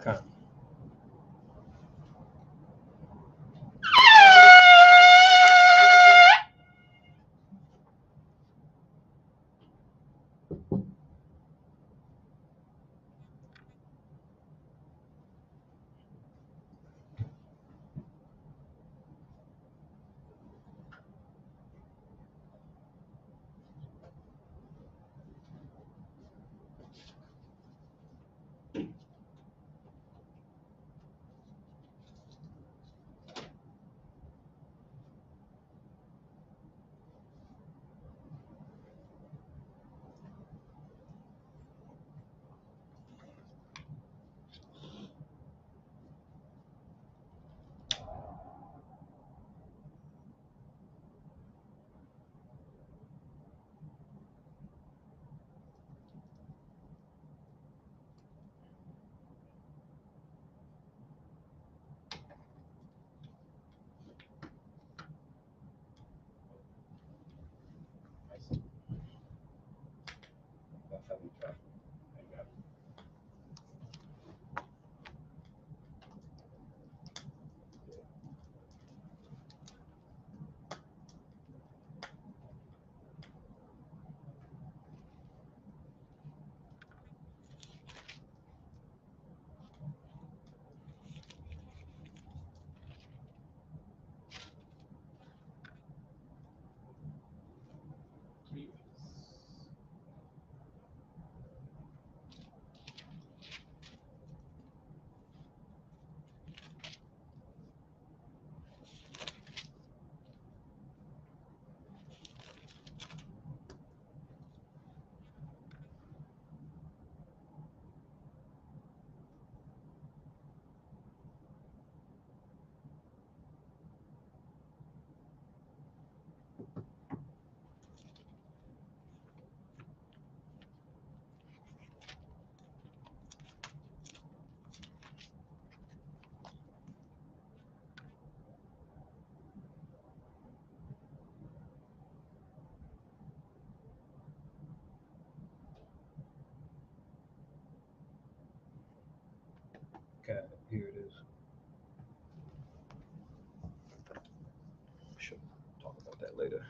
Come. Okay, here it is. Should talk about that later.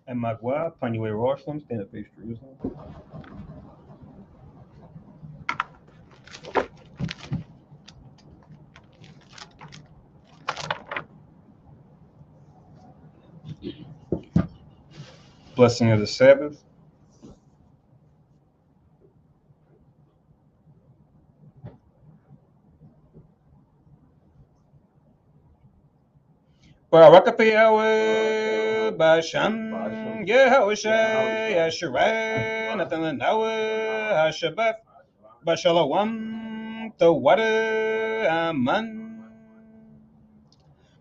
And Magua, Panue Roslam, stand up face Jerusalem. Blessing of the Sabbath. Barakapayawa, Basham, Yahusha, Yashara, Nathan Nawa, Hashabaf, Bashalawam, the water, Aman.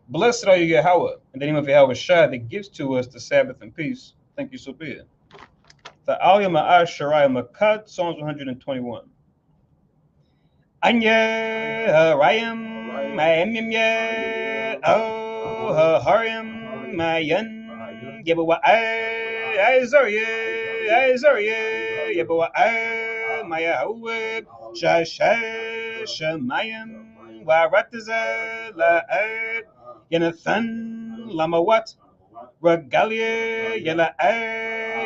Blessed are you, Yahweh, in the name of Yahweh Shai that gives to us the Sabbath and peace. Thank you, so be it. The Aliyah Ma'ash Shariah Makad, Psalms 121. Anya Rayam Mayamya Oh Hariam Mayan Yabawa Isaiah Yabawa Maya Shasha Shamayam Warataza La Yanathan Lamawat Regalia Yala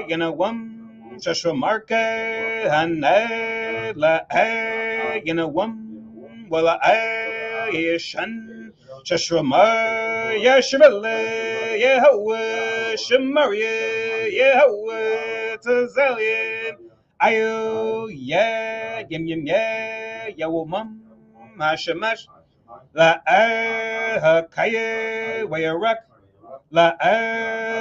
Yanawam Shashamarka Hana La Yanawam Wala Yashan Shashramar Yashabella Yahweh Shamaria Yahweh Tazalia Ayo Yawamam Hashamash La Hakaya Wayarak La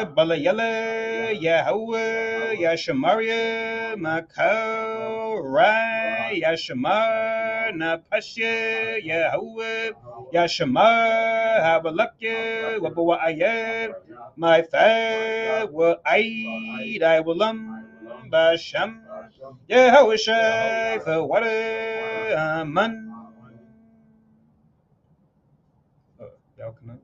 Balayala Yahweh Yashamaria Makau Rai Yashamar Napashya Yahweh Yashamar Habalakya Wabawa Ayed My Fa wa Aid I Walam Basham Yahweh Shai for what man Y'all can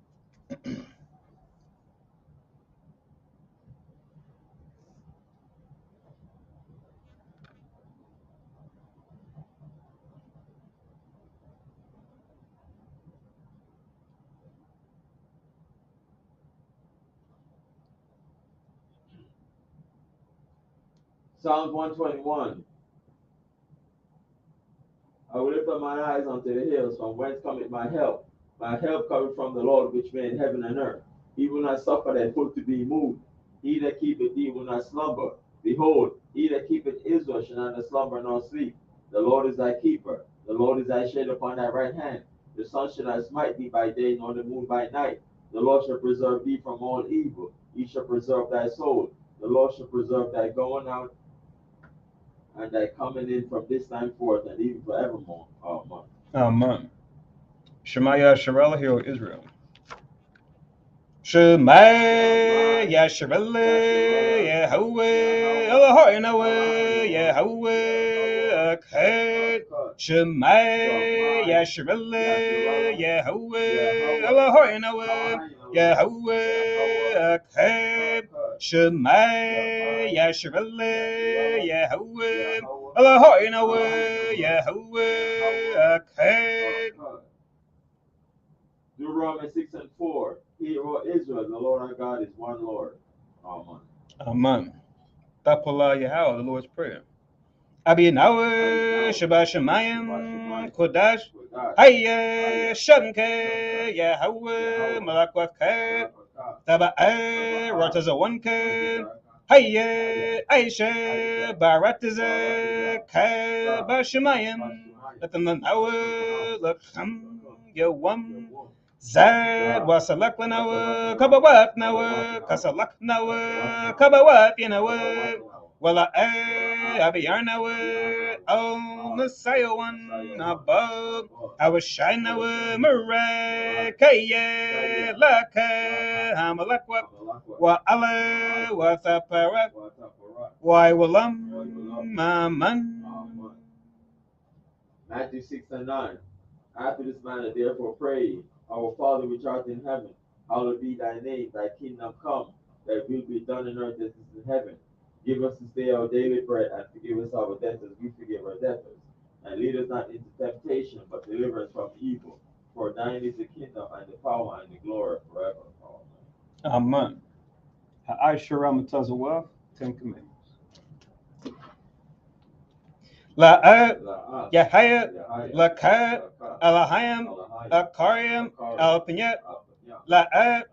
Psalms 121. I will lift up my eyes unto the hills, from whence cometh my help. My help cometh from the Lord, which made heaven and earth. He will not suffer thy foot to be moved. He that keepeth thee will not slumber. Behold, he that keepeth Israel shall neither slumber nor sleep. The Lord is thy keeper. The Lord is thy shade upon thy right hand. The sun shall not smite thee by day, nor the moon by night. The Lord shall preserve thee from all evil. He shall preserve thy soul. The Lord shall preserve thy going out and thy coming in from this time forth and even forevermore. Amen. Amen. Shema Yasharallah, hear, O Israel. Shema Yasharallah, Yahweh, Elohim, Yahweh, Akkad. Shema Yasharallah, Yahweh, Elohim, Yahweh, Akkad. Shema Yasharallah, Yahweh, Elohim, Yahweh, Akkad. Deuteronomy 6 and 4. Hear, O Israel, the Lord our God is one Lord. Amen. Amen. Tapala Yahweh, the Lord's Prayer. Abinawa Shabbat Shemayim Kodash Hayya Shanke Yahweh Malakwaka Taba'a Ratazawanka Hayya Aisha Barataza Kaba Shemayim Latanawa Lakam Yawam Zad Wasalak Lanawa Kabawat Nawa Kasalak Nawa Kabawat Yanawa Wala Abiyarnawa Oh Messiah one above Awashai Nawa Murakaya Laka Hamalakwa Wa Allah Wa Thapara Why Walam Maman. Matthew 6 and 9. After this manner, therefore, pray, Our Father which art in heaven, hallowed be thy name, thy kingdom come, thy will be done in earth as it is in heaven. Give us this day our daily bread, and forgive us our debts as we forgive our debtors. And lead us not into temptation, but deliver us from evil. For thine is the kingdom, and the power, and the glory forever. Amen. Ha'ashara Matazawa, Ten Commandments. La'at, Yahaya, Lakat, Alahayam, Akariam, Alpinyat, La'at,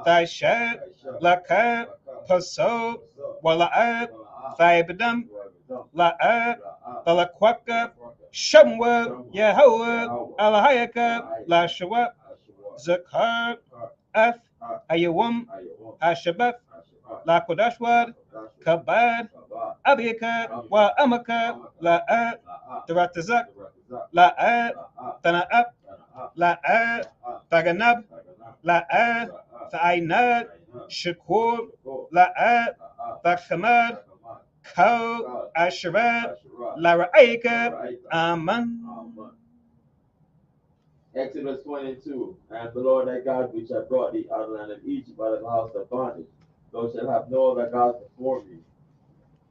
Thaishat, Lakat, Paso, Wala'at, Thaibadam, La'at, Balakwaka, Shamwa, Yahweh, Alahayaka, Lashawat, Zakar, Ath, Ayawam, Ashabath, Lakodashwad, Kabad, Abiyaka, Wa Amaka, La'at, Taratazak, La'at, Tana'at, La'at, Taganab, La'at, Ta'ainat, Shakur, La'at, Takhamad, Kau, Asharat, Lara'aika, Aman. Exodus 22. And the Lord thy God, which hath brought thee out of the land of Egypt, out of the house of bondage, thou shalt have no other gods before me.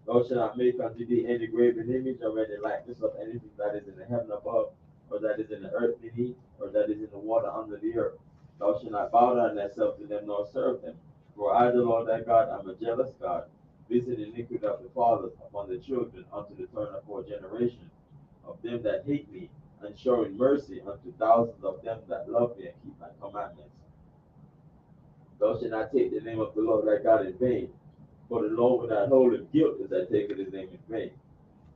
Thou shalt not make unto thee any graven image or any likeness of anything that is in the heaven above, or that is in the earth beneath, or that is in the water under the earth. Thou shalt not bow down thyself to them nor serve them. For I, the Lord thy God, am a jealous God, visiting iniquity of the fathers upon the children unto the third and fourth generation of them that hate me, and showing mercy unto thousands of them that love me and keep my commandments. Thou shalt not take the name of the Lord thy God in vain, for the Lord will not hold him guiltless that taketh his name in vain.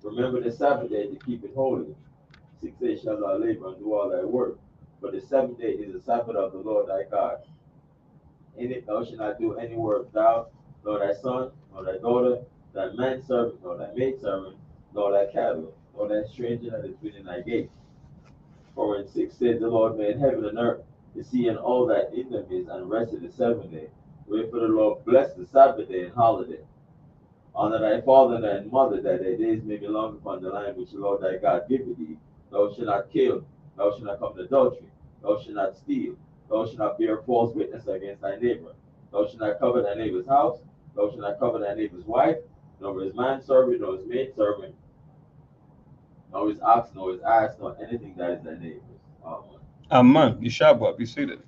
Remember the Sabbath day to keep it holy. 6 days shalt thou labor and do all thy work, but the seventh day is the Sabbath of the Lord thy God. In it thou shalt not do any work, thou, nor thy son, nor thy daughter, thy manservant, nor thy maidservant, nor thy cattle, nor thy stranger that is within thy gate. For in 6 days the Lord made heaven and earth, the sea and all that in them is, and rested the seventh day. Wherefore the Lord blessed the Sabbath day and holiday. Honor thy father and thy mother, that thy days may be long upon the land which the Lord thy God giveth thee. Thou shalt not kill, thou shalt not commit adultery, thou shalt not steal, Thou shalt not bear false witness against thy neighbor. Thou shalt not covet thy neighbor's house. Thou shalt not covet thy neighbor's wife, nor his manservant, nor his maidservant, nor his ox, nor his ass, nor anything that is thy neighbor's. Aman. Yeshabua, be seated.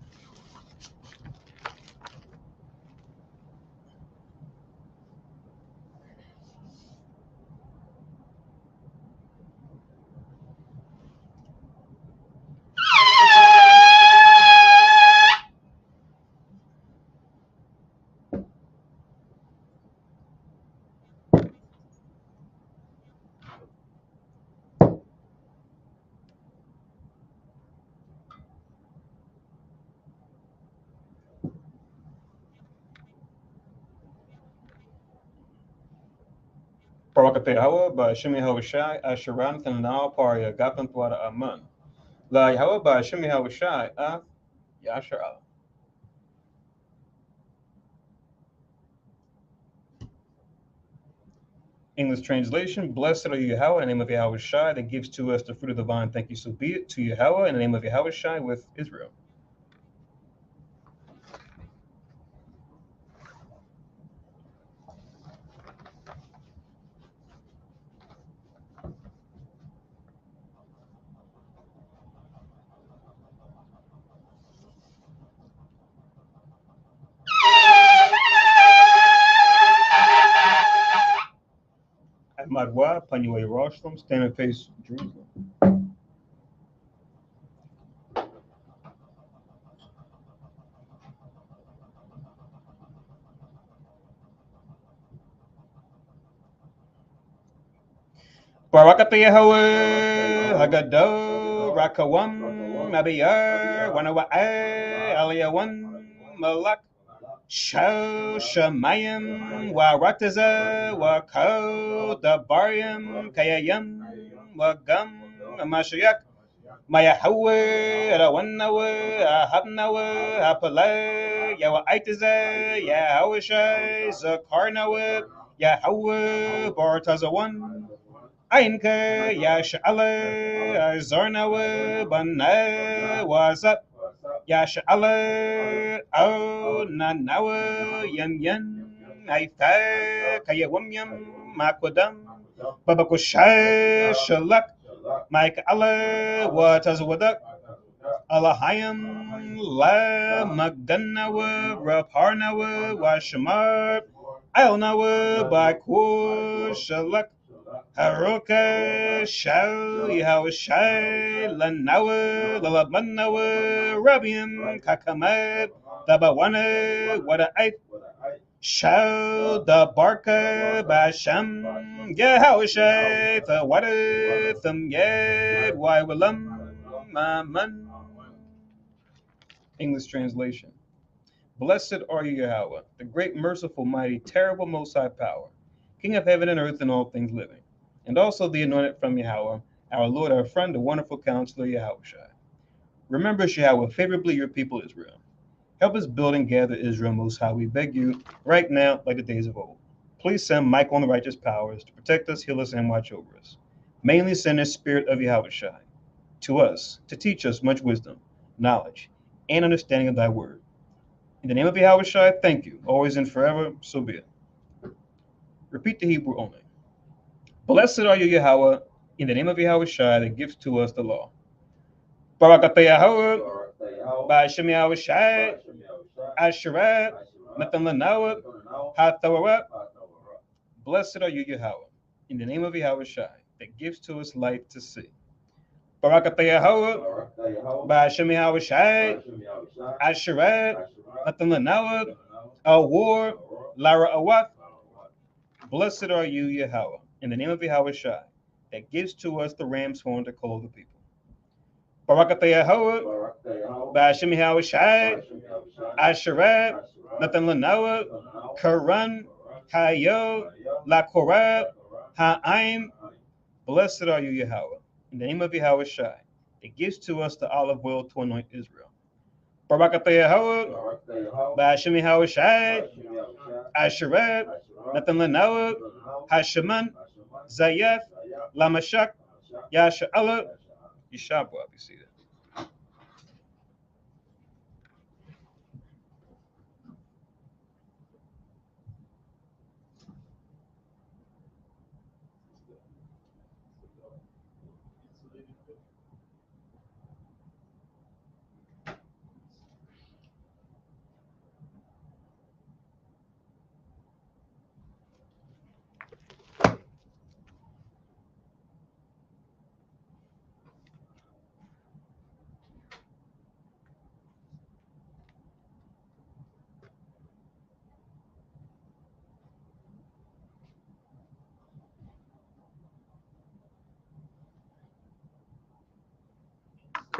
Barakate Hawa by Shimi Hawashai, Asharan Tanao Paria, Gapan Tuada Aman. La Yahweh by Shimi Hawashai, Yashara. English translation: Blessed are you, Yahweh, in the name of Yahweh Shai, that gives to us the fruit of the vine. Thank you, so be it. To Yahweh, in the name of Yahweh Shai, with Israel. At Madwa, Panuay Rostrum, Standard Pace, Jerusalem. Barakate Yahweh, Hagado, Rakawam, Abiyar, Wanawa'ai, Aliyawan, Malak, Shao, Shamayim, Warataza, Wako, Dabaryam, Kayayam, Wagam, Amashayak, Mayahawe, Rawanawe, Ahabnawe, Apalai, Yawa Aitaza, Yahawashai, Zakarnawe, Yahweh, Bartazawan, Ainka, Yasha'ala, Zarnawe, Bana, Wazap, Yasha'ala, O Nanawa, Yam Yam, Aifa, Kayawamyam, Makwadam, Babakusha, Shalak, Mike Allah, Watazwadak, Alahayam, La, Magdanawa, Raparnawa, Washamar, Alnawa, Bakur, Shalak, Haruka, Shau, Yahawashai, Lanawa, Lalabanawa, Rabiam, Kakamad, Dabawana, Wada Shau, the Barka, Basham, Yahawashai, the Wada, Thum Yed, Waiwalam, Maman. English translation. Blessed are you, Yahweh, the great, merciful, mighty, terrible, most high power, King of heaven and earth and all things living, and also the anointed from Yahweh, our Lord, our friend, the wonderful counselor, Yahushua. Remember, Yahweh, favorably your people Israel. Help us build and gather Israel, most high, we beg you, right now, like the days of old. Please send Michael and the righteous powers to protect us, heal us, and watch over us. Mainly send the spirit of Yahushua to us, to teach us much wisdom, knowledge, and understanding of thy word. In the name of Yahushua, thank you, always and forever, so be it. Repeat the Hebrew only. Blessed are you, Yahweh, in the name of Yahushua that gives to us the law. Barakatah Yahweh, Ba'ashem Yahushua, Asherat, Nathan Lanawah, HaThawarat. Blessed are you, Yahweh, in the name of Yahushua that gives to us light to see. Barakatah Yahweh, Ba'ashem Yahushua, Asherat, Nathan Lanawah, Awar, Lara Awath. Blessed are you, Yahweh, in the name of Yahushua that gives to us the ram's horn to call the people. Barakatah Yahweh, Ba'ashem Yahushua, Asherat, Nathan Lanawa, Karan, Hayo, La Korab, Ha'aim. Blessed are you, Yahweh, in the name of Yahushua that gives to us the olive oil to anoint Israel. Barakatah Yahweh, Ba'ashem Yahushua, Asherat, Nathan Lanawa, Hasheman, Zayef, Lamashak, Yasha'ala, Yeshabua, be seated.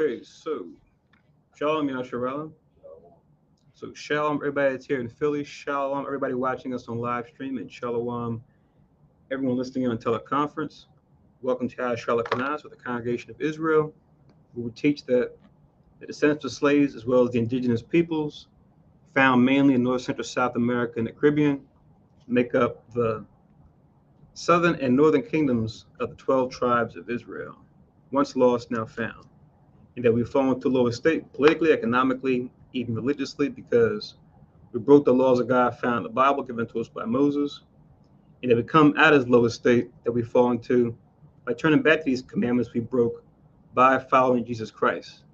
Okay, so Shalom Yasharallah. So Shalom, everybody that's here in Philly. Shalom, everybody watching us on live stream, and Shalom, everyone listening in on teleconference. Welcome to Yasharallah Kanas with the Congregation of Israel, who would teach that the descendants of slaves, as well as the indigenous peoples, found mainly in North Central South America and the Caribbean, make up the southern and northern kingdoms of the 12 tribes of Israel, once lost, now found. And that we fall into lower state politically, economically, even religiously, because we broke the laws of God found in the Bible given to us by Moses. And that we come out of this lower state that we fall into by turning back to these commandments we broke by following Jesus Christ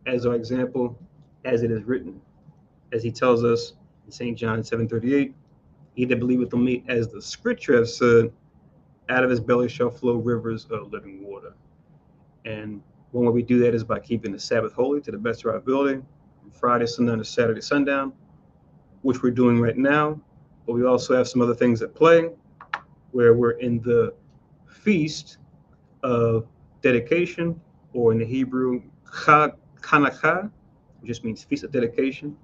as our example, as it is written, as he tells us in St. John 7:38, he that believeth on me, as the scripture has said, out of his belly shall flow rivers of living water. And one way we do that is by keeping the Sabbath holy to the best of our ability, from Friday sundown to Saturday sundown, which we're doing right now. But we also have some other things at play, where we're in the feast of dedication, or in the Hebrew, Chanukah, which just means feast of dedication.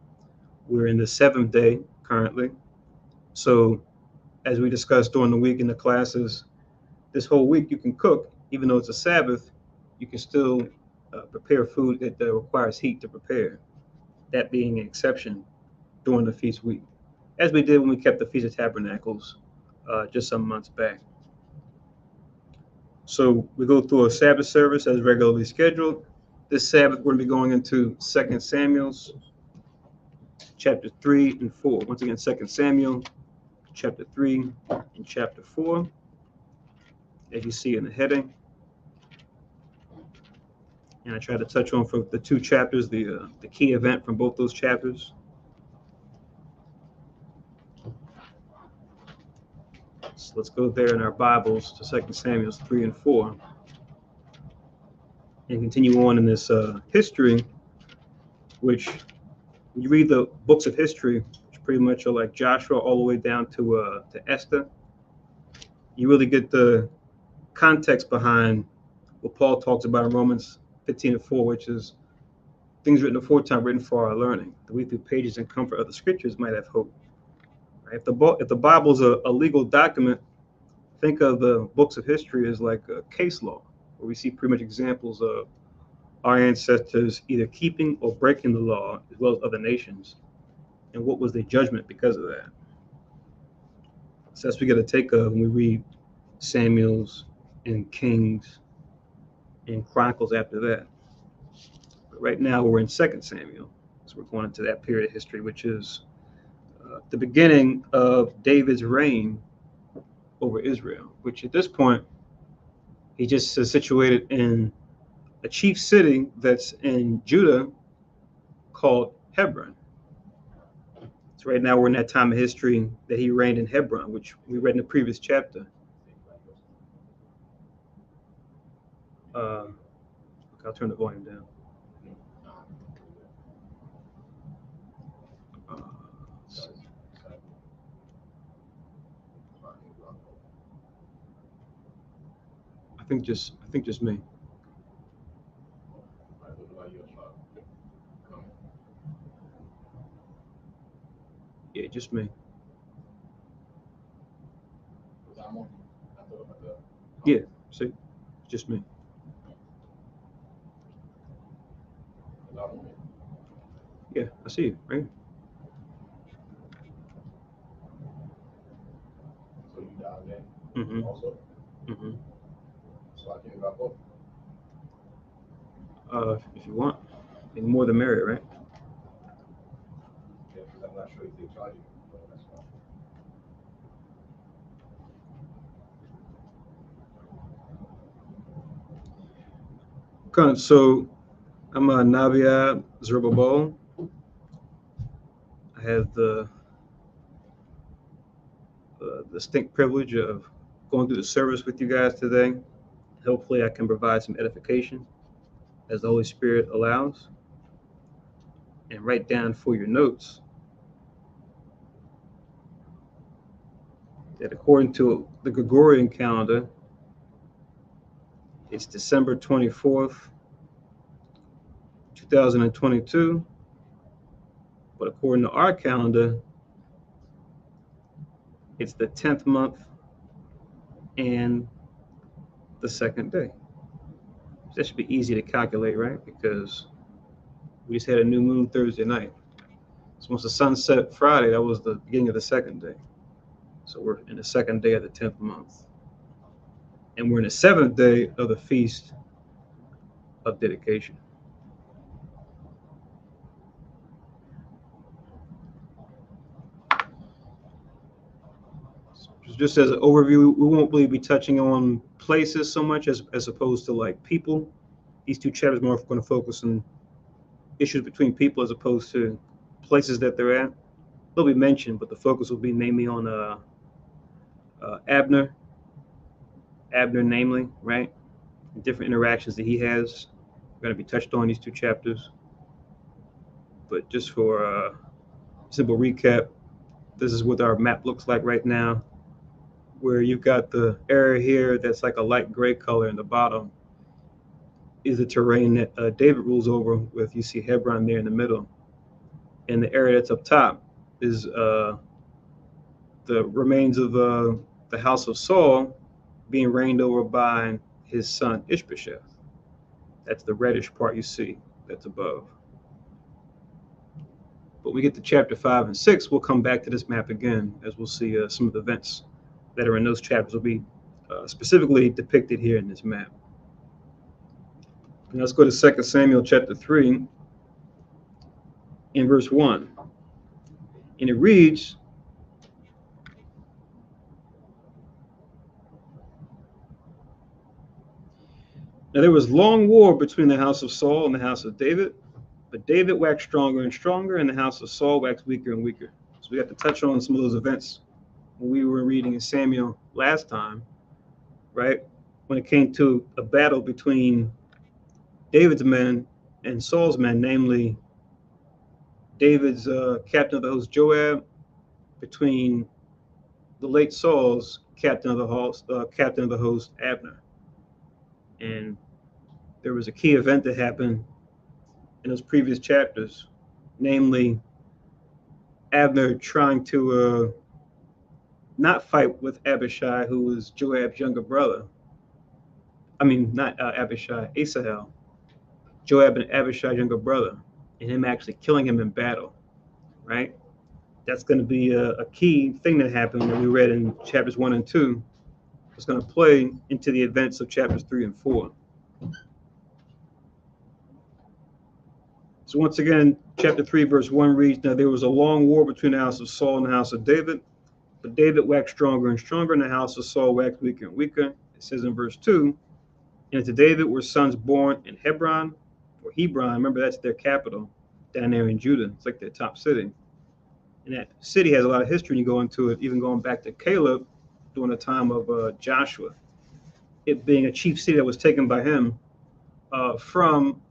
We're in the 7th day currently. So as we discussed during the week in the classes, this whole week you can cook, even though it's a Sabbath, you can still prepare food that requires heat to prepare, that being an exception during the feast week, as we did when we kept the Feast of Tabernacles just some months back. So we go through a Sabbath service as regularly scheduled. This Sabbath, we're going to be going into 2 Samuel's chapter 3 and 4. Once again, 2 Samuel chapter 3 and chapter 4, as you see in the heading. And I try to touch on for the two chapters, the key event from both those chapters. So let's go there in our Bibles to 2 Samuel 3 and 4 and continue on in this history, which when you read the books of history, which pretty much are like Joshua all the way down to Esther, you really get the context behind what Paul talks about in Romans 15 and 4, which is things written aforetime, written for our learning, that we through pages and comfort of the scriptures might have hope. Right? If the Bible is a legal document, think of the books of history as like a case law, where we see pretty much examples of our ancestors either keeping or breaking the law, as well as other nations, and what was their judgment because of that. So that's what we got to take of when we read Samuel's and Kings and Chronicles after that. But right now we're in 2 Samuel, so we're going into that period of history, which is the beginning of David's reign over Israel, which at this point, he just is situated in a chief city that's in Judah called Hebron. So right now we're in that time of history that he reigned in Hebron, which we read in the previous chapter. I'll turn the volume down. I think just me. Yeah, just me. Yeah, see, just me. Yeah, I see you, right? Mm-hmm. Mm-hmm. If you want, and more the merrier, right? So I'm Nabiab Zerubbabel. I have the distinct privilege of going through the service with you guys today. Hopefully, I can provide some edification as the Holy Spirit allows. And write down for your notes that according to the Gregorian calendar, it's December 24th, 2022. But according to our calendar, it's the 10th month and the second day. So that should be easy to calculate, right? Because we just had a new moon Thursday night. So once the sun set Friday, that was the beginning of the second day. So we're in the second day of the 10th month. And we're in the seventh day of the Feast of Dedication. Just as an overview, we won't really be touching on places so much as opposed to like people. These two chapters are more going to focus on issues between people as opposed to places that they're at. They'll be mentioned, but the focus will be mainly on Abner, namely, right? Different interactions that he has are going to be touched on in these two chapters. But just for a simple recap, this is what our map looks like right now, where you've got the area here that's like a light gray color in the bottom is the terrain that David rules over with. You see Hebron there in the middle. And the area that's up top is the remains of the house of Saul being reigned over by his son Ishbosheth. That's the reddish part you see that's above. But when we get to chapter 5 and 6, we'll come back to this map again, as we'll see some of the events that are in those chapters will be specifically depicted here in this map. And let's go to 2 Samuel chapter 3 in verse 1. And it reads, "Now there was long war between the house of Saul and the house of David, but David waxed stronger and stronger, and the house of Saul waxed weaker and weaker." So we have to touch on some of those events when we were reading in Samuel last time, right? When it came to a battle between David's men and Saul's men, namely David's captain of the host Joab between the late Saul's captain of the host Abner. And there was a key event that happened in those previous chapters, namely Abner trying to not fight with Abishai, who was Joab's younger brother. I mean, not Abishai, Asahel. Joab and Abishai's younger brother, and him actually killing him in battle, right? That's going to be a key thing that happened that we read in chapters 1 and 2. It's going to play into the events of chapters 3 and 4. So once again, chapter 3, verse 1 reads, "Now there was a long war between the house of Saul and the house of David, but David waxed stronger and stronger, and the house of Saul waxed weaker and weaker." It says in verse 2, "And to David were sons born in Hebron," or Hebron, remember that's their capital down there in Judah. It's like their top city. And that city has a lot of history when you go into it, even going back to Caleb during the time of Joshua. It being a chief city that was taken by him from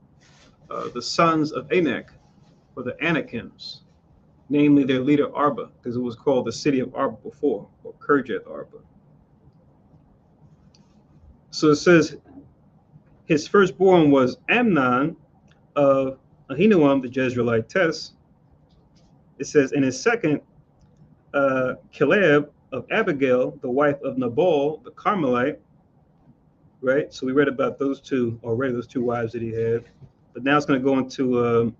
the sons of Anak, or the Anakims, namely their leader Arba, because it was called the city of Arba before, or Kirjath Arba. So it says, his firstborn was Amnon of Ahinoam the Jezreelitess. It says, and his second, Caleb of Abigail, the wife of Nabal the Carmelite. Right? So we read about those two already, those two wives that he had. But now it's going to go into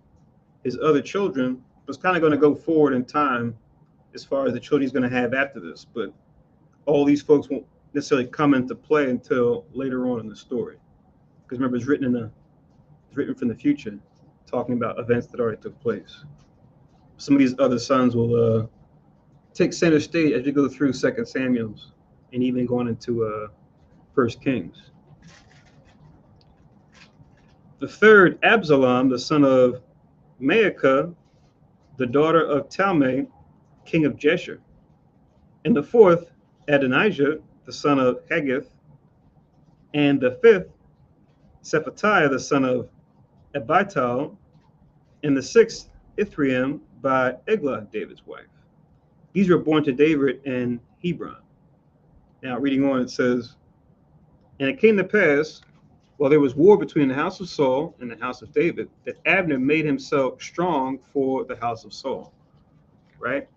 his other children. It's kind of going to go forward in time as far as the children he's going to have after this. But all these folks won't necessarily come into play until later on in the story. Because remember, it's written from the future, talking about events that already took place. Some of these other sons will take center stage as we go through 2 Samuel's and even going into 1 Kings. The third, Absalom, the son of Maacah, the daughter of Talmai, king of Jeshur. And the fourth, Adonijah, the son of Haggith. And the fifth, Shephatiah, the son of Abital. And the sixth, Ithream, by Eglah, David's wife. These were born to David in Hebron. Now, reading on, it says, and it came to pass, while there was war between the house of Saul and the house of David, that Abner made himself strong for the house of Saul. Right?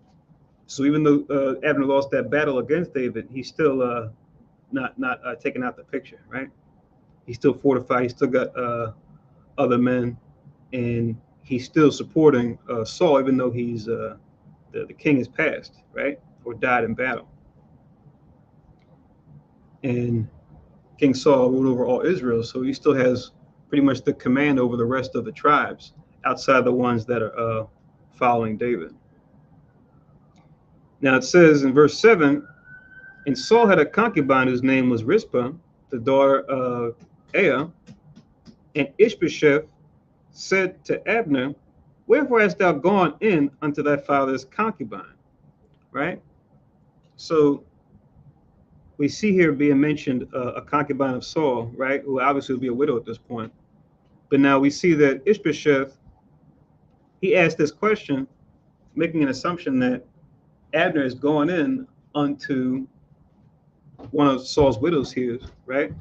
So even though Abner lost that battle against David, he's still not taking out the picture. Right? He's still fortified. He's still got other men, and he's still supporting Saul, even though he's the king has passed, right, or died in battle. And King Saul ruled over all Israel, so he still has pretty much the command over the rest of the tribes outside the ones that are following David. Now it says in verse 7, and Saul had a concubine whose name was Rizpah, the daughter of Aiah, and Ishbosheth said to Abner, wherefore hast thou gone in unto thy father's concubine? Right? So we see here being mentioned a concubine of Saul, right, who obviously would be a widow at this point. But now we see that Ishbosheth, he asked this question, making an assumption that Abner is going in unto one of Saul's widows here, right,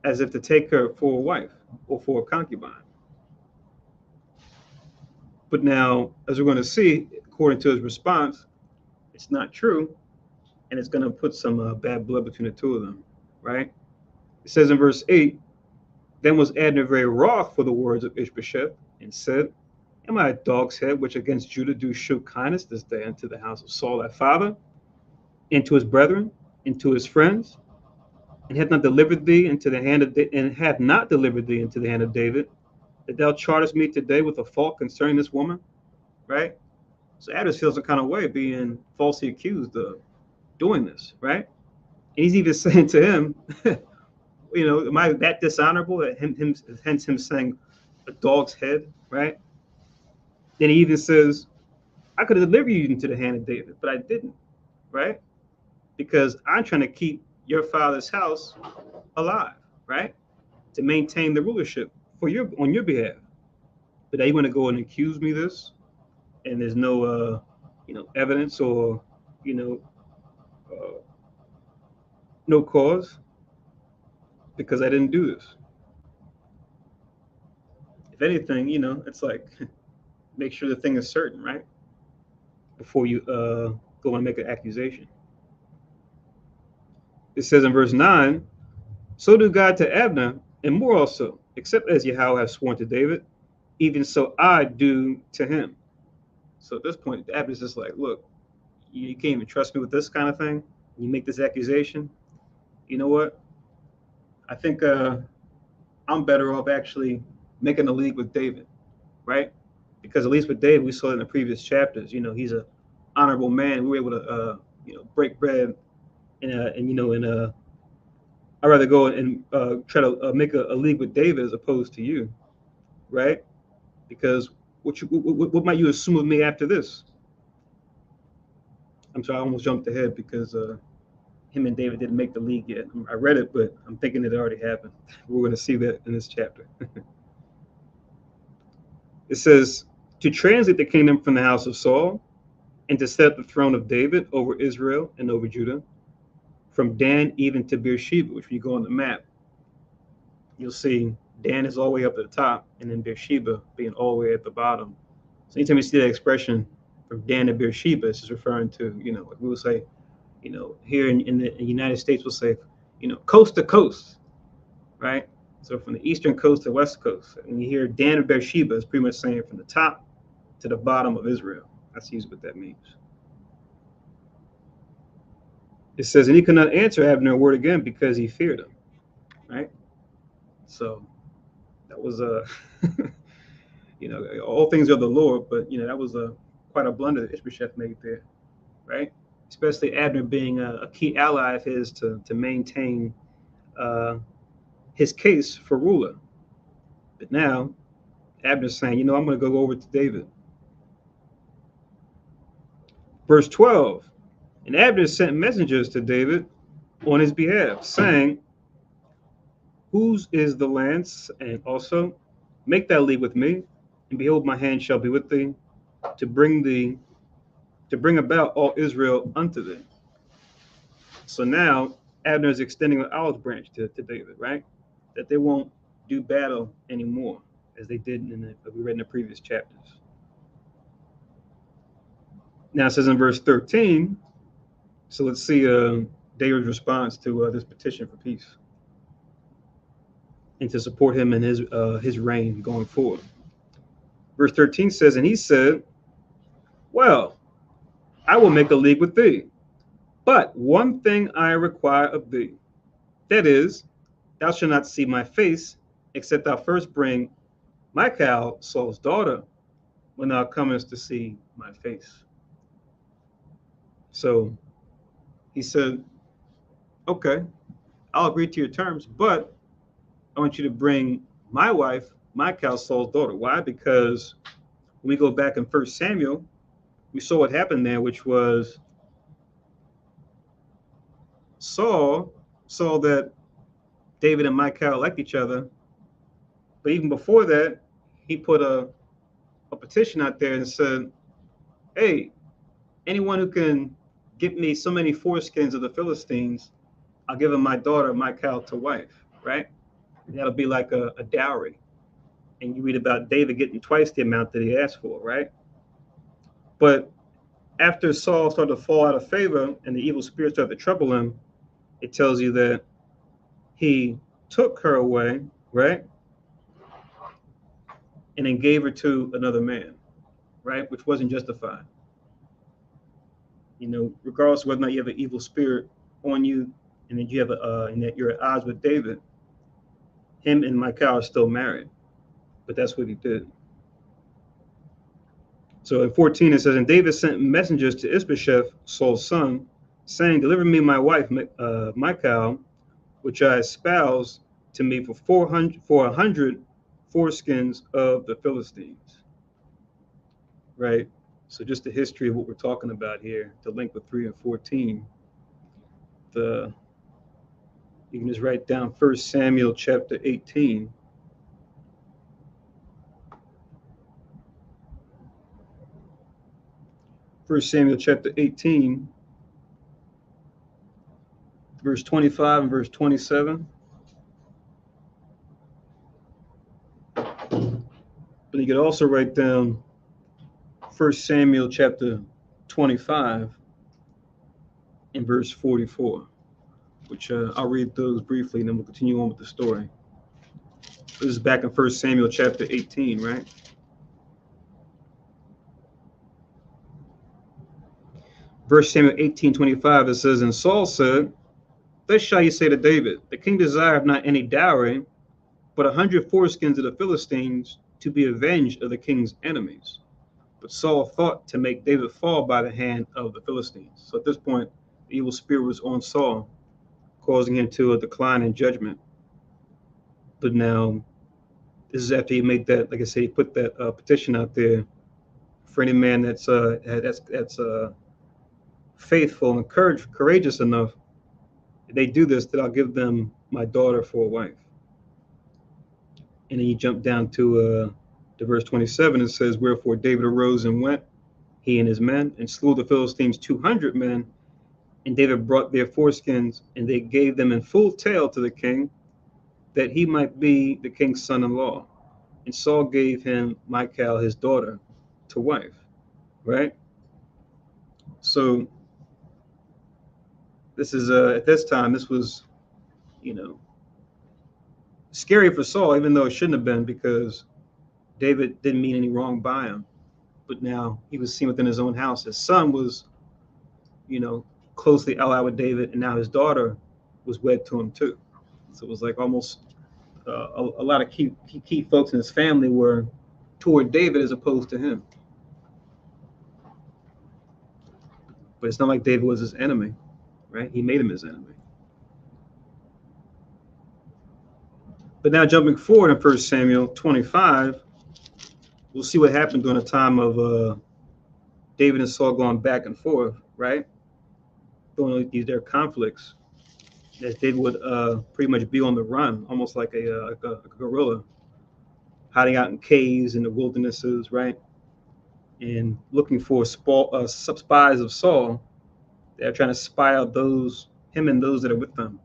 as if to take her for a wife or for a concubine. But now, as we're going to see, according to his response, it's not true, and it's going to put some bad blood between the two of them, right? It says in verse 8, then was Abner very wroth for the words of Ishbosheth, and said, am I a dog's head, which against Judah do shew kindness this day unto the house of Saul thy father, and to his brethren, and to his friends, and have not delivered thee into the hand of and have not delivered thee into the hand of David, that thou chargest me today with a fault concerning this woman, right? So Abner feels some kind of way being falsely accused of doing this, right? And he's even saying to him, am I that dishonorable? Hence him saying a dog's head, right? Then he even says, I could have delivered you into the hand of David, but I didn't, right? Because I'm trying to keep your father's house alive, right? To maintain the rulership on your behalf. But now you want to go and accuse me of this, and there's no evidence or uh, no cause because I didn't do this. If anything, it's like make sure the thing is certain, right? Before you go and make an accusation. It says in verse 9, so do God to Abner, and more also, except as Yahweh has sworn to David, even so I do to him. So at this point, Abner's just like, look, you can't even trust me with this kind of thing. You make this accusation. You know what? I think I'm better off actually making a league with David, right? Because at least with David, we saw in the previous chapters, he's an honorable man. We were able to, break bread, and I'd rather go and try to make a league with David as opposed to you, right? Because what might you assume of me after this? I'm sorry, I almost jumped ahead because him and David didn't make the league yet. I read it, but I'm thinking it already happened. We're going to see that in this chapter. It says, to translate the kingdom from the house of Saul and to set up the throne of David over Israel and over Judah, from Dan even to Beersheba, which when you go on the map, you'll see Dan is all the way up at the top, and then Beersheba being all the way at the bottom. So anytime you see that expression from Dan to Beersheba, it's just referring to, like we will say, here in the United States, we'll say, coast to coast, right? So from the eastern coast to west coast. And you hear Dan of Beersheba, it's pretty much saying from the top to the bottom of Israel. That's usually what that means. It says, and he could not answer Abner a word again because he feared him, right? So that was all things are the Lord, but that was quite a blunder that Ishbosheth made there, right? Especially Abner being a key ally of his to maintain his case for ruler. But now Abner's saying, I'm going to go over to David. Verse 12, and Abner sent messengers to David on his behalf, saying, whose is the land? And also, make thy league with me, and behold, my hand shall be with thee, to bring about all Israel unto thee. So now Abner is extending an olive branch to David, right? That they won't do battle anymore, as they did we read in the previous chapters. Now it says in verse 13, so let's see David's response to this petition for peace and to support him in his reign going forward. Verse 13 says, and he said, well, I will make a league with thee, but one thing I require of thee, that is, thou shalt not see my face, except thou first bring Michal, Saul's daughter, when thou comest to see my face. So he said, okay, I'll agree to your terms, but I want you to bring my wife, Michal, Saul's daughter. Why? Because when we go back in 1 Samuel, we saw what happened there, which was Saul saw that David and Michal liked each other. But even before that, he put a petition out there and said, hey, anyone who can give me so many foreskins of the Philistines, I'll give him my daughter, Michal, to wife, right? That'll be like a dowry. And you read about David getting twice the amount that he asked for, right? But after Saul started to fall out of favor and the evil spirit started to trouble him, it tells you that he took her away, right? And then gave her to another man, right? Which wasn't justified. Regardless of whether or not you have an evil spirit on you, and that and that you're at odds with David, him and Michal are still married. But that's what he did. So in 14 it says, and David sent messengers to Ishbosheth, Saul's son, saying, deliver me my wife Michal, which I espoused to me for 100 foreskins of the Philistines. Right? So just the history of what we're talking about here, to link with 3 and 14. You can just write down 1 Samuel chapter 18. First Samuel chapter 18, verse 25 and verse 27. But you could also write down 1 Samuel chapter 25 and verse 44, which I'll read those briefly and then we'll continue on with the story. This is back in 1 Samuel chapter 18, right? Verse Samuel 18:25, it says, and Saul said, thus shall you say to David, the king desireth not any dowry, but 100 foreskins of the Philistines to be avenged of the king's enemies. But Saul thought to make David fall by the hand of the Philistines. So at this point, the evil spirit was on Saul, causing him to a decline in judgment. But now, this is after he made that, like I said, he put that petition out there for any man that's faithful and courageous enough. If they do this, that I'll give them my daughter for a wife. And then you jump down to verse 27. It says, wherefore David arose and went, he and his men, and slew the Philistines 200 men. And David brought their foreskins, and they gave them in full tale to the king, that he might be the king's son-in-law. And Saul gave him Michal, his daughter, to wife. Right? So this is at this time, this was, scary for Saul, even though it shouldn't have been, because David didn't mean any wrong by him. But now he was seen within his own house. His son was, closely allied with David, and now his daughter was wed to him too. So it was like almost a lot of key folks in his family were toward David as opposed to him. But it's not like David was his enemy, right? He made him his enemy. But now jumping forward in 1 Samuel 25, we'll see what happened during the time of David and Saul going back and forth, right? During their conflicts, that they would pretty much be on the run, almost like a guerrilla, hiding out in caves in the wildernesses, right? And looking for spies of Saul. They're trying to spy out him and those that are with them.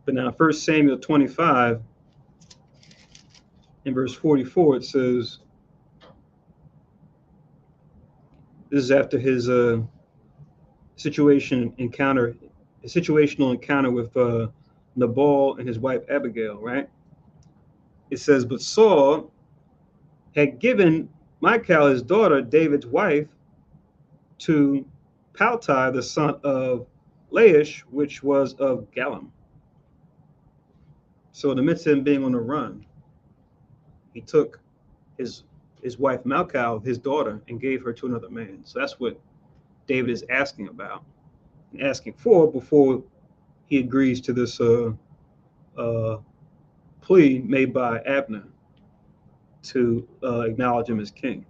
But now 1 Samuel 25, in verse 44, it says, this is after his situational encounter with Nabal and his wife Abigail, right? It says, but Saul had given Michal, his daughter, David's wife, to Paltai, the son of Laish, which was of Galim. So in the midst of him being on the run, he took his wife Michal, his daughter, and gave her to another man. So that's what David is asking about and asking for before he agrees to this plea made by Abner to acknowledge him as king.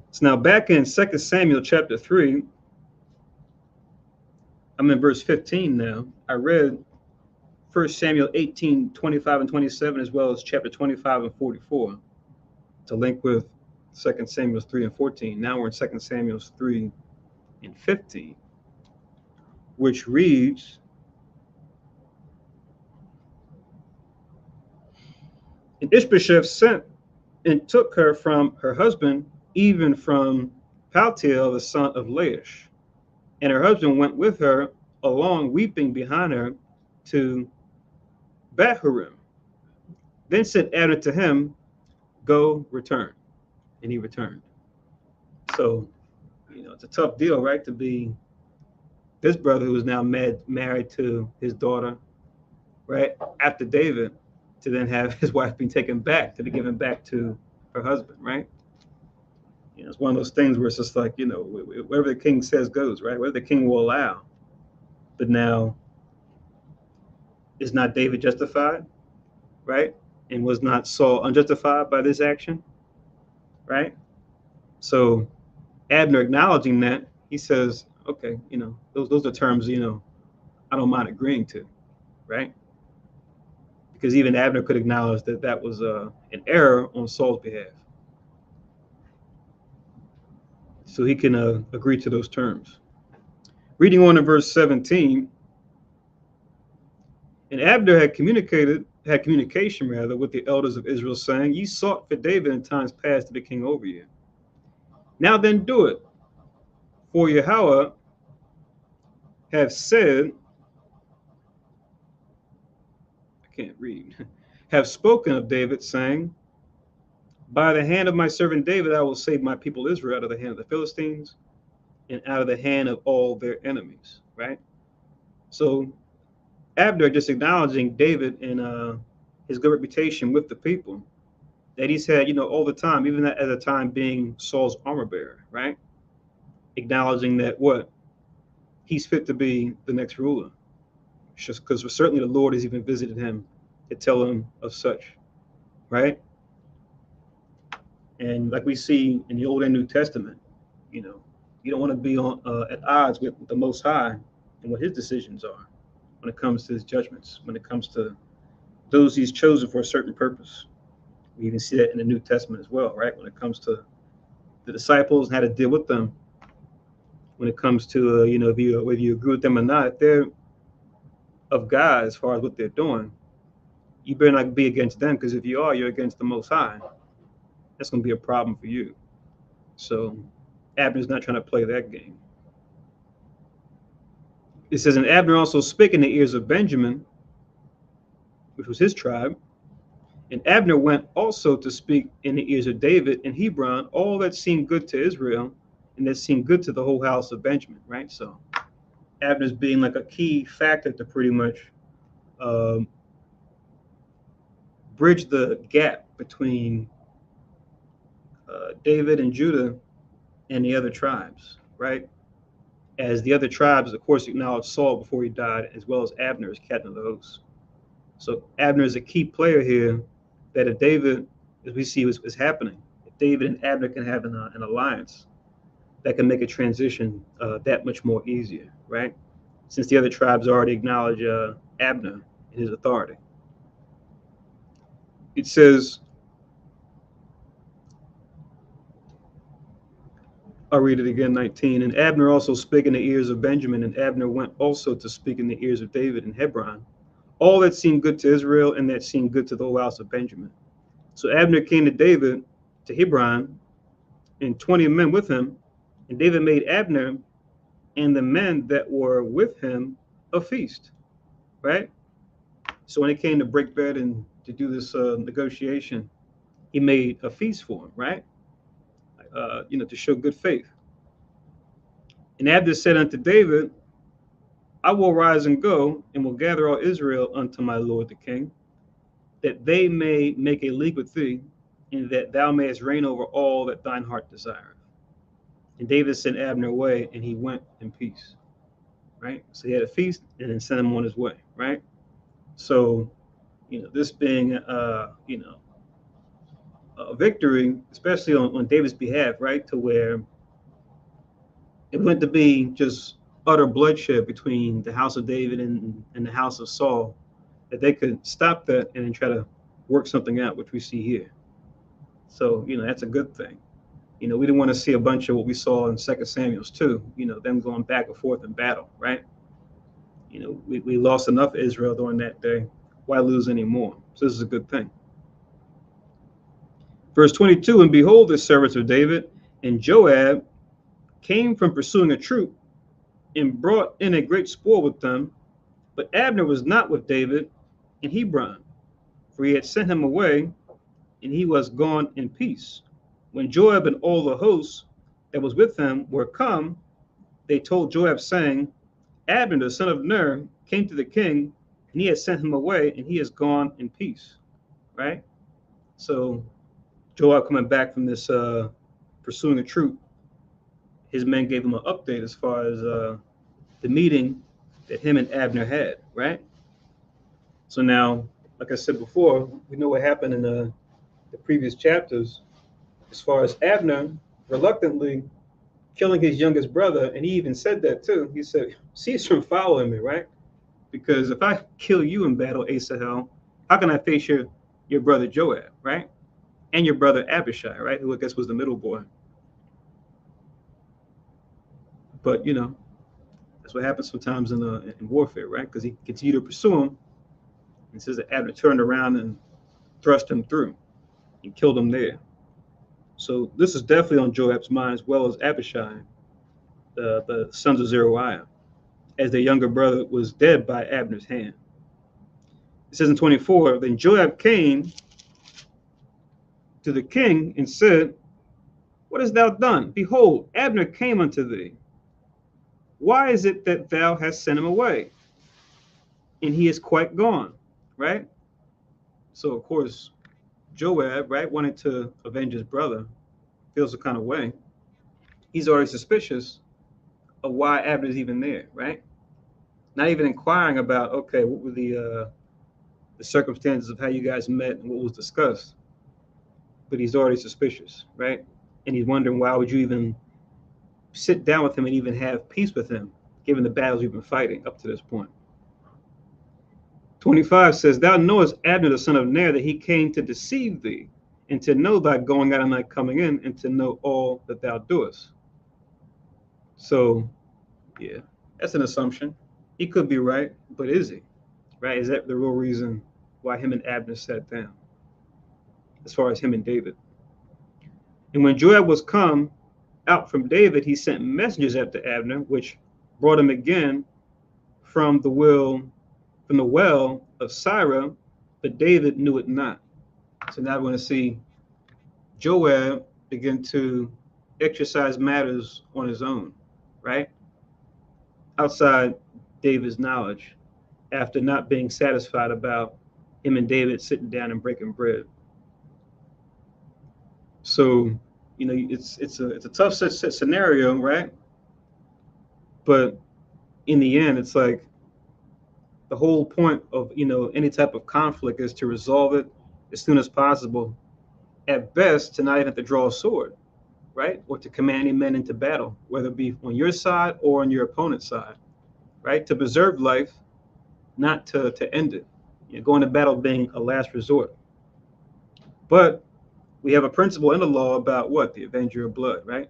So now back in 2 Samuel chapter 3, I'm in verse 15 now. I read 1 Samuel 18, 25 and 27, as well as chapter 25 and 44 to link with 2 Samuel 3 and 14. Now we're in 2 Samuel 3 and 15, which reads, and Ishbosheth sent and took her from her husband, even from Paltiel, the son of Laish. And her husband went with her along, weeping behind her, to Bahurim. Then said Abner to him, go, return. And he returned. So, it's a tough deal, right? To be this brother who is now married to his daughter, right? After David, to then have his wife being taken back, to be given back to her husband, right? It's one of those things where it's just like, whatever the king says goes, right? Whatever the king will allow. But now, is not David justified, right? And was not Saul unjustified by this action, right? So Abner acknowledging that, he says, okay, those are terms, I don't mind agreeing to, right? Because even Abner could acknowledge that that was an error on Saul's behalf. So he can agree to those terms. Reading on in verse 17, and Abner had communication with the elders of Israel, saying, ye sought for David in times past to be king over you. Now then do it, for Yahweh have said, I can't read, have spoken of David, saying, by the hand of my servant David, I will save my people Israel out of the hand of the Philistines and out of the hand of all their enemies, right? So Abner just acknowledging David and his good reputation with the people that he's had, all the time, even at the time being Saul's armor bearer, right? Acknowledging that he's fit to be the next ruler, just because certainly the Lord has even visited him to tell him of such, right? And like we see in the Old and New Testament, you don't want to be at odds with the Most High and what His decisions are when it comes to His judgments, when it comes to those He's chosen for a certain purpose. We even see that in the New Testament as well, right? When it comes to the disciples and how to deal with them, when it comes to whether you agree with them or not, if they're of God as far as what they're doing, you better not be against them, because if you are, you're against the Most High. That's going to be a problem for you. So Abner's not trying to play that game. It says, and Abner also spake in the ears of Benjamin, which was his tribe. And Abner went also to speak in the ears of David in Hebron, all that seemed good to Israel, and that seemed good to the whole house of Benjamin, right? So Abner's being like a key factor to pretty much bridge the gap between David and Judah and the other tribes, right? as the other tribes, of course, acknowledged Saul before he died, as well as Abner as captain of the host. So Abner is a key player here. That if David, as we see, is happening, if David and Abner can have an alliance, that can make a transition that much more easier, right? Since the other tribes already acknowledge Abner and his authority. It says, I'll read it again, 19. And Abner also spake in the ears of Benjamin, and Abner went also to speak in the ears of David in Hebron. All that seemed good to Israel, and that seemed good to the whole house of Benjamin. So Abner came to David to Hebron, and 20 men with him. And David made Abner and the men that were with him a feast, right? So when it came to break bread and to do this negotiation, he made a feast for him, right? To show good faith. And Abner said unto David, I will rise and go, and will gather all Israel unto my lord the king, that they may make a league with thee, and that thou mayest reign over all that thine heart desireth. And David sent Abner away, and he went in peace. Right? So he had a feast, and then sent him on his way. Right? So, this being, a victory, especially on David's behalf, right? To where it went to be just utter bloodshed between the house of David and the house of Saul, that they could stop that and then try to work something out, which we see here. So, that's a good thing. We didn't want to see a bunch of what we saw in 2 Samuel's too, them going back and forth in battle, right? We lost enough Israel during that day. Why lose any more? So this is a good thing. Verse 22, and behold, the servants of David and Joab came from pursuing a troop and brought in a great spoil with them. But Abner was not with David in Hebron, for he had sent him away, and he was gone in peace. When Joab and all the hosts that was with him were come, they told Joab, saying, Abner, the son of Ner, came to the king, and he has sent him away, and he has gone in peace. Right? So Joab coming back from this pursuing a troop, his men gave him an update as far as the meeting that him and Abner had. Right? So now, like I said before, we know what happened in the previous chapters as far as Abner reluctantly killing his youngest brother, and he even said that too. He said, cease from following me, right? Because if I kill you in battle, Asahel, how can I face your brother Joab, right? And your brother Abishai, right? Who I guess was the middle boy. But that's what happens sometimes in warfare, right? Because he continued to pursue him, and says that Abner turned around and thrust him through and killed him there. So this is definitely on Joab's mind, as well as Abishai, the sons of Zeruiah, as their younger brother was dead by Abner's hand. It says in 24, then Joab came to the king and said, what hast thou done? Behold, Abner came unto thee. Why is it that thou hast sent him away? And he is quite gone, right? So, of course, Joab, right, wanted to avenge his brother, feels a kind of way. He's already suspicious of why Abner's even there, right? Not even inquiring about, okay, what were the circumstances of how you guys met and what was discussed. But he's already suspicious, right? And he's wondering, why would you even sit down with him and even have peace with him, given the battles we've been fighting up to this point? 25 says, thou knowest Abner the son of Ner, that he came to deceive thee, and to know thy going out and thy coming in, and to know all that thou doest. So, yeah, that's an assumption. He could be right, but is he? Right? Is that the real reason why him and Abner sat down, as far as him and David? And when Joab was come out from David, he sent messengers after Abner, which brought him again from the well of Sirah, but David knew it not. So now we're going to see Joab begin to exercise matters on his own, right? Outside David's knowledge, after not being satisfied about him and David sitting down and breaking bread. So, it's a tough scenario, right? But in the end, it's like the whole point of any type of conflict is to resolve it as soon as possible. At best, to not even have to draw a sword, right? Or to command any men into battle, whether it be on your side or on your opponent's side, right? To preserve life, not to end it. Going to battle being a last resort. But we have a principle in the law about what? The avenger of blood, right?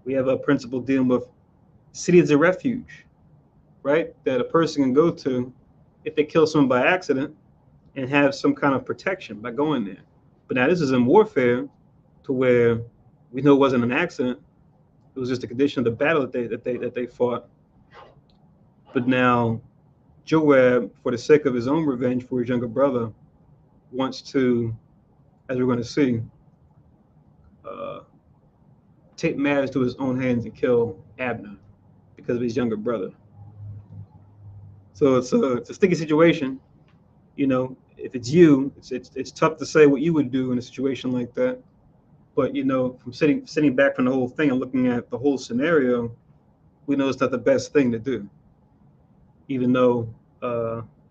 We have a principle dealing with cities of refuge, right? That a person can go to if they kill someone by accident and have some kind of protection by going there. But now this is in warfare to where we know it wasn't an accident. It was just a condition of the battle that they fought. But now Joab, for the sake of his own revenge for his younger brother, wants to, as we're going to see, uh, take matters to his own hands and kill Abner because of his younger brother. So it's a sticky situation. If it's you, it's tough to say what you would do in a situation like that. But from sitting back from the whole thing and looking at the whole scenario, we know it's not the best thing to do, even though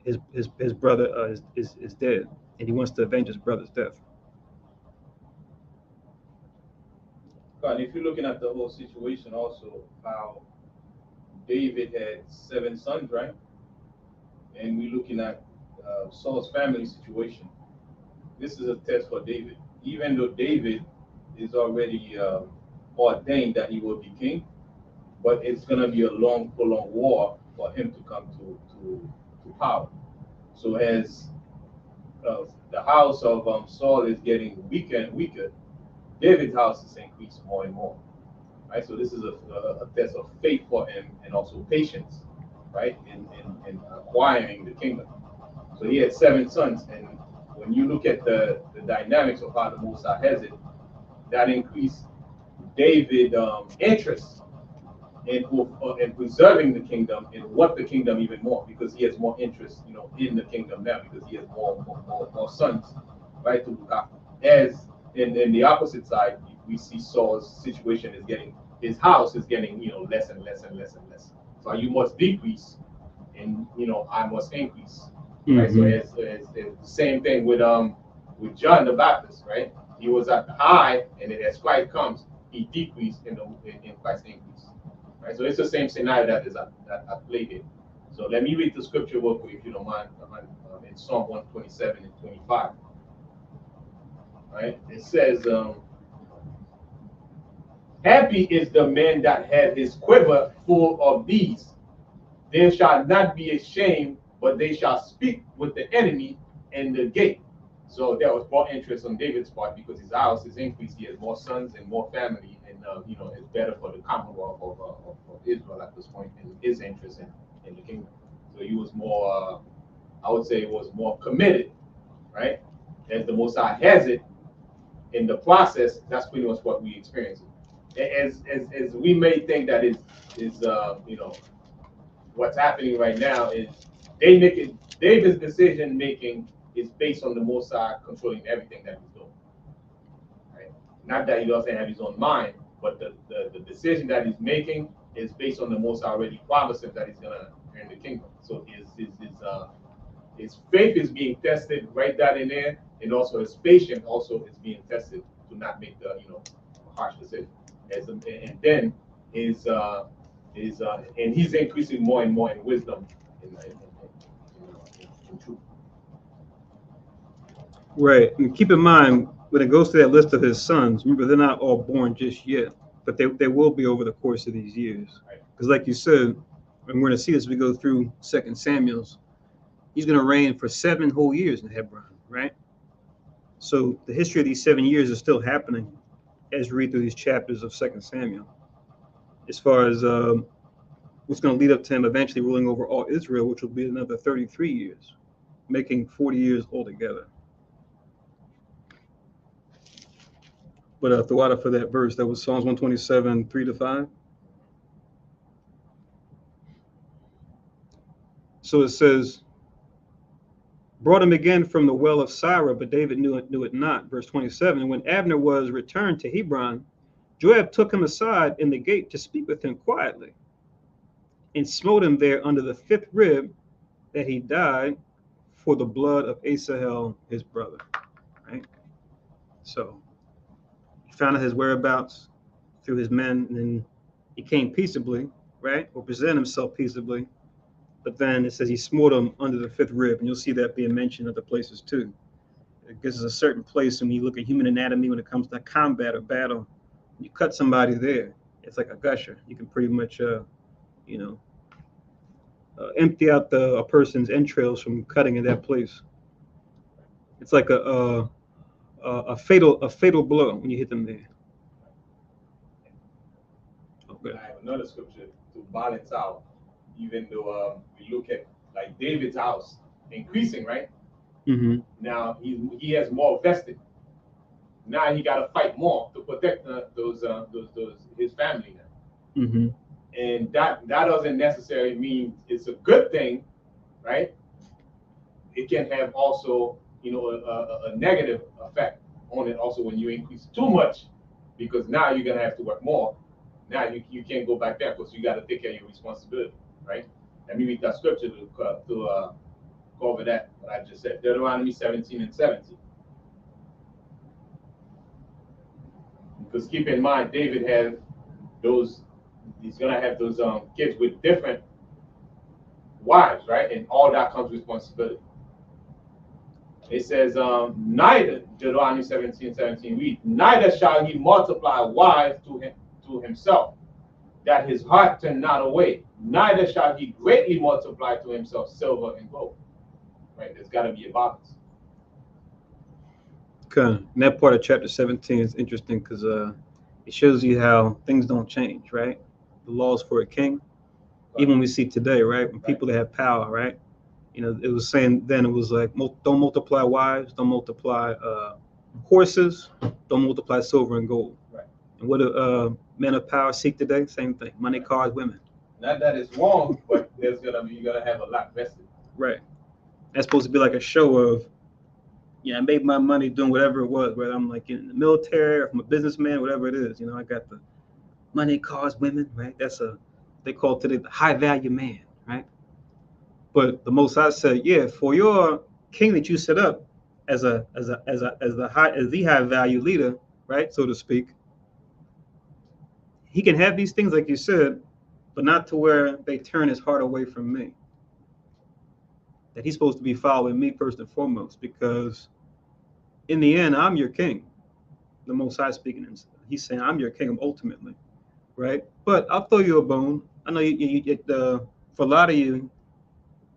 his brother is dead and he wants to avenge his brother's death. God, if you're looking at the whole situation, also how David had 7 sons, right? And we're looking at Saul's family situation. This is a test for David. Even though David is already ordained that he will be king, but it's going to be a long, prolonged war for him to come to power. So as the house of Saul is getting weaker and weaker, David's house is increasing more and more. Right? So this is a test of faith for him and also patience, right, in acquiring the kingdom. So he had 7 sons, and when you look at the dynamics of how the Most High has it, that increased David's interest in preserving the kingdom and what the kingdom even more, because he has more interest, in the kingdom now, because he has more sons, right, to look after. As in the opposite side, we see Saul's situation is getting, his house is getting, less and less and less and less. So you must decrease, and I must increase. Right. So it's the same thing with John the Baptist, right? He was at the high, and then as Christ comes, he decreased in Christ's increase. Right. So it's the same scenario that is at play here. So let me read the scripture real quick, if you don't mind, in Psalm 127 and 25. Right. It says, "Happy is the man that has his quiver full of these. They shall not be ashamed, but they shall speak with the enemy in the gate." So there was more interest on David's part because his house is increased. He has more sons and more family, and it's better for the Commonwealth of Israel at this point, and his interest in the kingdom. So he was more, I would say, was more committed, right? As the Most High has it in the process, that's pretty much what we experience. As we may think that is what's happening right now is David's decision making is based on the Most High controlling everything that he's doing. Right? Not that he doesn't have his own mind, but the decision that he's making is based on the Most High already promised him that he's gonna earn the kingdom. So his faith is being tested right down in there, and also his patience also is being tested to not make the harsh decision. And then his and he's increasing more and more in wisdom in truth. Right. And keep in mind, when it goes to that list of his sons, remember, they're not all born just yet, but they will be over the course of these years. Because like you said, and we're going to see as we go through 2 Samuel's, he's going to reign for 7 whole years in Hebron, right? So the history of these 7 years is still happening as we read through these chapters of 2 Samuel. As far as what's going to lead up to him eventually ruling over all Israel, which will be another 33 years, making 40 years altogether. But Thawada, for that verse, that was Psalms 127, 3-5. So it says, "Brought him again from the well of Sirah, but David knew it not." Verse 27, "And when Abner was returned to Hebron, Joab took him aside in the gate to speak with him quietly. and smote him there under the fifth rib, that he died for the blood of Asahel his brother. Right. So he found out his whereabouts through his men, and then he came peaceably, right, or presented himself peaceably. But then it says he smote him under the fifth rib, and you'll see that being mentioned other places too. It gives us a certain place when you look at human anatomy when it comes to combat or battle. You cut somebody there, it's like a gusher. You can pretty much, you know, empty out a person's entrails from cutting in that place. It's like a fatal blow when you hit them there. Okay. I have another scripture to balance out, even though we look at like David's house increasing, right? Mm-hmm. Now he has more vested. Now he got to fight more to protect those his family now. Mm-hmm. And that doesn't necessarily mean it's a good thing, right? It can have also, a negative effect on it also when you increase too much, because now you're gonna have to work more. Now you can't go back there because you got to take care of your responsibility, right? Let me read that scripture to cover that what I just said. Deuteronomy 17:17. Because keep in mind, David has those. He's gonna have those kids with different wives, right? And all that comes responsibility. It says, neither, Deuteronomy 17:17 read, neither shall he multiply wives to himself, that his heart turn not away, neither shall he greatly multiply to himself silver and gold. Right? There's got to be a balance. Okay. And that part of chapter 17 is interesting because it shows you how things don't change, right? The laws for a king, even we see today, right? When people that have power, right? It was saying then, it was like, don't multiply wives, don't multiply horses, don't multiply silver and gold. Right. And what do men of power seek today? Same thing: money, cars, women. Not that it's wrong, but you're gonna have a lot vested. Right. That's supposed to be like a show of, I made my money doing whatever it was, whether I'm like in the military or I'm a businessman, whatever it is. I got the money, cars, women, right? They call today the high value man, right? But the Most High said, yeah, for your king that you set up as the high value leader, right, so to speak, he can have these things like you said, but not to where they turn his heart away from me. That he's supposed to be following me first and foremost, because in the end, I'm your king. The Most High speaking, he's saying, I'm your king ultimately, right? But I'll throw you a bone. I know for a lot of you,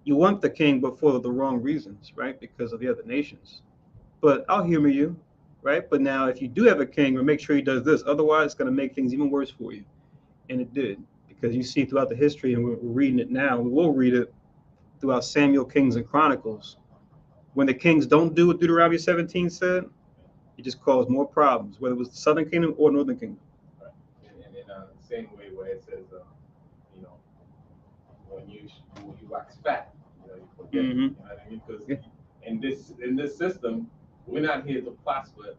you want the king, but for the wrong reasons, right? Because of the other nations. But I'll humor you, right? But now, if you do have a king, make sure he does this. Otherwise, it's going to make things even worse for you. And it did, because you see throughout the history, and we're reading it now. We will read it throughout Samuel, Kings, and Chronicles. When the kings don't do what Deuteronomy 17 said, it just caused more problems, whether it was the Southern Kingdom or Northern Kingdom. Right. And in the same way where it says, when you wax fat, you forget. Mm-hmm. You know what I mean? Because in this system, we're not here to prosper,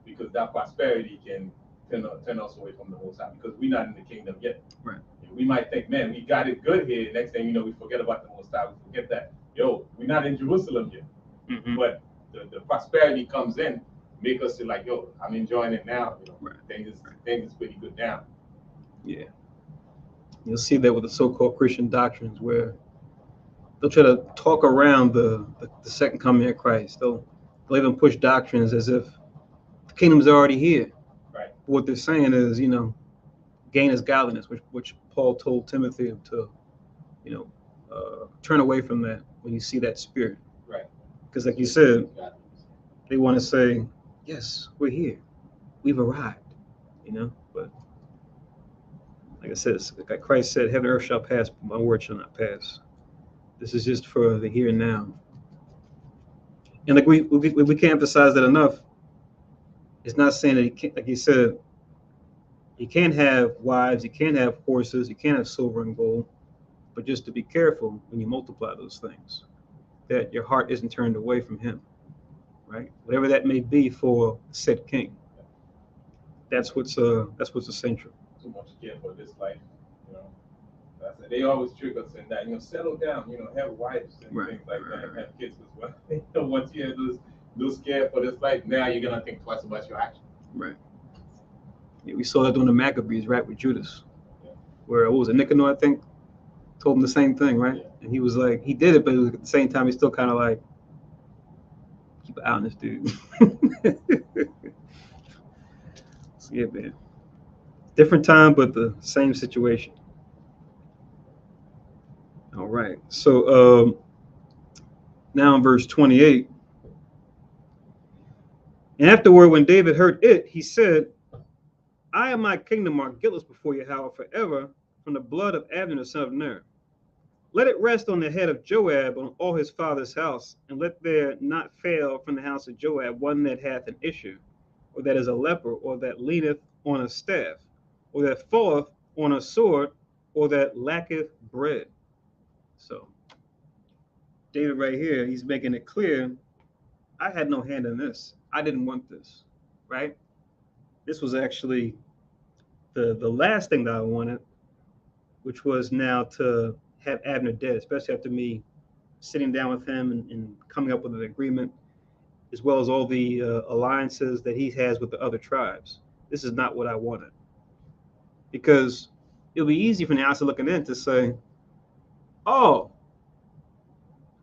because that prosperity can turn us away from the Most High, because we're not in the kingdom yet. Right. We might think, man, we got it good here. Next thing you know, we forget about the Most High. We forget that, we're not in Jerusalem yet. Mm-hmm. But the prosperity comes in, make us feel like, I'm enjoying it now. Right. Things is pretty good now. Yeah. You'll see that with the so-called Christian doctrines, where they'll try to talk around the second coming of Christ. They'll even push doctrines as if the kingdom's already here. Right. What they're saying is, gain is godliness, which Paul told Timothy to, turn away from that when you see that spirit. Right. Because, like you said, they want to say, yes, we're here, we've arrived, But like I said, like Christ said, heaven and earth shall pass, but my word shall not pass. This is just for the here and now. And like we can't emphasize that enough. It's not saying that he can't, like he said, you can't have wives, you can't have horses, you can't have silver and gold, but just to be careful when you multiply those things, that your heart isn't turned away from him, right? Whatever that may be for said king. That's what's essential. Too much care for this life, I said they always trick us in that, settle down, have wives and Right, things like right, that, and right. have kids as well. Once you have those scared for this life, now you're gonna think twice about your actions. Right. Yeah, we saw that during the Maccabees, right, with Judas, Yeah. where what was it, Nicanor, I think, told him the same thing, right? Yeah. And he was like, he did it, but at the same time, he's still kind of like, keep an eye on this dude. So, yeah, man. Different time, but the same situation. All right. So now in verse 28, and afterward, when David heard it, he said, I and my kingdom are guiltless before Yahweh forever from the blood of Abner the son of Ner. Let it rest on the head of Joab on all his father's house, and let there not fail from the house of Joab one that hath an issue, or that is a leper, or that leaneth on a staff, or that falleth on a sword, or that lacketh bread. So David right here, he's making it clear, I had no hand in this. I didn't want this, right? This was actually the last thing that I wanted, which was now to have Abner dead, especially after me sitting down with him and coming up with an agreement, as well as all the alliances that he has with the other tribes. This is not what I wanted, because it'll be easy from the outside looking in to say, "Oh,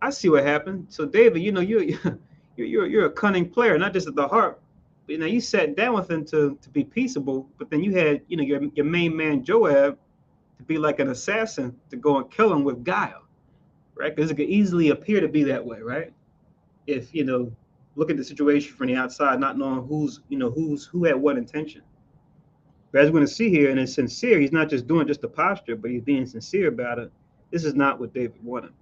I see what happened." So David, you're a cunning player, not just at the heart. But, you sat down with him to be peaceable, but then you had your main man Joab to be like an assassin to go and kill him with guile, right? Because it could easily appear to be that way, right? If look at the situation from the outside, not knowing who had what intention. But as we're going to see here, and it's sincere, he's not just doing just the posture, but he's being sincere about it. This is not what David wanted.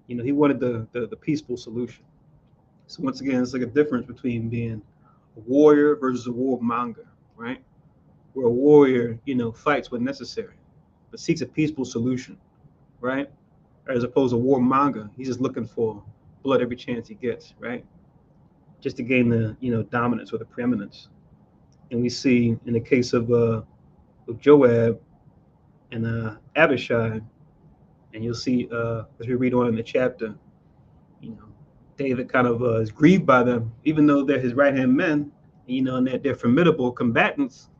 He wanted the peaceful solution. So once again, it's like a difference between being a warrior versus a warmonger, right? Where a warrior, fights when necessary, but seeks a peaceful solution, right? As opposed to warmonger, he's just looking for blood every chance he gets, right? Just to gain the dominance or the preeminence. And we see in the case of Joab and Abishai, and you'll see as we read on in the chapter, you know, David kind of is grieved by them, even though they're his right hand men, and they're formidable combatants.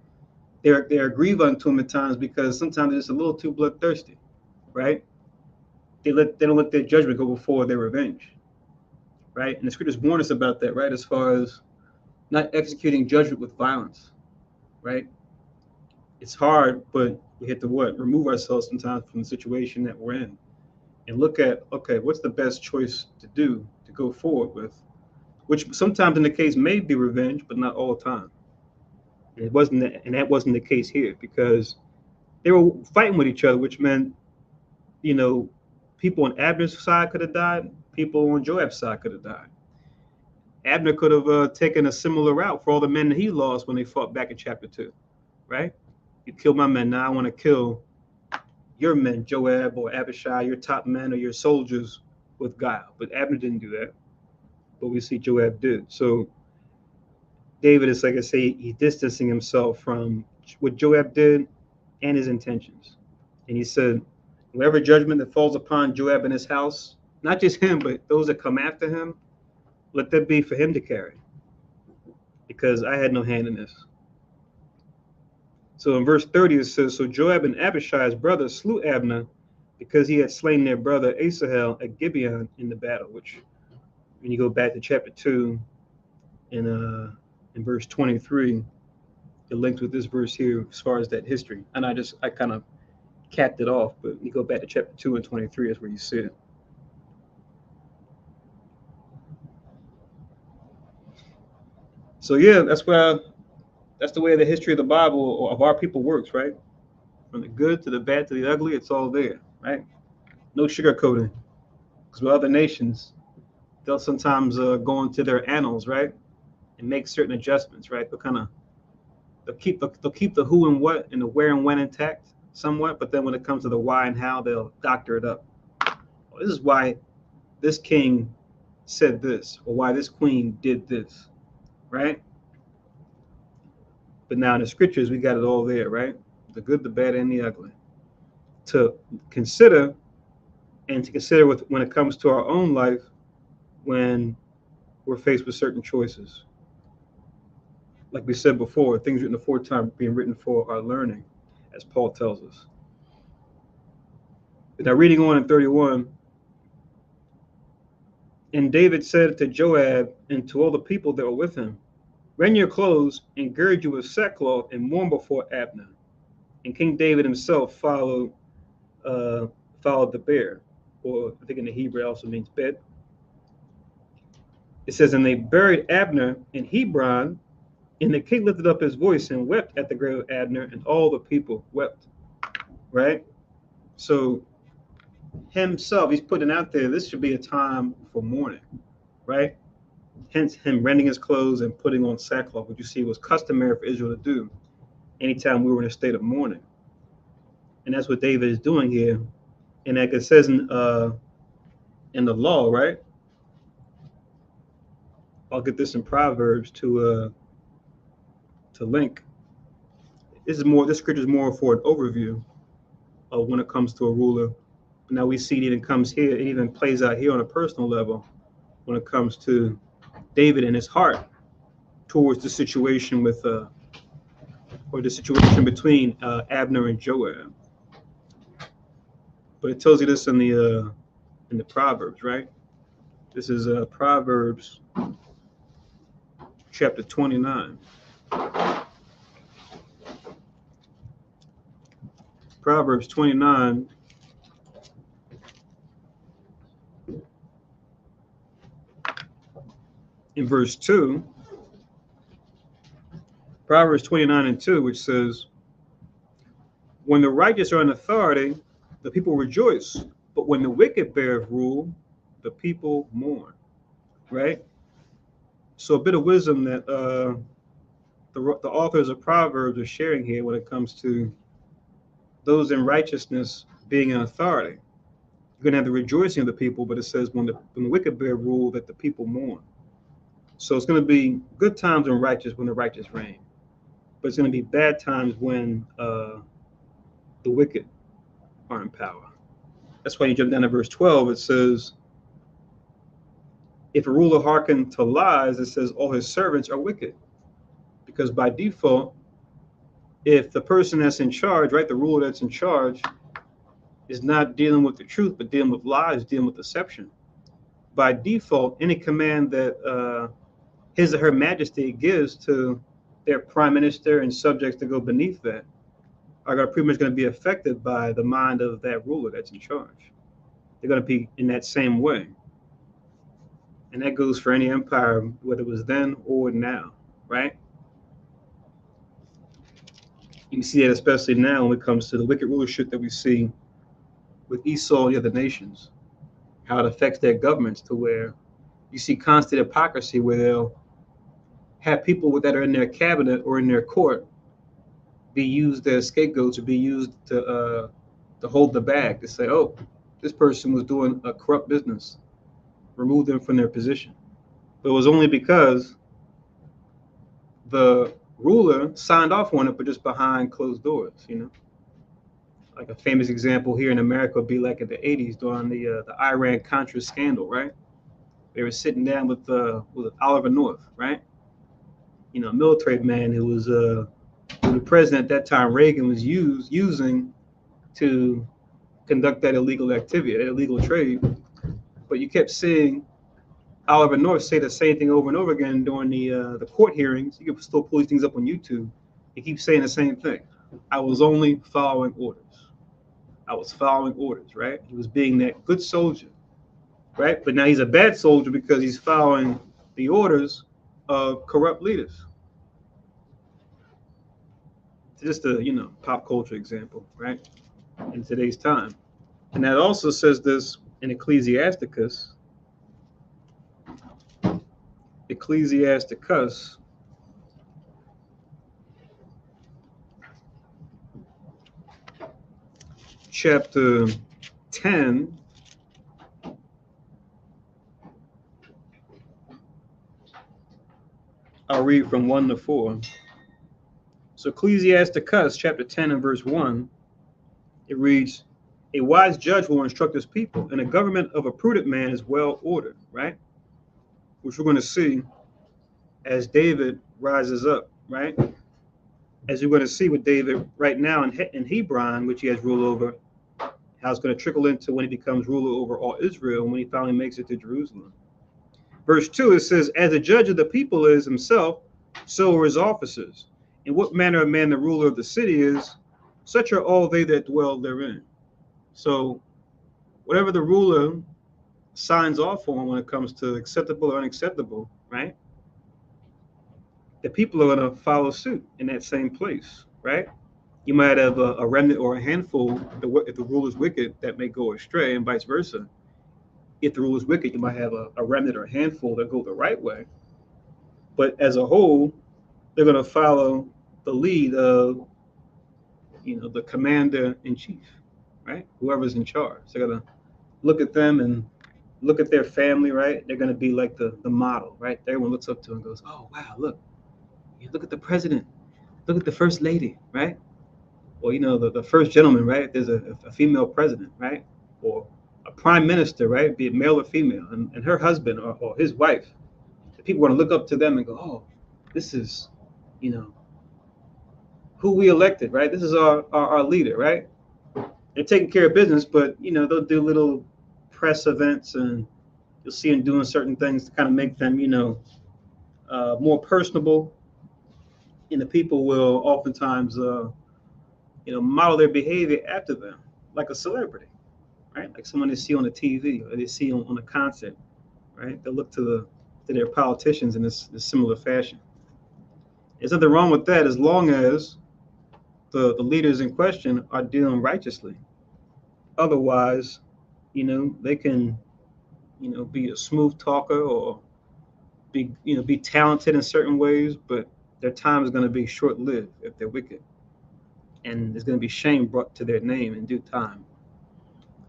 They're grieved unto him at times because sometimes they're just a little too bloodthirsty, right? They don't let their judgment go before their revenge, right? And the scriptures warn us about that, right? As far as not executing judgment with violence, right? It's hard, but we have to remove ourselves sometimes from the situation that we're in and look at, okay, what's the best choice to do to go forward with, which sometimes in the case may be revenge, but not all the time. And that wasn't the case here because they were fighting with each other, which meant, you know, people on Abner's side could have died, people on Joab's side could have died. Abner could have taken a similar route for all the men that he lost when they fought back in chapter 2, right? You killed my men, now I want to kill your men, Joab or Abishai, your top men or your soldiers with guile. But Abner didn't do that. But we see Joab did. So David is, like I say, he's distancing himself from what Joab did and his intentions. And he said, whatever judgment that falls upon Joab and his house, not just him, but those that come after him, let that be for him to carry, because I had no hand in this. So in verse 30, it says, so Joab and Abishai's brother slew Abner because he had slain their brother Asahel at Gibeon in the battle, which when you go back to chapter 2 in verse 23, it links with this verse here as far as that history. And I kind of capped it off, but you go back to chapter 2 and 23 is where you see it. So yeah, that's the way the history of the Bible or of our people works, right? From the good to the bad to the ugly, it's all there, right? No sugarcoating. Because with other nations, they'll sometimes go into their annals, right, and make certain adjustments, right? They'll keep the who and what and the where and when intact somewhat, but then when it comes to the why and how, they'll doctor it up. Well, this is why this king said this, or why this queen did this, right? But now in the scriptures, we got it all there, right? The good, the bad, and the ugly. to consider, and to consider when it comes to our own life when we're faced with certain choices. Like we said before, things written aforetime being written for our learning, as Paul tells us. Now, reading on in 31, and David said to Joab and to all the people that were with him, rend your clothes and gird you with sackcloth and mourn before Abner. And King David himself followed the bear, or I think in the Hebrew it also means bed. It says, and they buried Abner in Hebron, and the king lifted up his voice and wept at the grave of Abner, and all the people wept. Right? So himself, he's putting out there, this should be a time for mourning, right? Hence him rending his clothes and putting on sackcloth, which you see was customary for Israel to do anytime we were in a state of mourning. And that's what David is doing here. And like it says in the law, right? I'll get this in Proverbs to link. This scripture is more for an overview of when it comes to a ruler. Now we see it even comes here, it even plays out here on a personal level when it comes to David and his heart towards the situation with or the situation between Abner and Joab. But it tells you this in the Proverbs, right? This is Proverbs chapter 29. Proverbs 29 in verse 2. Proverbs 29 and 2, which says, when the righteous are in authority, the people rejoice. But when the wicked bear rule, the people mourn. Right? So a bit of wisdom that the authors of Proverbs are sharing here when it comes to those in righteousness being in authority. You're going to have the rejoicing of the people, but it says when the wicked bear rule, that the people mourn. So it's going to be good times when the righteous reign. But it's going to be bad times when the wicked are in power. That's why you jump down to verse 12. It says, if a ruler hearken to lies, it says all his servants are wicked. Because by default, if the person that's in charge, right, the ruler that's in charge, is not dealing with the truth, but dealing with lies, dealing with deception, by default, any command that his or her majesty gives to their prime minister and subjects to go beneath that are pretty much going to be affected by the mind of that ruler that's in charge. They're going to be in that same way. And that goes for any empire, whether it was then or now, right? You see that especially now when it comes to the wicked rulership that we see with Esau and the other nations, how it affects their governments, to where you see constant hypocrisy, where they'll have people that are in their cabinet or in their court be used as scapegoats, or be used to hold the bag, to say, oh, this person was doing a corrupt business, remove them from their position. But it was only because the ruler signed off on it, but just behind closed doors, Like a famous example here in America would be like in the 80s during the Iran-Contra scandal, right? They were sitting down with Oliver North, right? A military man who was who the president at that time, Reagan, was using to conduct that illegal activity, that illegal trade. But you kept seeing Oliver North say the same thing over and over again during the court hearings. You can still pull these things up on YouTube. He keeps saying the same thing. I was only following orders. I was following orders, right? He was being that good soldier, right? But now he's a bad soldier because he's following the orders of corrupt leaders. Just a pop culture example, right? In today's time. And that also says this in Ecclesiasticus, chapter 10, I'll read from 1 to 4. So Ecclesiasticus chapter 10 and verse 1, it reads, A wise judge will instruct his people, and a government of a prudent man is well ordered, right? Which we're going to see as David rises up, right? As you're going to see with David right now in Hebron, which he has rule over, how it's going to trickle into when he becomes ruler over all Israel when he finally makes it to Jerusalem. Verse 2, it says, as the judge of the people is himself, so are his officers. In what manner of man the ruler of the city is, such are all they that dwell therein. So whatever the ruler signs off on when it comes to acceptable or unacceptable, right? The people are going to follow suit in that same place, right? You might have a remnant or a handful if the ruler's wicked that may go astray, and vice versa. If the ruler's wicked, you might have a remnant or a handful that go the right way. But as a whole, they're going to follow the lead of, the commander in chief, right? Whoever's in charge. They're going to look at them and look at their family, right? They're going to be like the model, right? Everyone looks up to and goes, oh, wow, look at the president. Look at the first lady, right? Or, the first gentleman, right? There's a female president, right? Or a prime minister, right? Be it male or female, and her husband or his wife. The people want to look up to them and go, oh, this is, who we elected, right? This is our leader, right? They're taking care of business, but, they'll do little press events and you'll see them doing certain things to kind of make them, more personable. And the people will oftentimes, model their behavior after them, like a celebrity, right? Like someone they see on the TV or they see on a concert, right? They'll look to their politicians in this similar fashion. There's nothing wrong with that as long as the leaders in question are dealing righteously. Otherwise, they can, be a smooth talker or be talented in certain ways, but their time is going to be short-lived if they're wicked. And there's going to be shame brought to their name in due time.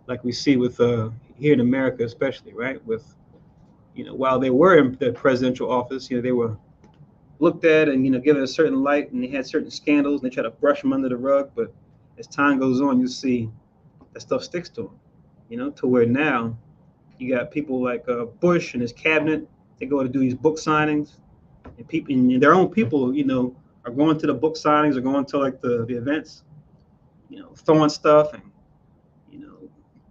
Like we see with here in America, especially, right? With, while they were in the presidential office, they were looked at and, given a certain light, and they had certain scandals, and they try to brush them under the rug. But as time goes on, you see that stuff sticks to them, to where now you got people like Bush and his cabinet. They go to do these book signings, and people, and their own people, are going to the book signings or going to like the events, throwing stuff and,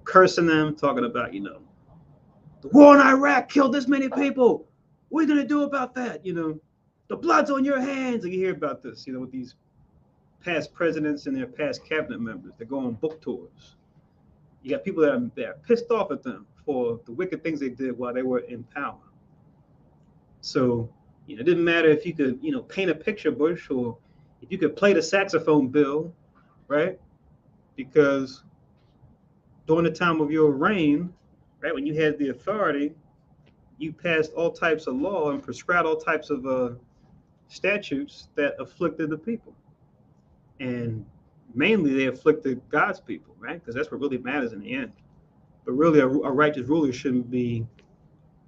cursing them, talking about, the war in Iraq killed this many people. What are you going to do about that? The blood's on your hands. And you hear about this, with these past presidents and their past cabinet members. They go on book tours. You got people that are pissed off at them for the wicked things they did while they were in power. So, it didn't matter if you could, paint a picture, Bush, or if you could play the saxophone, Bill, right? Because during the time of your reign, right, when you had the authority, you passed all types of law and prescribed all types of statutes that afflicted the people. And mainly they afflicted God's people, right? Because that's what really matters in the end. But really, a righteous ruler shouldn't be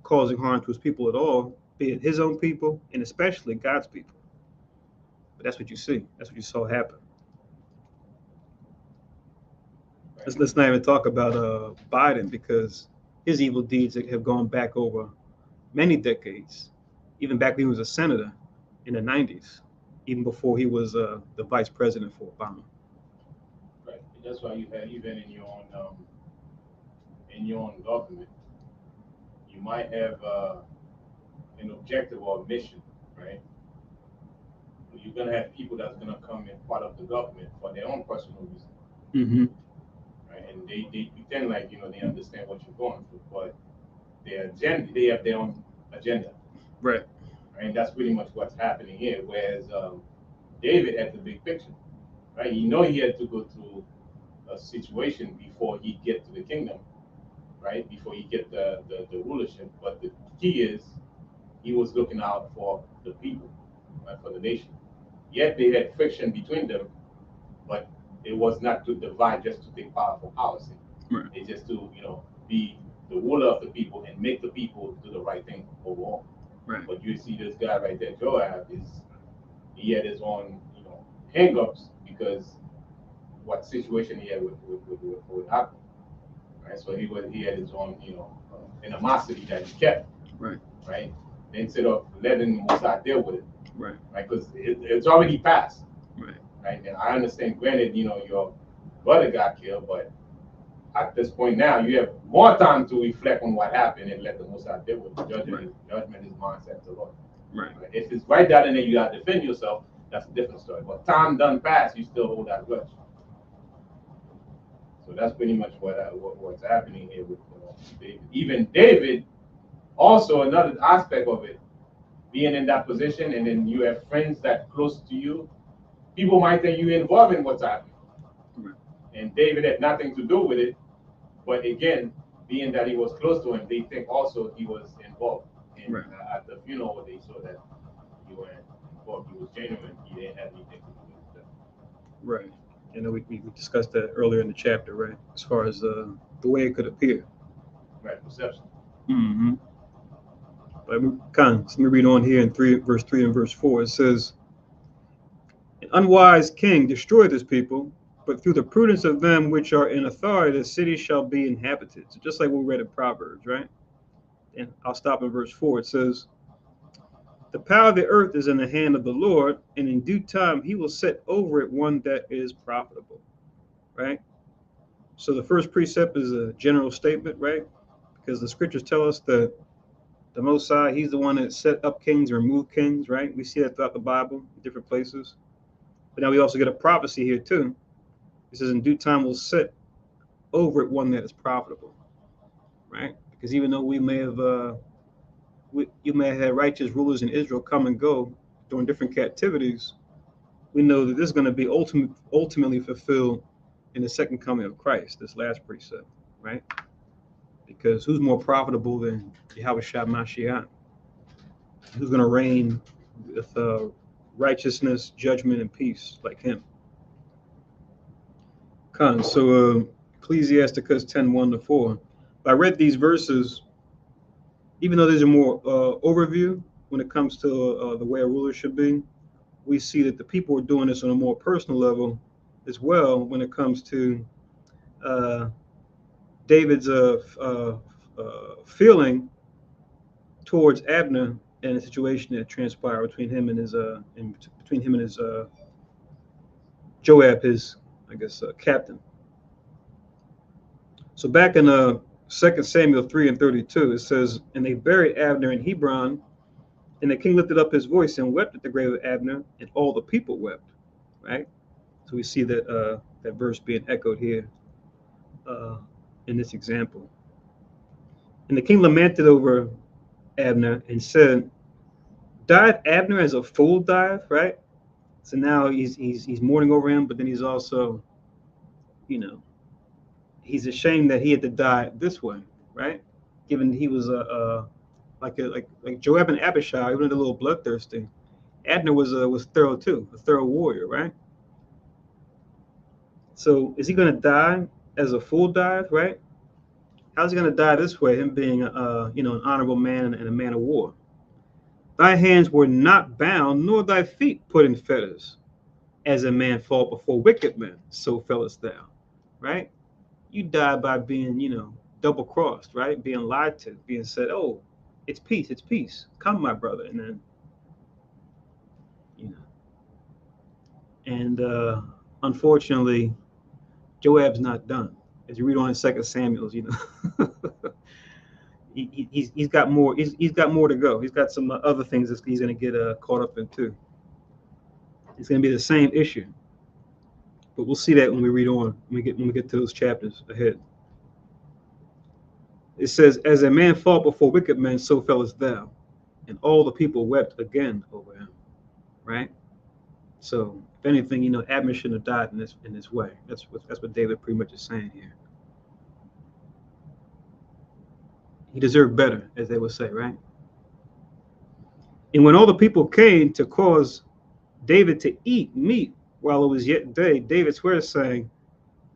causing harm to his people at all, be it his own people and especially God's people. But that's what you see. That's what you saw happen. Let's not even talk about Biden, because his evil deeds have gone back over many decades, even back when he was a senator in the 90s, even before he was the vice president for Obama. Right. And that's why you have, even in your own government, you might have an objective or a mission, right? You're gonna have people that's gonna come in part of the government for their own personal reasons. Mm-hmm. Right? And they pretend like they understand what you're going through, but they have their own agenda. Right. And that's pretty much what's happening here. Whereas David had the big picture, right? He had to go through a situation before he get to the kingdom, right? Before he get the rulership. But the key is he was looking out for the people, right? For the nation. Yet they had friction between them, but it was not to divide just to take power for policy. Right. It's just to be the ruler of the people and make the people do the right thing overall. Right. But you see this guy right there, Joab, he had his own, hang-ups because what situation he had with Abner. Right? So he had his own, animosity that he kept. Right. Right. Instead of letting Mosai deal with it. Right. Right. Because it's already passed. Right. Right. And I understand, granted, your brother got killed, but at this point now, you have more time to reflect on what happened and let the Mosai deal with it. Judgment is mindset to Lord. Right. Right. If it's right down in there, you got to defend yourself. That's a different story. But time done passed, you still hold that grudge. So that's pretty much what's happening here with David. Even David, also another aspect of it, being in that position, and then you have friends that close to you, people might think you're involved in what's happening. Right. And David had nothing to do with it, but again, being that he was close to him, they think also he was involved. And Right. At the funeral, they saw that he weren't involved. He was genuine. He didn't have anything to do with that. Right. You know, we discussed that earlier in the chapter, right? As far as the way it could appear. Right, perception. Mm-hmm. But let me read on here in verse 3 and verse 4. It says, "An unwise king destroyed this people, but through the prudence of them which are in authority, the city shall be inhabited." So just like we read in Proverbs, right? And I'll stop in verse 4. It says, "The power of the earth is in the hand of the Lord, and in due time he will set over it one that is profitable." Right? So the first precept is a general statement, right? Because the scriptures tell us that the Most High, he's the one that set up kings and removed kings, right? We see that throughout the Bible, in different places. But now we also get a prophecy here too. It says, "In due time we'll set over it one that is profitable," right? Because even though you may have had righteous rulers in Israel come and go during different captivities, we know that this is going to be ultimately fulfilled in the second coming of Christ, this last precept, right? Because who's more profitable than Yahushua Mashiach? Who's going to reign with righteousness, judgment, and peace like him? So Ecclesiasticus 10:1-4. I read these verses, even though these are more overview when it comes to the way a ruler should be. We see that the people are doing this on a more personal level as well when it comes to David's feeling towards Abner and the situation that transpired between him and his Joab, his captain. So back in 2 Samuel 3:32, it says, "And they buried Abner in Hebron, and the king lifted up his voice and wept at the grave of Abner, and all the people wept." Right. So we see that that verse being echoed here in this example. "And the king lamented over Abner and said, 'Died Abner as a fool dieth?'" Right. So now he's mourning over him, but then he's also, he's ashamed that he had to die this way, right? Given he was like Joab and Abishai, even a little bloodthirsty. Abner was thorough too, a thorough warrior, right? So is he going to die as a fool dieth, right? How's he going to die this way? Him being an honorable man and a man of war. "Thy hands were not bound, nor thy feet put in fetters. As a man fall before wicked men, so fellest thou," right? You die by being, double crossed, right? Being lied to, being said, "Oh, it's peace. Come, my brother." And then, and unfortunately, Joab's not done. As you read on in 2 Samuel, he's got more. He's got more to go. He's got some other things that he's going to get caught up in too. It's going to be the same issue, but we'll see that when we read on. When we get to those chapters ahead. It says, "As a man fought before wicked men, so fellest thou," and all the people wept again over him. Right. So, if anything, Abner shouldn't have died in this way. That's what David pretty much is saying here. He deserved better, as they would say, right? "And when all the people came to cause David to eat meat while it was yet day, David swears, saying,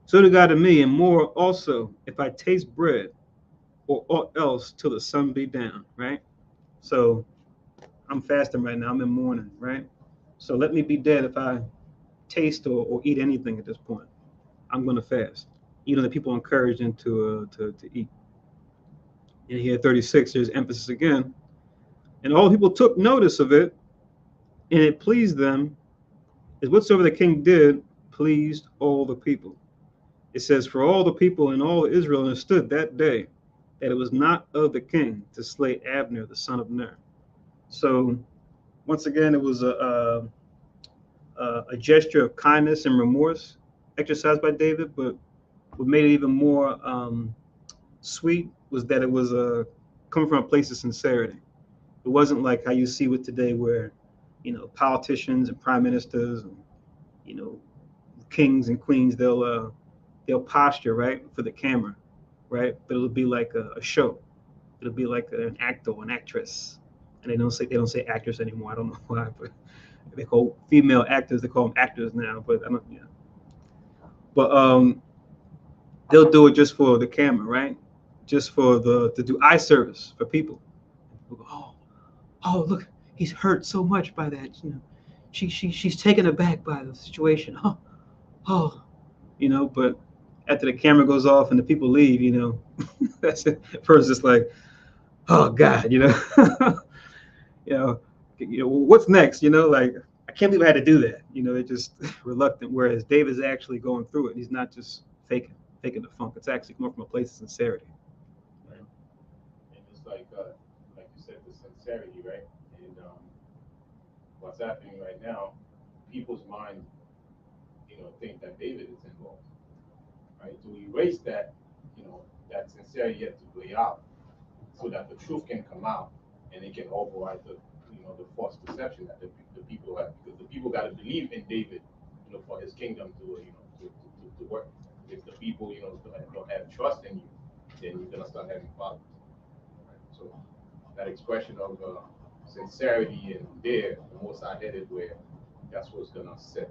'So do God to me, and more also, if I taste bread or aught else till the sun be down,'" right? So I'm fasting right now. I'm in mourning, right? So let me be dead if I taste or eat anything at this point. I'm going to fast. You know, the people encouraged him to eat. And here, 36, there's emphasis again. And all the people took notice of it, and it pleased them, as whatsoever the king did pleased all the people. It says, for all the people and all Israel understood that day that it was not of the king to slay Abner, the son of Ner. So, once again, it was a gesture of kindness and remorse exercised by David, but what made it even more sweet was that it was coming from a place of sincerity. It wasn't like how you see with today, where politicians and prime ministers and you know kings and queens, they'll posture right for the camera, right? But it'll be like a show. It'll be like an actor or an actress, and they don't say actress anymore. I don't know why, but they call female actors. They call them actors now, but I don't. Yeah. But they'll do it just for the camera, right? Just for to do eye service for people. People go, oh, look, he's hurt so much by that. She's taken aback by the situation. Oh, But after the camera goes off and the people leave, that's it. First, it's like, oh God, you know, what's next? Like I can't believe I had to do that. They're just reluctant. Whereas David's actually going through it. He's not just faking the funk. It's actually coming from a place of sincerity. Right. And it's like you said, the sincerity, right? And what's happening right now, people's mind, think that David is involved, right? To erase that, that sincerity yet to play out, so that the truth can come out and it can override the false perception that the people have, because the people got to believe in David, for his kingdom to work. If the people, don't have trust in you, then you're gonna start having problems. Right? So that expression of sincerity and there, the Most High headed where that's what's gonna set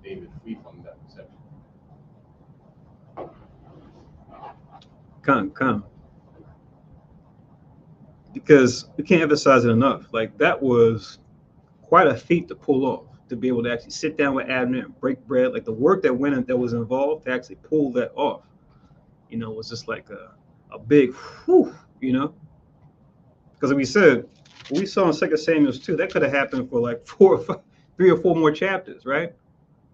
David free from that perception. Come. Because we can't emphasize it enough. Like that was quite a feat to pull off, to be able to actually sit down with Abner and break bread. Like the work that was involved to actually pull that off, was just like a big whew, Because like we said, what we saw in 2 Samuel 2, that could have happened for like 3 or 4 more chapters, right?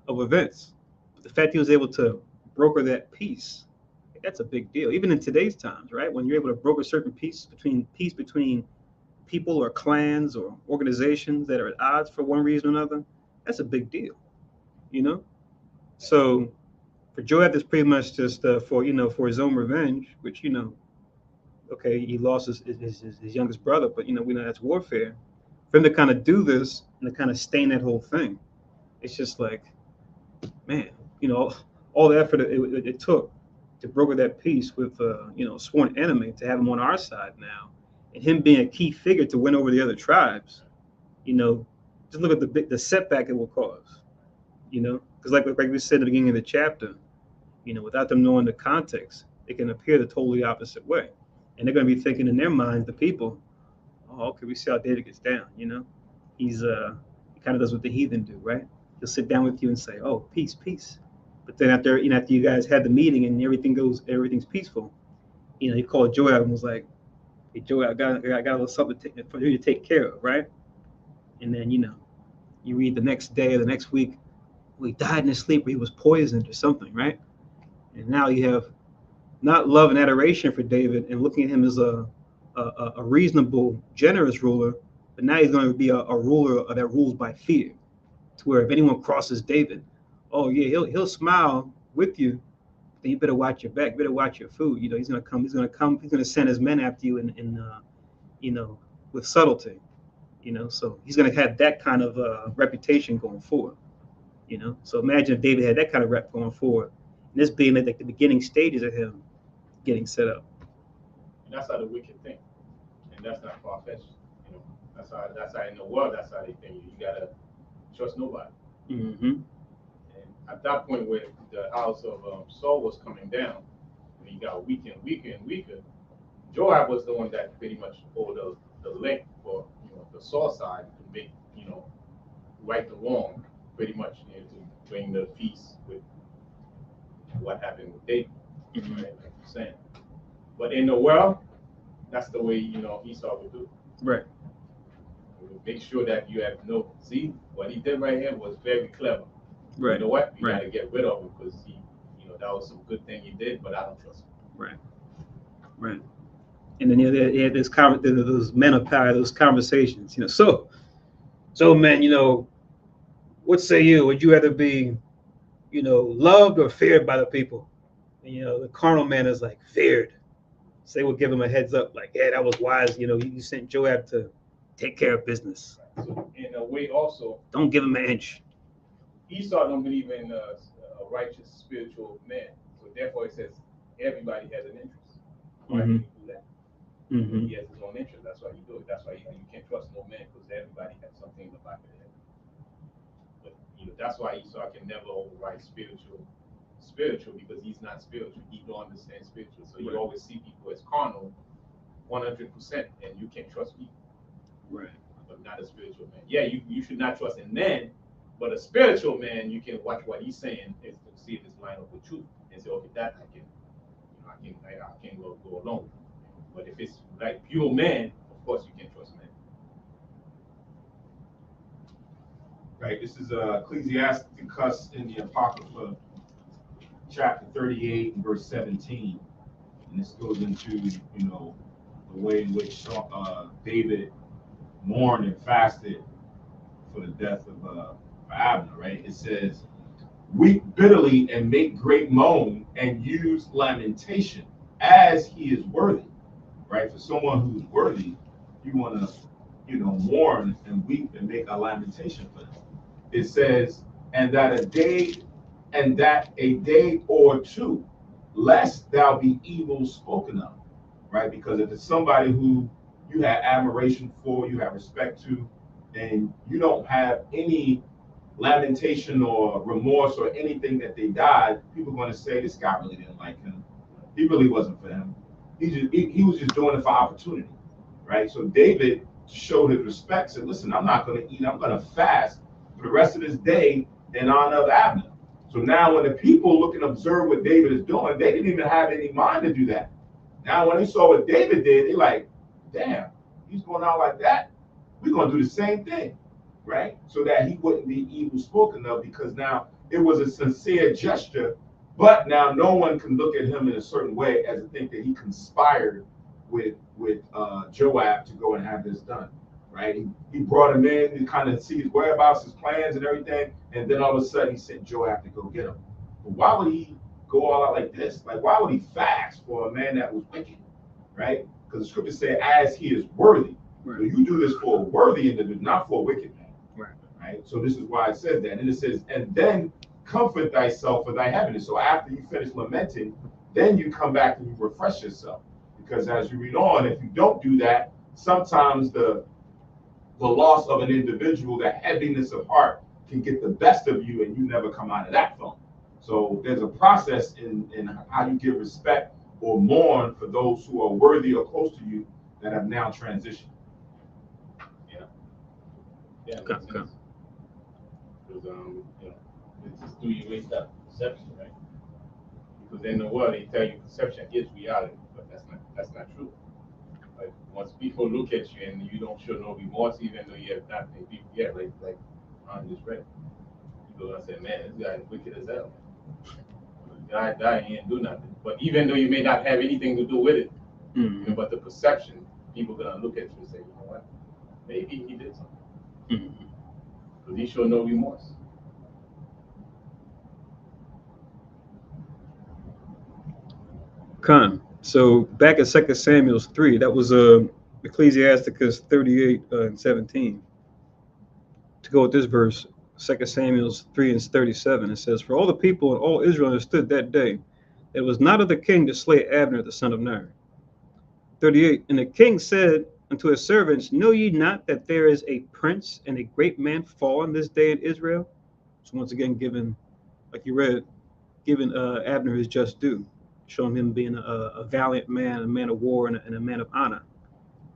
Of events. But the fact he was able to broker that peace, that's a big deal. Even in today's times, right? When you're able to broker certain peace between people or clans or organizations that are at odds for one reason or another, that's a big deal, So for Joab, it's pretty much just for his own revenge, which okay, he lost his youngest brother, but we know that's warfare. For him to kind of do this and to kind of stain that whole thing, it's just like, man, all the effort it took to broker that peace with a sworn enemy, to have him on our side now, and him being a key figure to win over the other tribes. Just look at the setback it will cause. Because like we said at the beginning of the chapter, without them knowing the context, it can appear the totally opposite way, and they're going to be thinking in their minds, the people, oh, okay, we see how David gets down. He kind of does what the heathen do, right? He'll sit down with you and say, oh, peace, peace. But then after you guys had the meeting and everything's peaceful, he called Joab and was like, hey, Joab, I got a little something for you to take care of, right? And then you read the next day or the next week, well, he died in his sleep, or he was poisoned or something, right? And now you have not love and adoration for David and looking at him as a reasonable, generous ruler, but now he's going to be a ruler that rules by fear, to where if anyone crosses David, oh yeah, he'll smile with you, then you better watch your back, you better watch your food. He's going to send his men after you with subtlety. So he's going to have that kind of reputation going forward. So imagine if David had that kind of rep going forward, and this being like the beginning stages of him getting set up. And that's how the wicked think, and that's not far fetched. That's how in the world, that's how they think. You gotta trust nobody. Mm-hmm. And at that point, where the house of Saul was coming down, and he got weaker and weaker and weaker, Joab was the one that pretty much pulled the link for the Saul side to make right the wrong, pretty much to bring the peace with what happened with David, right? Like you're saying. But in the world, that's the way Esau would do. Right. Make sure that you have no. See, what he did right here was very clever. Right. You know what? You Right. gotta get rid of him because that was some good thing he did, but I don't trust him. Right. Right. And then he had those men of power, those conversations. So man, what say you? Would you rather be, loved or feared by the people? And, the carnal man is like feared. So they would give him a heads up, like, yeah, that was wise. You sent Joab to take care of business. So in a way, also, Don't give him an inch. Esau don't believe in a righteous spiritual man. So therefore, it says everybody has an interest. Why did he do that? Mm-hmm. He has his own interest. That's why he do it. That's why you can't trust no man because everybody has something in the back of their head. But that's why Esau can never override spiritual because he's not spiritual. He don't understand spiritual. So you always see people as carnal, 100%, and you can't trust people. Right. But not a spiritual man. Yeah, you should not trust in men, but a spiritual man, you can watch what he's saying and see if it's lined up with truth and say, okay, that I can go along. But if it's like pure man, of course you can't trust men. Right. This is Ecclesiasticus in the Apocrypha, chapter 38, verse 17, and this goes into the way in which David mourned and fasted for the death of Abner. Right. It says, "Weep bitterly and make great moan and use lamentation, as he is worthy." Right. For someone who's worthy, you want to mourn and weep and make a lamentation for them. It says, and that a day or two, lest thou be evil spoken of, right? Because if it's somebody who you have admiration for, you have respect to, and you don't have any lamentation or remorse or anything that they died, people are going to say this guy really didn't like him. He really wasn't for him. He was just doing it for opportunity, right? So David showed his respect, said, listen, I'm not going to eat, I'm going to fast for the rest of this day in honor of Abner. So now when the people look and observe what David is doing, they didn't even have any mind to do that. Now when they saw what David did, they're like, damn, he's going out like that. We're going to do the same thing, right? So that he wouldn't be evil spoken of, because now it was a sincere gesture, but now no one can look at him in a certain way as to think that he conspired with Joab to go and have this done. Right, he brought him in to kind of see his whereabouts, his plans, and everything, and then all of a sudden he sent Joab to go get him. But why would he go all out like this? Like, why would he fast for a man that was wicked? Right? Because the scriptures say, "As he is worthy." Right. So you do this for a worthy individual, not for a wicked man. Right. Right. So this is why it says that, and it says, "And then comfort thyself for thy heaviness." So after you finish lamenting, then you come back and you refresh yourself, because as you read on, if you don't do that, sometimes the loss of an individual, the heaviness of heart, can get the best of you and you never come out of that funk. So there's a process in how you give respect or mourn for those who are worthy or close to you that have now transitioned. Yeah, makes sense. Because it's just do you waste that perception, right? Because in the world they tell you perception is reality, but that's not true. Like once people look at you and you don't show no remorse, even though you have nothing, people like on this read. People gonna say, man, this guy is wicked as hell. The guy died, he didn't do nothing. But even though you may not have anything to do with it, but the perception, people gonna look at you and say, you know what? Maybe he did something. Because he showed no remorse. So back at 2 Samuel 3, that was Ecclesiasticus 38 and 17. To go with this verse, 2 Samuel 3 and 37, it says, "For all the people and all Israel understood that day that it was not of the king to slay Abner the son of Ner." 38, "And the king said unto his servants, Know ye not that there is a prince and a great man fallen this day in Israel?" So once again, like you read, giving Abner his just due, showing him being a valiant man, a man of war, and a man of honor,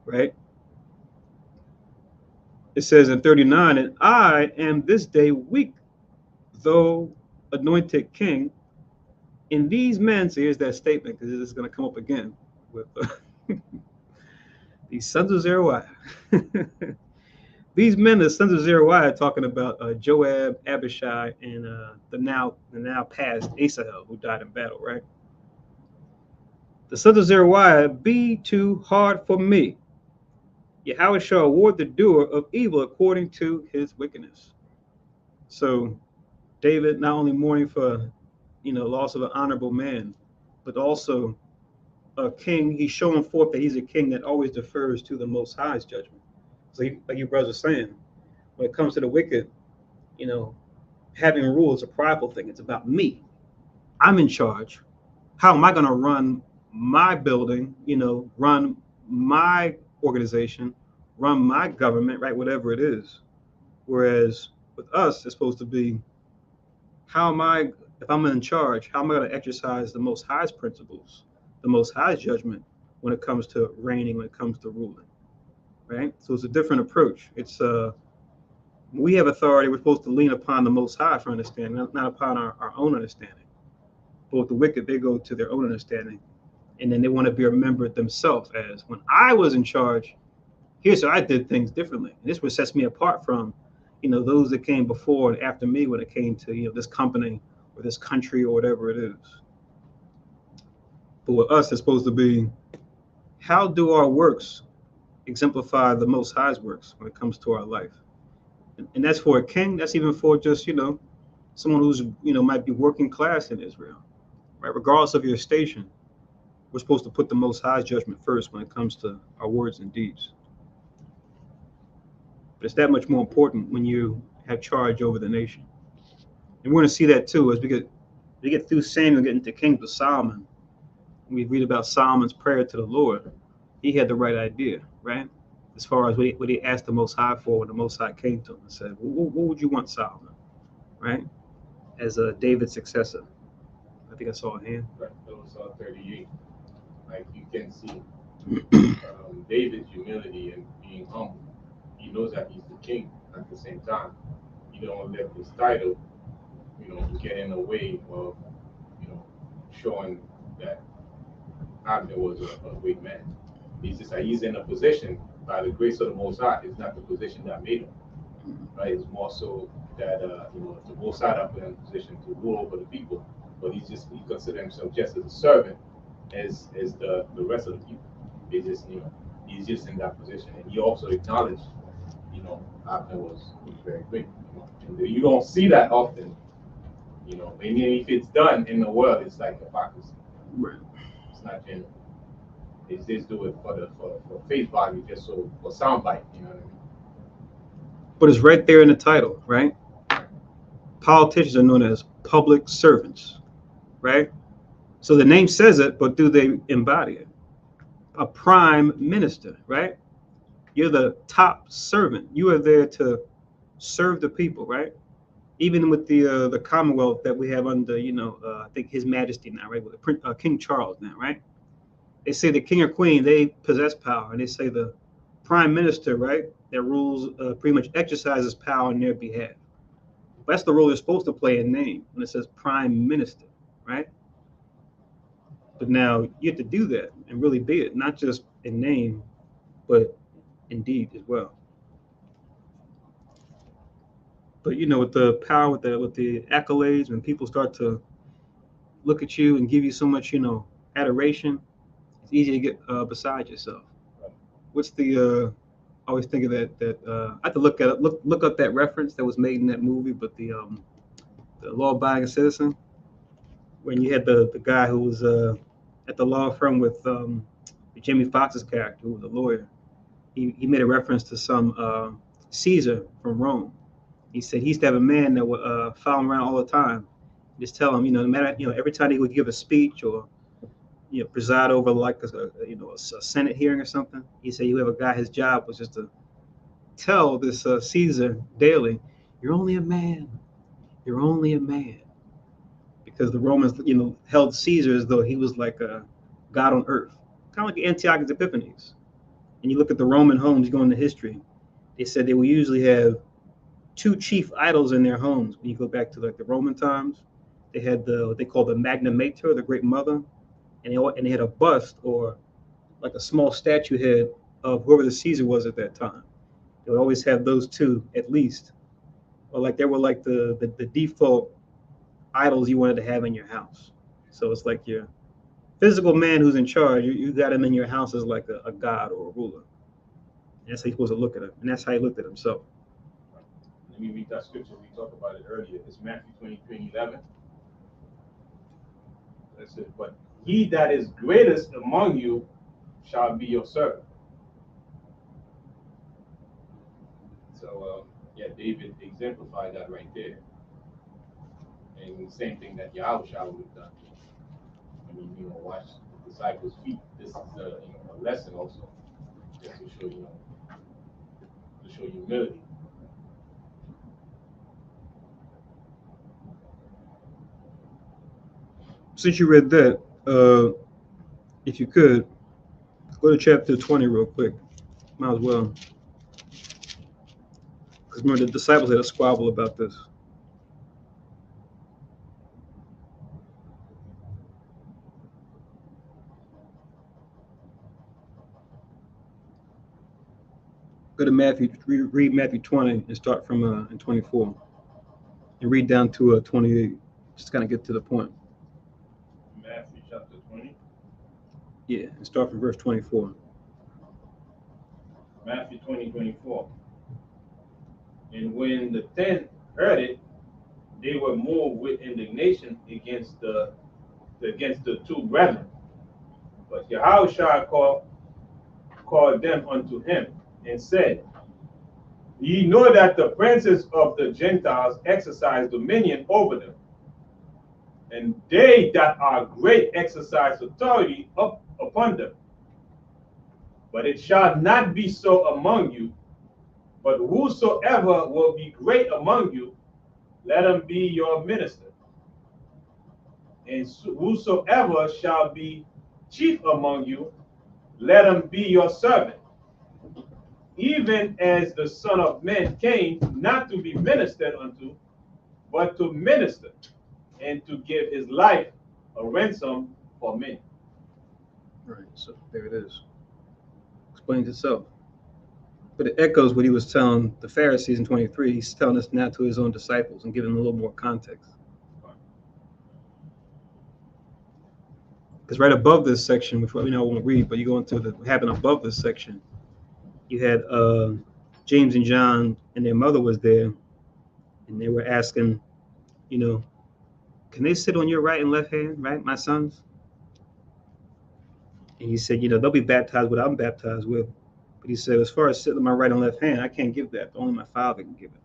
right? It says in 39, "And I am this day weak, though anointed king, And these men, so here's that statement, because this is going to come up again with these sons of Zeruiah. These men, the sons of Zeruiah, are talking about Joab, Abishai, and the now passed Asahel, who died in battle, right? The sons of Zeruiah, be too hard for me. Yahweh shall award the doer of evil according to his wickedness. So David not only mourning for, loss of an honorable man, but also a king. He's showing forth that he's a king that always defers to the Most High's judgment. So, like you brothers are saying, when it comes to the wicked, you know, having rule is a prideful thing. It's about me. I'm in charge. How am I going to run my building? Run my organization, run my government, right? Whatever it is. Whereas with us, it's supposed to be, how am I? If I'm in charge, how am I going to exercise the Most High's principles, the Most High's judgment when it comes to reigning, when it comes to ruling, right? So it's a different approach. It's we have authority. We're supposed to lean upon the Most High for understanding, not upon our own understanding. But with the wicked, they go to their own understanding, and then they want to be remembered themselves as, when I was in charge, here's how I did things differently. And this what sets me apart from, those that came before and after me when it came to, this company or this country or whatever it is. But with us, it's supposed to be, how do our works exemplify the Most High's works when it comes to our life? And that's for a king. That's even for just, someone who's, might be working class in Israel, right? Regardless of your station, we're supposed to put the Most High's judgment first when it comes to our words and deeds. But it's that much more important when you have charge over the nation. And we're going to see that too as we get through Samuel, get into Kings of Solomon. We read about Solomon's prayer to the Lord. He had the right idea, right? As far as what he asked the Most High for when the Most High came to him and said, what would you want, Solomon, right? As a David's successor. I think I saw a hand. Right, that was 38. Like you can see David's humility and being humble. He knows that he's the king at the same time. He don't let his title, get in the way of, showing that Abner was a great man. He's just like, he's in a position by the grace of the Most High. It's not the position that made him, right? It's more so that the Most High that put him in a position to rule over the people, but he considers himself just as a servant as the rest of the people. It's just he's just in that position, and he also acknowledged Abner was very great. And you don't see that often. And if it's done in the world, it's like hypocrisy. Right. It's not genuine. It's just do it for face value, just so for soundbite. You know what I mean? But it's right there in the title, right? Politicians are known as public servants, right? So the name says it, but do they embody it? A prime minister, right? You're the top servant. You are there to serve the people, right? Even with the Commonwealth that we have under, I think His Majesty now, right? With King Charles now, right? They say the king or queen, they possess power, and they say the prime minister, right, that rules, pretty much exercises power on their behalf. That's the role they're supposed to play in name when it says prime minister, right? But now you have to do that and really be it, not just in name, but in deed as well. But with the power, with the accolades, when people start to look at you and give you so much, adoration, it's easy to get beside yourself. What's the I always think of that I have to look up that reference that was made in that movie, but the law-abiding citizen, when you had the guy who was at the law firm with Jamie Foxx's character, who was a lawyer. He made a reference to some Caesar from Rome. He said he used to have a man that would follow him around all the time, just tell him, no matter, every time he would give a speech or preside over like a Senate hearing or something. He said you have a guy, his job was just to tell this Caesar daily, you're only a man, you're only a man, because the Romans, held Caesar as though he was like a god on earth, kind of like Antiochus Epiphanes. And you look at the Roman homes, you go into history, they said they will usually have two chief idols in their homes. When you go back to like the Roman times, They had what they call the Magna Mater, the Great Mother, and they had a bust or like a small statue head of whoever the Caesar was at that time. They would always have those two at least, or like they were like the default idols you wanted to have in your house. So it's like your physical man who's in charge. You got him in your house as like a god or a ruler. And that's how you're supposed to look at him, and that's how he looked at himself. Let me read that scripture. We talked about it earlier. It's Matthew 23:11. That's it. But he that is greatest among you shall be your servant. So, yeah, David exemplified that right there. And the same thing that Yahweh would have done. I mean, wash the disciples' feet. This is a lesson also, just to show humility. Since you read that, if you could go to chapter 20 real quick, might as well. Because remember, the disciples had a squabble about this. Go to Matthew, read Matthew 20 and start from in 24, and read down to 28. Just kind of get to the point. Matthew chapter 20. Yeah, and start from verse 24. Matthew 20:24. And when the 10 heard it, they were moved with indignation against the two brethren. But Yahushua called them unto him and said, Ye know that the princes of the Gentiles exercise dominion over them, and they that are great exercise authority upon them. But it shall not be so among you, but whosoever will be great among you, let him be your minister. And whosoever shall be chief among you, let him be your servant. Even as the Son of Man came not to be ministered unto, but to minister, and to give his life a ransom for many. Right, so there it is. Explains itself. But it echoes what he was telling the Pharisees in 23. He's telling us now to his own disciples and giving them a little more context. Because right above this section, which I won't read, but you go into what happened above this section, you had James and John and their mother was there, and they were asking, can they sit on your right and left hand, right, my sons? And he said, they'll be baptized with what I'm baptized with. But he said, as far as sitting on my right and left hand, I can't give that. Only my Father can give it.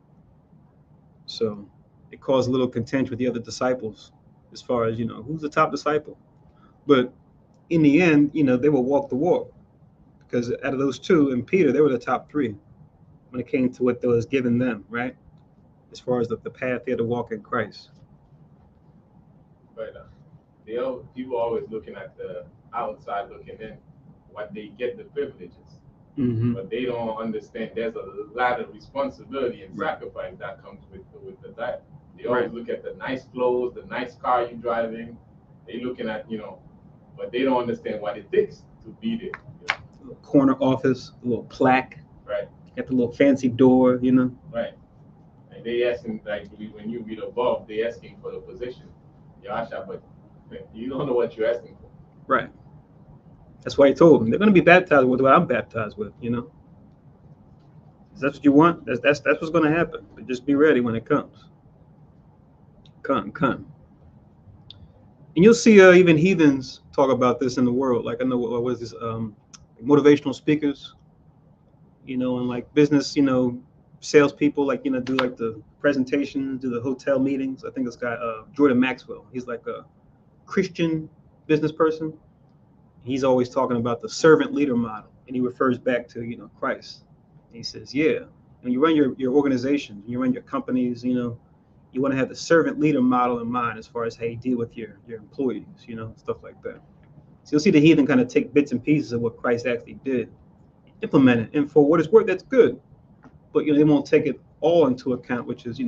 So it caused a little contention with the other disciples as far as, who's the top disciple. But in the end, they will walk the walk. Because out of those two and Peter, they were the top three when it came to what was given them, right? As far as the path they had to walk in Christ. But people are always looking at the outside looking in, what they get the privileges. Mm-hmm. But they don't understand there's a lot of responsibility and sacrifice that comes with that. They always look at the nice clothes, the nice car you're driving. They looking at, but they don't understand what it takes to be there. A little corner office, a little plaque. Right. Got the little fancy door, Right. And they asking, like when you read above, they asking for the position. Yasha, but you don't know what you're asking for. Right. That's why he told them they're going to be baptized with what I'm baptized with, If that's what you want, that's what's going to happen. But just be ready when it comes. Come. And you'll see even heathens talk about this in the world. Like I know what was this motivational speakers, and like business, salespeople, like do like the presentations, do the hotel meetings. I think this guy Jordan Maxwell. He's like a Christian business person. He's always talking about the servant leader model, and he refers back to Christ. And he says, yeah, when you run your organizations, when you run your companies, you want to have the servant leader model in mind as far as how you deal with your employees, stuff like that. So you'll see the heathen kind of take bits and pieces of what Christ actually did, implement it, and for what it's worth, that's good. But they won't take it all into account, which is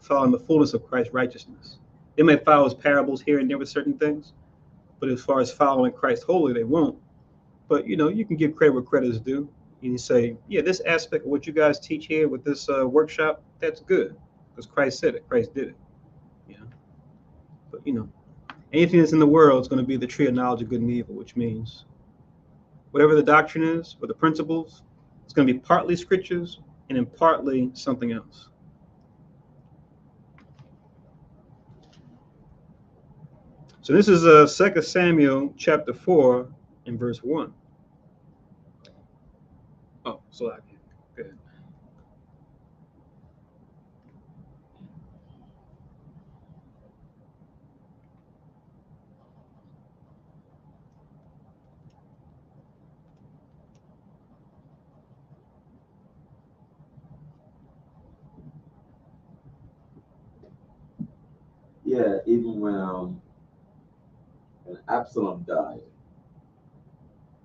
following the fullness of Christ's righteousness. They may follow his parables here and there with certain things, but as far as following Christ wholly, they won't. But you can give credit where credit is due. You say, yeah, this aspect of what you guys teach here with this workshop, that's good, because Christ said it, Christ did it. You know, but anything that's in the world is going to be the tree of knowledge of good and evil, which means whatever the doctrine is or the principles, it's going to be partly scriptures and then partly something else. So this is 2 Samuel chapter 4 and verse 1. Oh, so go ahead. Yeah, even when Absalom died,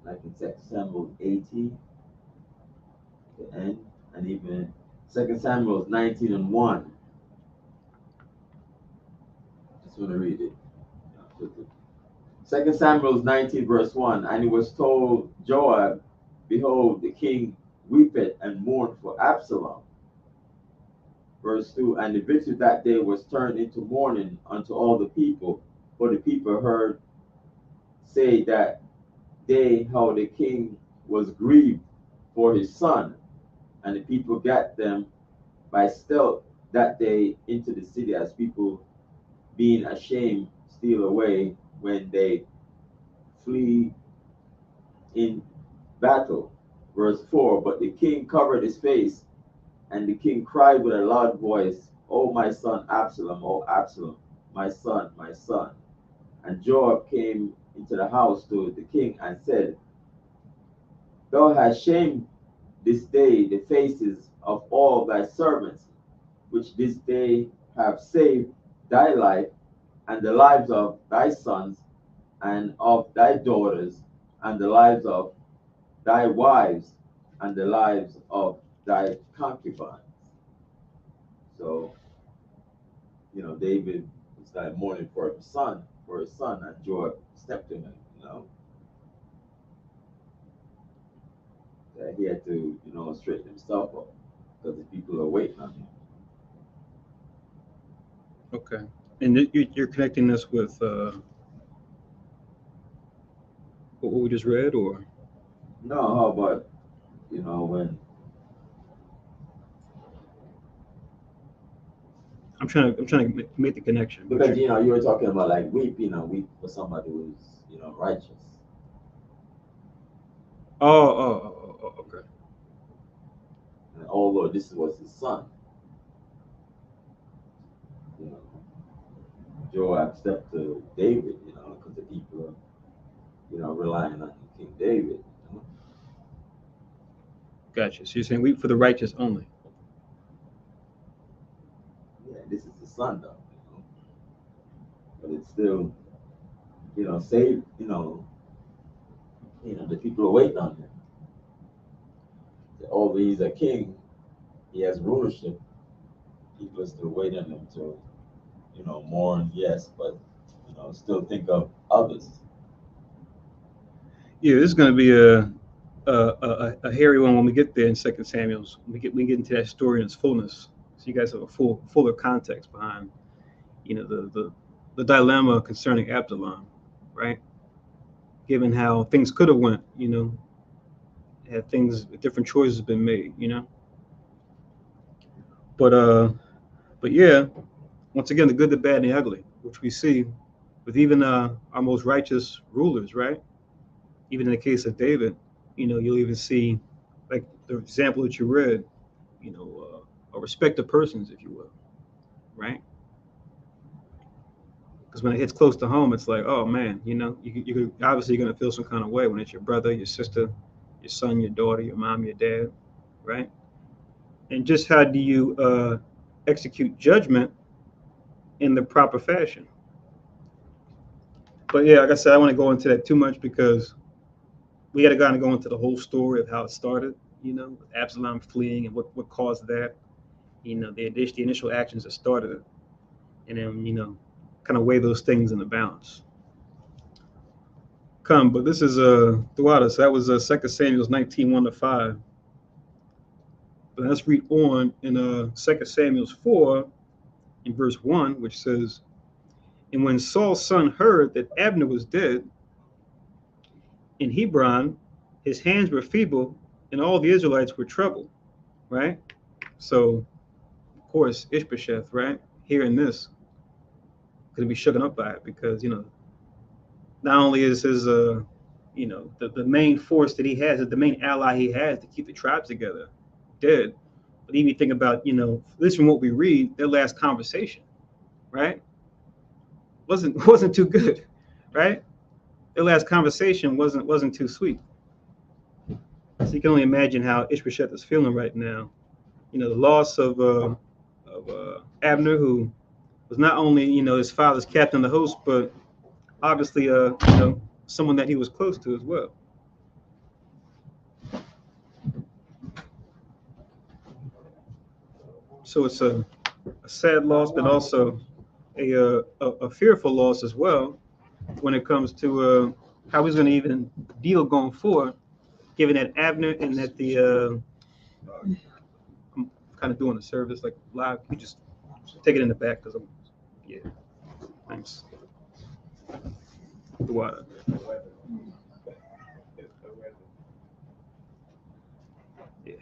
like in 2 Samuel 18, the end, and even 2 Samuel 19 and 1. Just want to read it. 2 Samuel 19, verse 1. And he was told Joab, behold, the king weepeth and mourned for Absalom. Verse 2. And the victory that day was turned into mourning unto all the people, for the people heard say that day how the king was grieved for his son. And the people got them by stealth that day into the city, as people being ashamed steal away when they flee in battle. Verse 4. But the king covered his face, and the king cried with a loud voice, O my son Absalom, O Absalom, my son, my son. And Joab came into the house to the king and said, Thou hast shamed this day the faces of all thy servants, which this day have saved thy life and the lives of thy sons and of thy daughters, and the lives of thy wives, and the lives of thy concubines. So, David started mourning for his son, and Joab stepped to him, that he had to, straighten himself up because the people are waiting on him. Okay. And you're connecting this with what we just read, or? No, how about, when I'm trying to make the connection. because you were talking about like weep for somebody who's righteous. Okay. And oh Lord, this was his son. Joab stepped to David, because the people are, relying on King David. Gotcha. So you're saying weep for the righteous only. Yeah, this is the son though, but it's still, save, the people are waiting on him. Although he's a king, he has rulership. People are still waiting on him to, mourn, yes, but still think of others. Yeah, this is going to be a hairy one when we get there in 2 Samuel's. We get into that story in its fullness, so you guys have a fuller context behind, the dilemma concerning Absalom, right? Given how things could have went, had different choices been made, But yeah, once again, the good, the bad, and the ugly, which we see with even our most righteous rulers, right? Even in the case of David, you'll even see, like the example that you read, a respect of persons, if you will, right? Because when it hits close to home, it's like, oh man, you're obviously going to feel some kind of way when it's your brother, your sister, your son, your daughter, your mom, your dad, right? And just how do you execute judgment in the proper fashion? But yeah, like I said, I don't want to go into that too much because we got to kind of go into the whole story of how it started, with Absalom fleeing and what caused that, the initial actions that started it. And then, kind of weigh those things in the balance. But this is throughout us. That was 2 Samuel 19, 1-5. But let's read on in 2 Samuel 4 in verse 1, which says, "And when Saul's son heard that Abner was dead in Hebron, his hands were feeble, and all the Israelites were troubled." Right? So, of course, Ishbosheth, right, hearing this, going to be shooken up by it because, not only is his, the main force that he has, the main ally he has to keep the tribes together, dead. But even think about, at least from what we read, their last conversation, right, wasn't too good, right? Their last conversation wasn't too sweet. So you can only imagine how Ishbosheth is feeling right now. The loss of Abner, who was not only his father's captain of the host, but obviously someone that he was close to as well. So it's a sad loss, but also a fearful loss as well when it comes to how he's going to even deal going forward, given that Abner and that I'm kind of doing a service like live. You just take it in the back because thanks. The water. Yeah.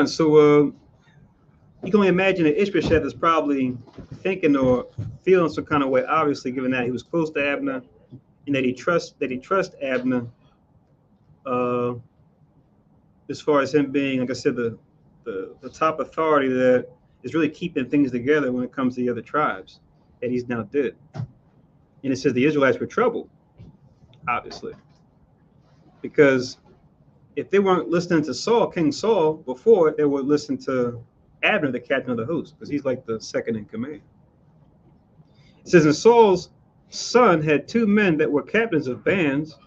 So you can only imagine that Ishbosheth is probably thinking or feeling some kind of way, obviously, given that he was close to Abner and that he trusts Abner, as far as him being, like I said, the top authority that is really keeping things together when it comes to the other tribes that he's now dead. And it says the Israelites were troubled, obviously, because if they weren't listening to Saul, King Saul, before, they would listen to Abner, the captain of the host, because he's like the second in command. It says, and Saul's son had two men that were captains of bands.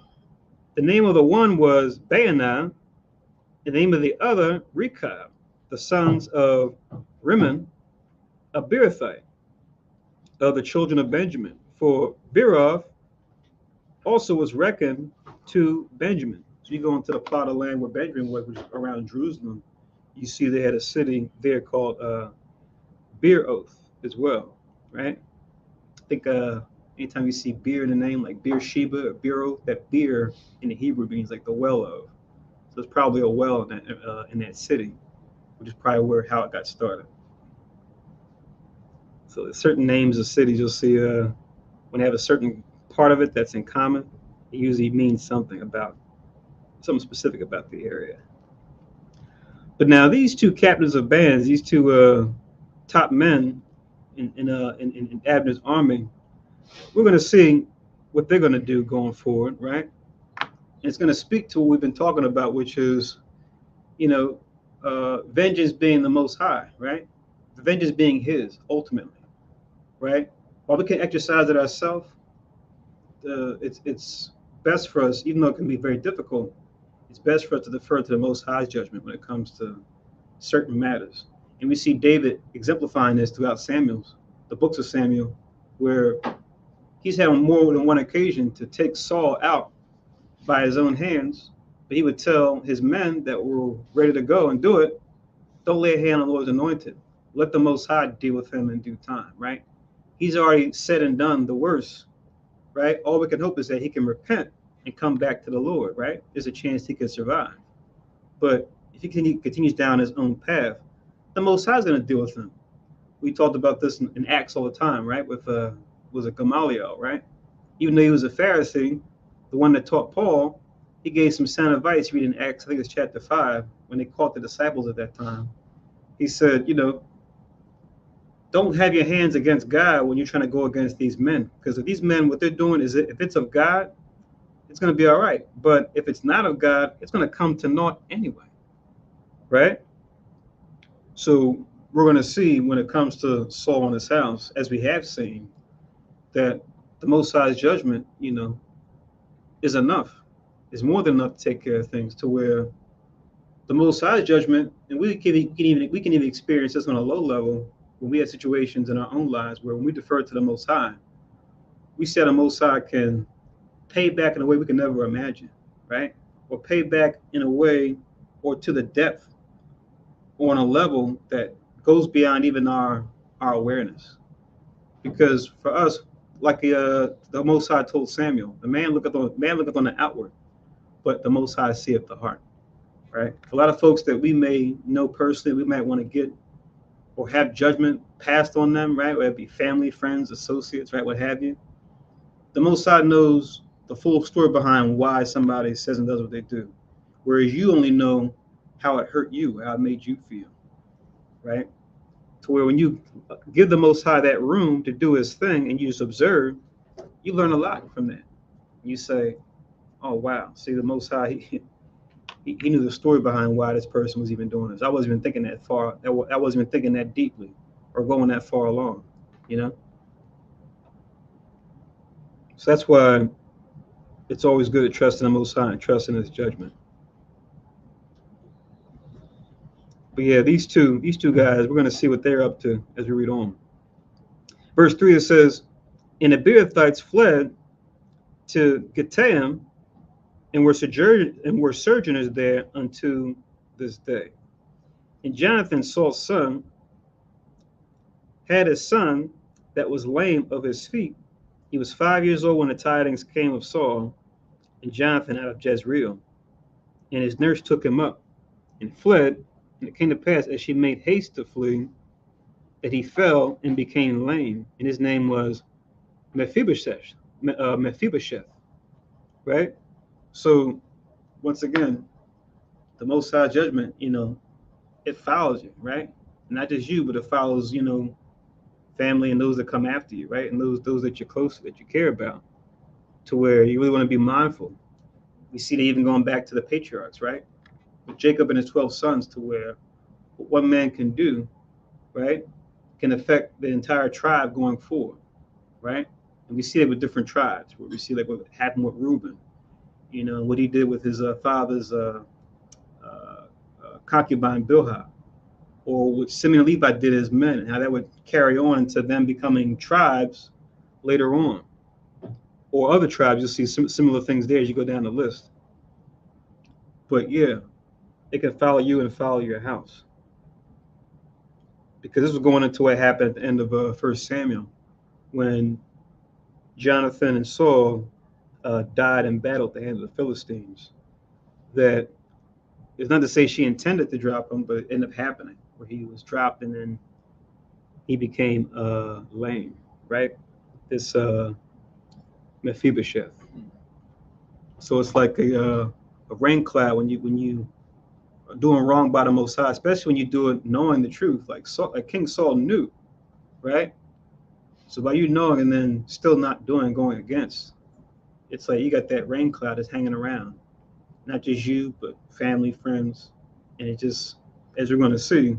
The name of the one was Baanah, and the name of the other Rechab, the sons of Rimmon, a Beerothite, of the children of Benjamin. For Beeroth also was reckoned to Benjamin. So you go into the plot of land where Benjamin was, which is around Jerusalem, you see they had a city there called Beeroth as well, right? I think anytime you see beer in the name, like Beersheba or Beeroth, that beer in the Hebrew means like the well of. So it's probably a well in that city, which is probably how it got started. So there's certain names of cities you'll see when they have a certain part of it that's in common, it usually means something specific about the area. But now these two captains of bands, these two top men in Abner's army, we're going to see what they're going to do going forward, right? And it's going to speak to what we've been talking about, which is, vengeance being the Most High, right? The vengeance being His ultimately, right? While we can exercise it ourselves, it's best for us, even though it can be very difficult. It's best for us to defer to the Most High's judgment when it comes to certain matters. And we see David exemplifying this throughout the books of Samuel, where he's had on more than one occasion to take Saul out by his own hands. But he would tell his men that were ready to go and do it, don't lay a hand on the Lord's anointed. Let the Most High deal with him in due time, right? He's already said and done the worst, right? All we can hope is that he can repent and come back to the Lord, right? There's a chance he could survive. But if he continues down his own path, the Most High is going to deal with him. We talked about this in Acts all the time, right? With was it Gamaliel, right? Even though he was a Pharisee, the one that taught Paul, he gave some sound advice. Read in Acts, I think it's chapter 5, when they caught the disciples at that time. He said, don't have your hands against God when you're trying to go against these men, because if these men, what they're doing is, if it's of God, it's going to be all right. But if it's not of God, it's going to come to naught anyway, right? So we're going to see when it comes to Saul and his house, as we have seen, that the Most High's judgment, is enough, is more than enough to take care of things, to where the Most High's judgment, and we can even experience this on a low level, when we have situations in our own lives where when we defer to the Most High, we say the Most High can pay back in a way we can never imagine, right? Or pay back in a way or to the depth or on a level that goes beyond even our awareness. Because for us, like the Most High told Samuel, the man looketh on the outward, but the Most High seeth the heart, right? A lot of folks that we may know personally, we might want to get or have judgment passed on them, right? Whether it be family, friends, associates, right, what have you. The Most High knows the full story behind why somebody says and does what they do, whereas you only know how it hurt you, how it made you feel, right? To where when you give the Most High that room to do His thing and you just observe, you learn a lot from that. You say, "Oh wow, see the Most High, he knew the story behind why this person was even doing this. I wasn't even thinking that far. I wasn't even thinking that deeply, or going that far along, you know." So that's why it's always good to trust in the Most High and trust in His judgment. But yeah, these two guys, we're going to see what they're up to as we read on. Verse 3, it says, "And the Beerothites fled to Gittaim and were sojourners there unto this day. And Jonathan, Saul's son, had a son that was lame of his feet. He was 5 years old when the tidings came of Saul and Jonathan out of Jezreel. And his nurse took him up and fled. And it came to pass, as she made haste to flee, that he fell and became lame. And his name was Mephibosheth. Mephibosheth, right? So once again, the Most High judgment, it follows you, right? Not just you, but it follows, family and those that come after you, right? And those that you're close to, that you care about, to where you really want to be mindful. We see that even going back to the patriarchs, right? With Jacob and his 12 sons, to where what one man can do, right, can affect the entire tribe going forward, right? And we see it with different tribes, where we see like what happened with Reuben, what he did with his father's concubine Bilhah, or what Simeon and Levi did as men, and how that would carry on to them becoming tribes later on. Or other tribes, you'll see similar things there as you go down the list. But yeah, it can follow you and follow your house. Because this was going into what happened at the end of 1 Samuel, when Jonathan and Saul died in battle at the hands of the Philistines. That it's not to say she intended to drop him, but it ended up happening, where he was dropped and then he became lame, right? This Mephibosheth. So it's like a rain cloud when you are doing wrong by the Most High, especially when you do it knowing the truth, like King Saul knew, right? So by you knowing and then still not doing, going against, it's like you got that rain cloud that's hanging around, not just you, but family, friends, and it just, as we're going to see,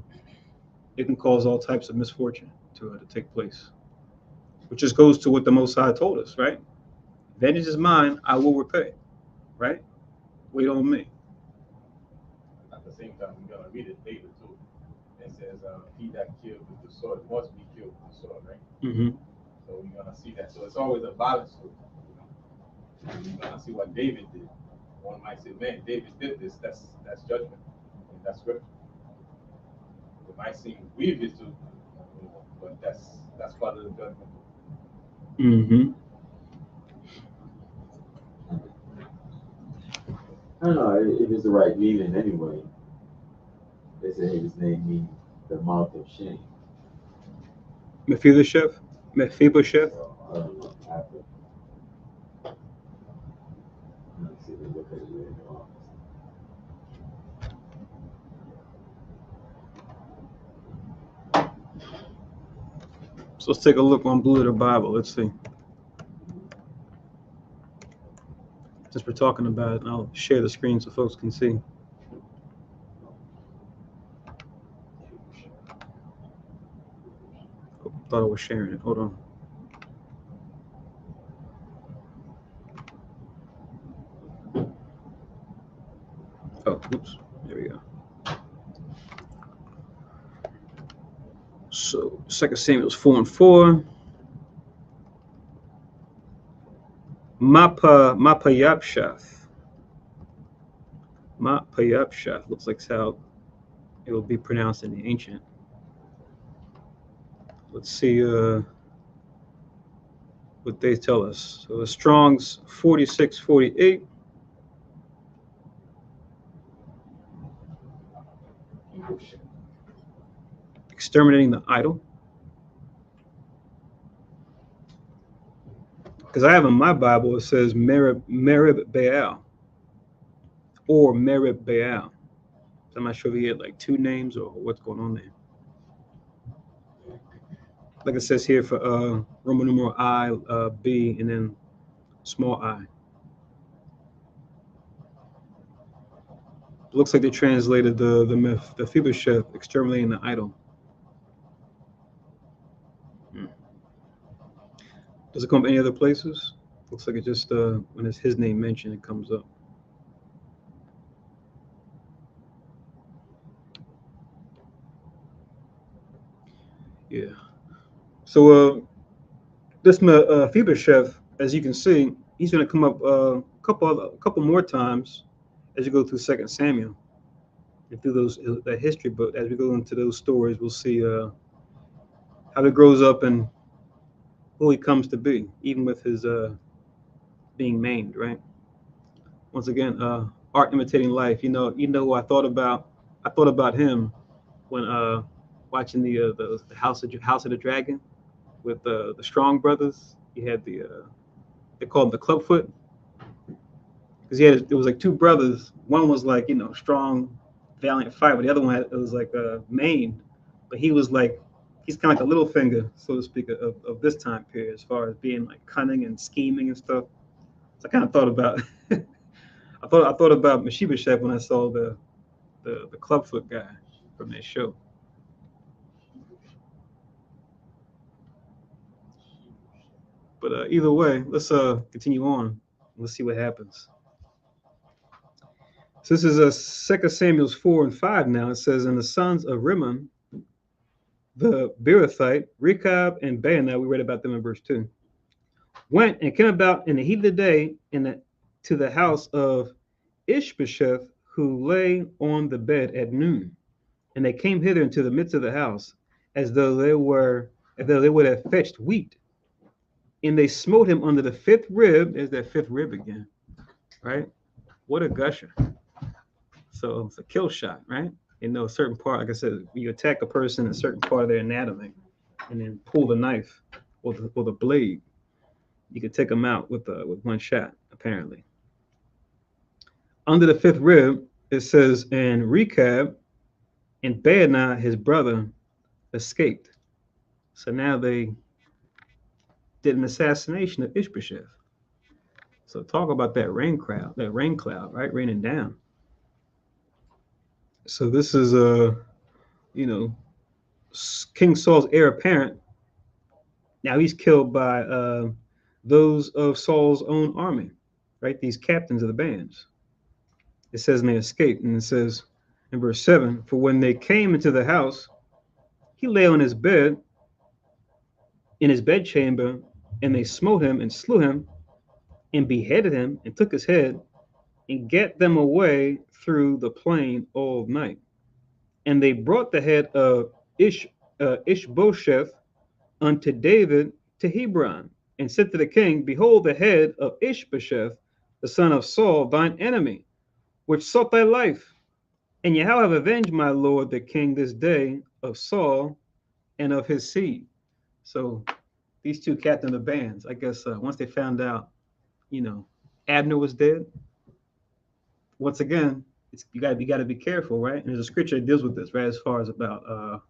it can cause all types of misfortune to take place, which just goes to what the Most High told us, right? Vengeance is mine, I will repay, right? Wait on me. At the same time, we're gonna read it later too. It says, "He that killed with the sword must be killed with the sword," right? Mm-hmm. So we're gonna see that. So it's always a balance to it. We're gonna see what David did. One might say, "Man, David did this. That's judgment, and that's scripture." It might seem grievous to, but that's part of the judgment. Mm-hmm. I don't know if it's the right meaning anyway. They say his name means the mouth of shame. Mephibosheth. So, I don't know. I have to let's see, look at it later on. So let's take a look on Blue Letter Bible. Let's see. Since we're talking about it, I'll share the screen so folks can see. Oh, thought I was sharing it. Hold on. Oh, oops. There we go. So 2 Samuel 4:4. Mapayapshath. Mapayapshath looks like how it will be pronounced in the ancient. Let's see what they tell us. So the Strong's 46:48. Exterminating the idol. Because I have in my Bible, it says Merib Baal or Merib Baal. So I'm not sure if he had like two names or what's going on there. Like it says here for Roman numeral I, B, and then small I. It looks like they translated the Mephibosheth, exterminating the idol. Does it come up any other places? Looks like it just when it's his name mentioned, it comes up. Yeah. So this Mephibosheth, as you can see, he's going to come up a couple more times as you go through 2 Samuel and through that history book. As we go into those stories, we'll see how he grows up and who he comes to be, even with his being maimed, right? Once again, art imitating life. You know who I thought about? I thought about him when watching the House of the Dragon with the Strong brothers. He had they called him the Clubfoot, because it was like two brothers. One was like strong, valiant fighter, but the other one it was like maimed, but he's kind of like a little finger, so to speak, of this time period as far as being like cunning and scheming and stuff. So I kind of thought about I thought about Mephibosheth when I saw the Clubfoot guy from that show. But either way, let's continue on. Let's see what happens. So this is 2 Samuel 4:5 now. It says, and the sons of Rimmon, the Beerothite, Rechab, and Baanah, we read about them in verse 2, went and came about in the heat of the day to the house of Ishbosheth, who lay on the bed at noon. And they came hither into the midst of the house, as though they would have fetched wheat. And they smote him under the fifth rib. There's that fifth rib again, right? What a gusher. So it's a kill shot, right? A certain part, like I said, you attack a person in a certain part of their anatomy and then pull the knife or the blade. You can take them out with one shot, apparently. Under the fifth rib, it says, and Rechab and Baanah, his brother, escaped. So now they did an assassination of Ishbosheth. So talk about that rain cloud, right? Raining down. So this is King Saul's heir apparent. Now he's killed by those of Saul's own army, right? These captains of the bands. It says, and they escaped. And it says in verse 7, for when they came into the house, he lay on his bed, in his bedchamber, and they smote him and slew him and beheaded him and took his head and get them away through the plain all night. And they brought the head of Ishbosheth unto David to Hebron, and said to the king, behold, the head of Ishbosheth, the son of Saul, thine enemy, which sought thy life. And Yahweh have avenged my lord the king this day of Saul and of his seed. So these two captains of bands, I guess once they found out, Abner was dead, once again, you got to be careful, right? And there's a scripture that deals with this, right, as far as about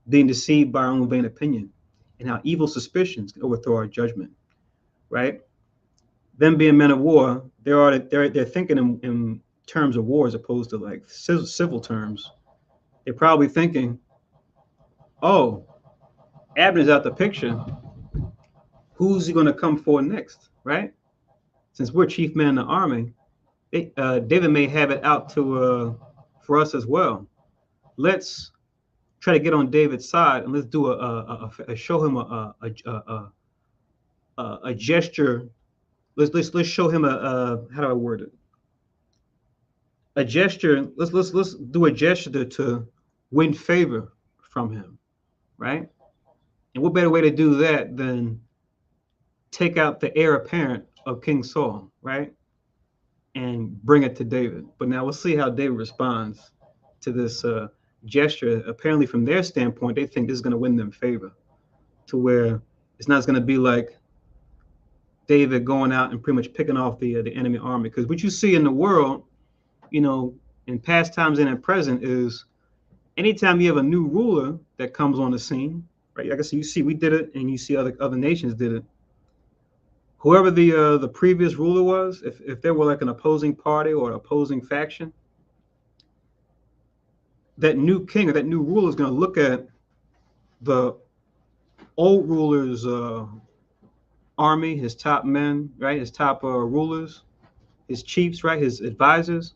being deceived by our own vain opinion and how evil suspicions can overthrow our judgment, right? Them being men of war, they're thinking in terms of war as opposed to like civil terms. They're probably thinking, oh, Abner's out the picture. Who's he going to come for next, right? Since we're chief man in the army, David may have it out for us as well. Let's try to get on David's side, and let's do show him a gesture. Let's show him how do I word it? A gesture. Let's do a gesture to win favor from him, right? And what better way to do that than take out the heir apparent of King Saul, right? And bring it to David. But now we'll see how David responds to this gesture. Apparently, from their standpoint, they think this is going to win them favor, to where it's not going to be like David going out and pretty much picking off the enemy army. Because what you see in the world, you know, in past times and in present, is anytime you have a new ruler that comes on the scene, right? Like I said, you see, we did it, and you see other nations did it. Whoever the previous ruler was, if there were like an opposing party or an opposing faction, that new king or that new ruler is going to look at the old ruler's army, his top men, right, his top rulers, his chiefs, right, his advisors,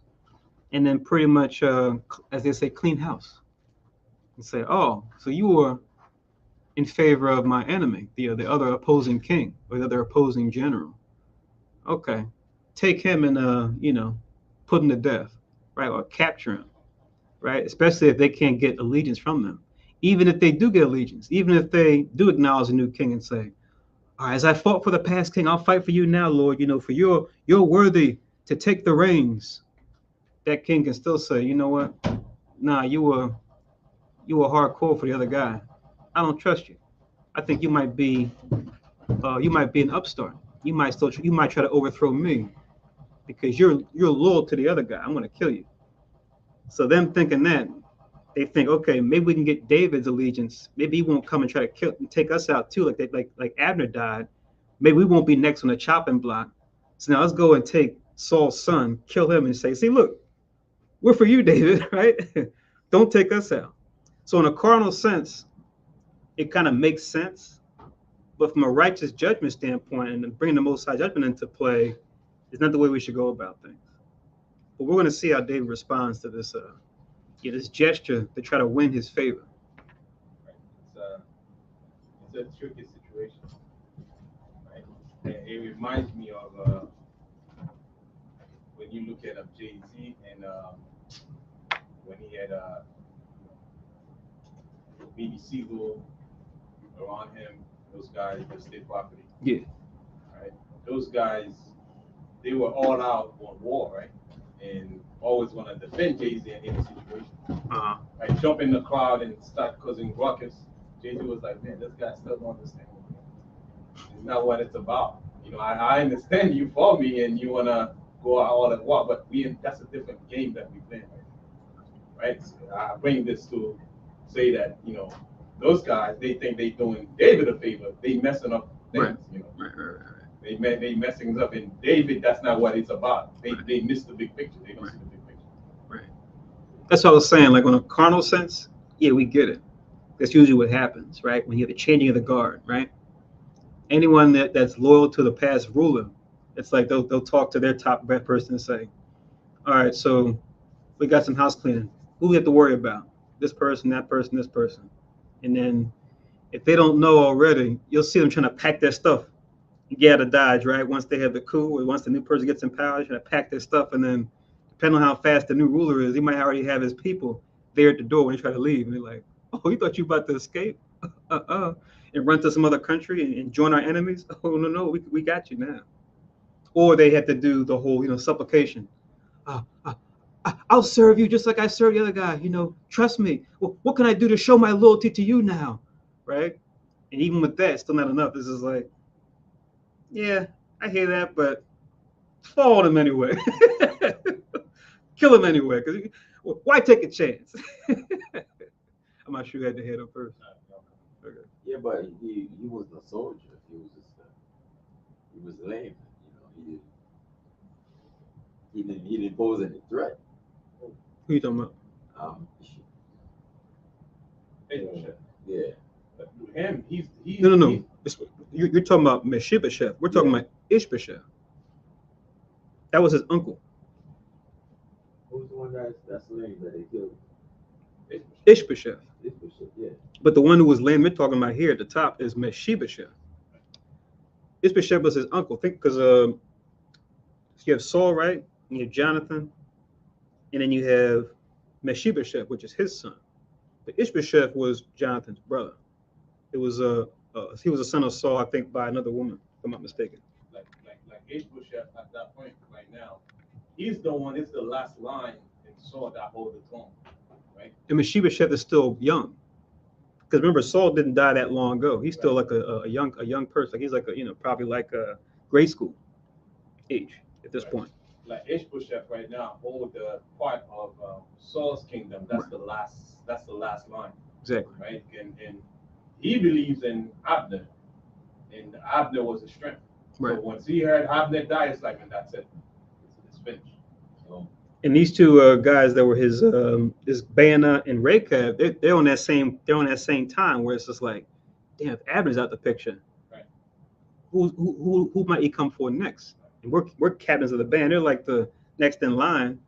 and then pretty much, as they say, clean house, and say, oh, so you were in favor of my enemy, the other opposing king or the other opposing general. Okay, take him and put him to death, right, or capture him, right? Especially if they can't get allegiance from them. Even if they do get allegiance, even if they do acknowledge a new king and say, all right, as I fought for the past king, I'll fight for you now, Lord. For you're worthy to take the reins. That king can still say, you know what? Nah, you were hardcore for the other guy. I don't trust you. I think you might be an upstart. You might try to overthrow me because you're loyal to the other guy. I'm gonna kill you. So them thinking that, they think, okay, maybe we can get David's allegiance. Maybe he won't come and try to take us out too, like Abner died. Maybe we won't be next on the chopping block. So now let's go and take Saul's son, kill him, and say, see, look, we're for you, David, right? Don't take us out. So in a carnal sense, it kind of makes sense. But from a righteous judgment standpoint and bringing the Most High judgment into play, is not the way we should go about things. But we're going to see how David responds to this this gesture to try to win his favor. Right. It's a tricky situation. Right? And it reminds me of when you look at Jay-Z and when he had maybe Siegel around him, those guys, the state property. Yeah. Right? Those guys, they were all out on war, right? And always want to defend Jay-Z in any situation. Uh-huh. Like jump in the crowd and start causing ruckus. Jay-Z was like, man, this guy still don't understand. It's not what it's about. I understand you for me and you want to go out all at war, but that's a different game that we play, right? So I bring this to say that, those guys, they think they doing David a favor. They messing up things, Right. They messing up, and David, that's not what it's about. They miss the big picture. They don't see the big picture. Right. That's what I was saying. Like on a carnal sense, yeah, we get it. That's usually what happens, right? When you have the changing of the guard, right? Anyone that's loyal to the past ruler, it's like they'll talk to their top person and say, all right, so we got some house cleaning. Who we have to worry about? This person, that person, this person. And then if they don't know already, you'll see them trying to pack their stuff and get out of Dodge, right? Once they have the coup or once the new person gets in power, they're trying to pack their stuff. And then depending on how fast the new ruler is, he might already have his people there at the door when they try to leave. And they're like, oh, you thought you were about to escape? And run to some other country and join our enemies? Oh, no, we got you now. Or they have to do the whole, supplication. I'll serve you just like I served the other guy. Trust me. Well, what can I do to show my loyalty to you now? Right? And even with that, still not enough. This is like, yeah, I hear that, but fall on him anyway. Kill him anyway. Because why take a chance? I'm not sure who had to hit him first. Okay. Yeah, but he wasn't a soldier. He was just he was lame. He didn't pose any threat. Who you talking about? Yeah. But him, he's No. You're talking about Mephibosheth. We're talking about Ishbosheth. That was his uncle. Who's the one that's lame that they killed? Ishbosheth. Ishbosheth, yeah. But the one who was laying we're talking about here at the top is Mephibosheth. Ishbosheth was his uncle. Think because you have Saul, right? And you have Jonathan, and then you have Mephibosheth, which is his son. But Ishbosheth was Jonathan's brother. It was he was a son of Saul, I think, by another woman, if I'm not mistaken. Like Ishbosheth at that point right now, he's the one. It's the last line in Saul that hold the throne, right? And Mephibosheth is still young, because remember Saul didn't die that long ago. He's still like a young person. Like he's like probably like a grade school age at this point. Like Ishbosheth right now hold the part of Saul's kingdom. That's the last. That's the last line. Exactly. Right. And he believes in Abner, and Abner was a strength. Right. So once he heard Abner die, it's like, and that's it. It's finished. So. And these two guys that were his Baana and Rechab, they're on that same time where it's just like, damn, if Abner's out the picture, right, who might he come for next? And we're captains of the band. They're like the next in line.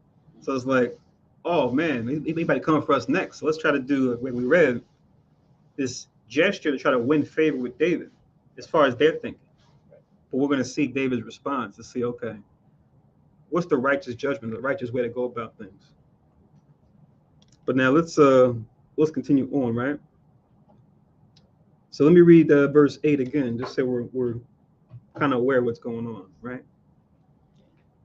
So it's like, oh man, anybody coming for us next? So let's try to do what we read, this gesture to try to win favor with David, as far as they're thinking. But we're going to see David's response to see, okay, what's the righteous judgment, the righteous way to go about things. But now let's continue on, right? So let me read verse 8 again, just so we're kind of aware of what's going on, right?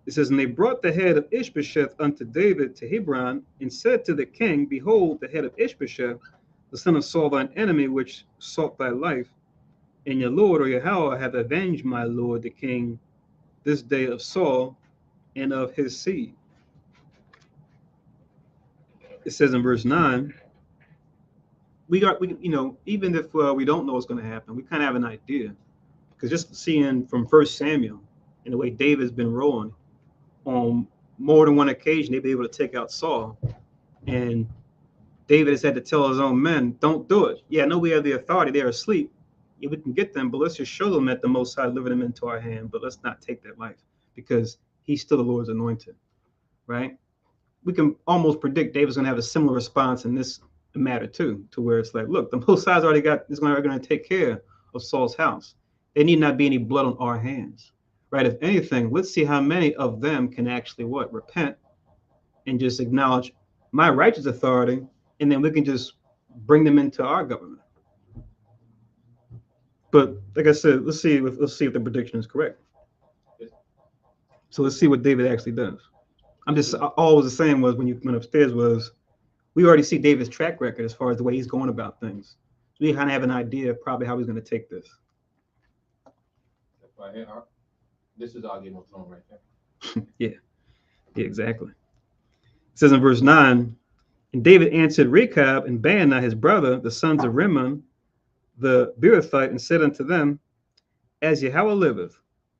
It says, and they brought the head of Ishbosheth unto David to Hebron, and said to the king, behold, the head of Ishbosheth, the son of Saul, thine enemy, which sought thy life, and your Lord, or Yahweh, hath avenged my Lord the king this day of Saul and of his seed. It says in verse 9, we even if we don't know what's going to happen, we kind of have an idea, because just seeing from 1 Samuel and the way David's been rolling, on more than one occasion they've been able to take out Saul, and David has had to tell his own men, don't do it. Yeah, I know we have the authority, they're asleep. Yeah, we can get them, but let's just show them that the Most High delivered them into our hand, but let's not take their life, because he's still the Lord's anointed, right? We can almost predict David's going to have a similar response in this matter too, to where it's like, look, the Most High's already got, is going to take care of Saul's house. There need not be any blood on our hands, right? If anything, let's see how many of them can actually repent and just acknowledge my righteous authority, and then we can just bring them into our government. But like I said, let's see if the prediction is correct. So let's see what David actually does. I'm just always the same was when you went upstairs was we already see David's track record as far as the way he's going about things. So we kind of have an idea of probably how he's going to take this. Right here, this is our Game of Thrones right there. Yeah, exactly. It says in verse 9, and David answered Rechab and Baana his brother, the sons of Rimmon, the Beerothite, and said unto them, as Yahweh liveth,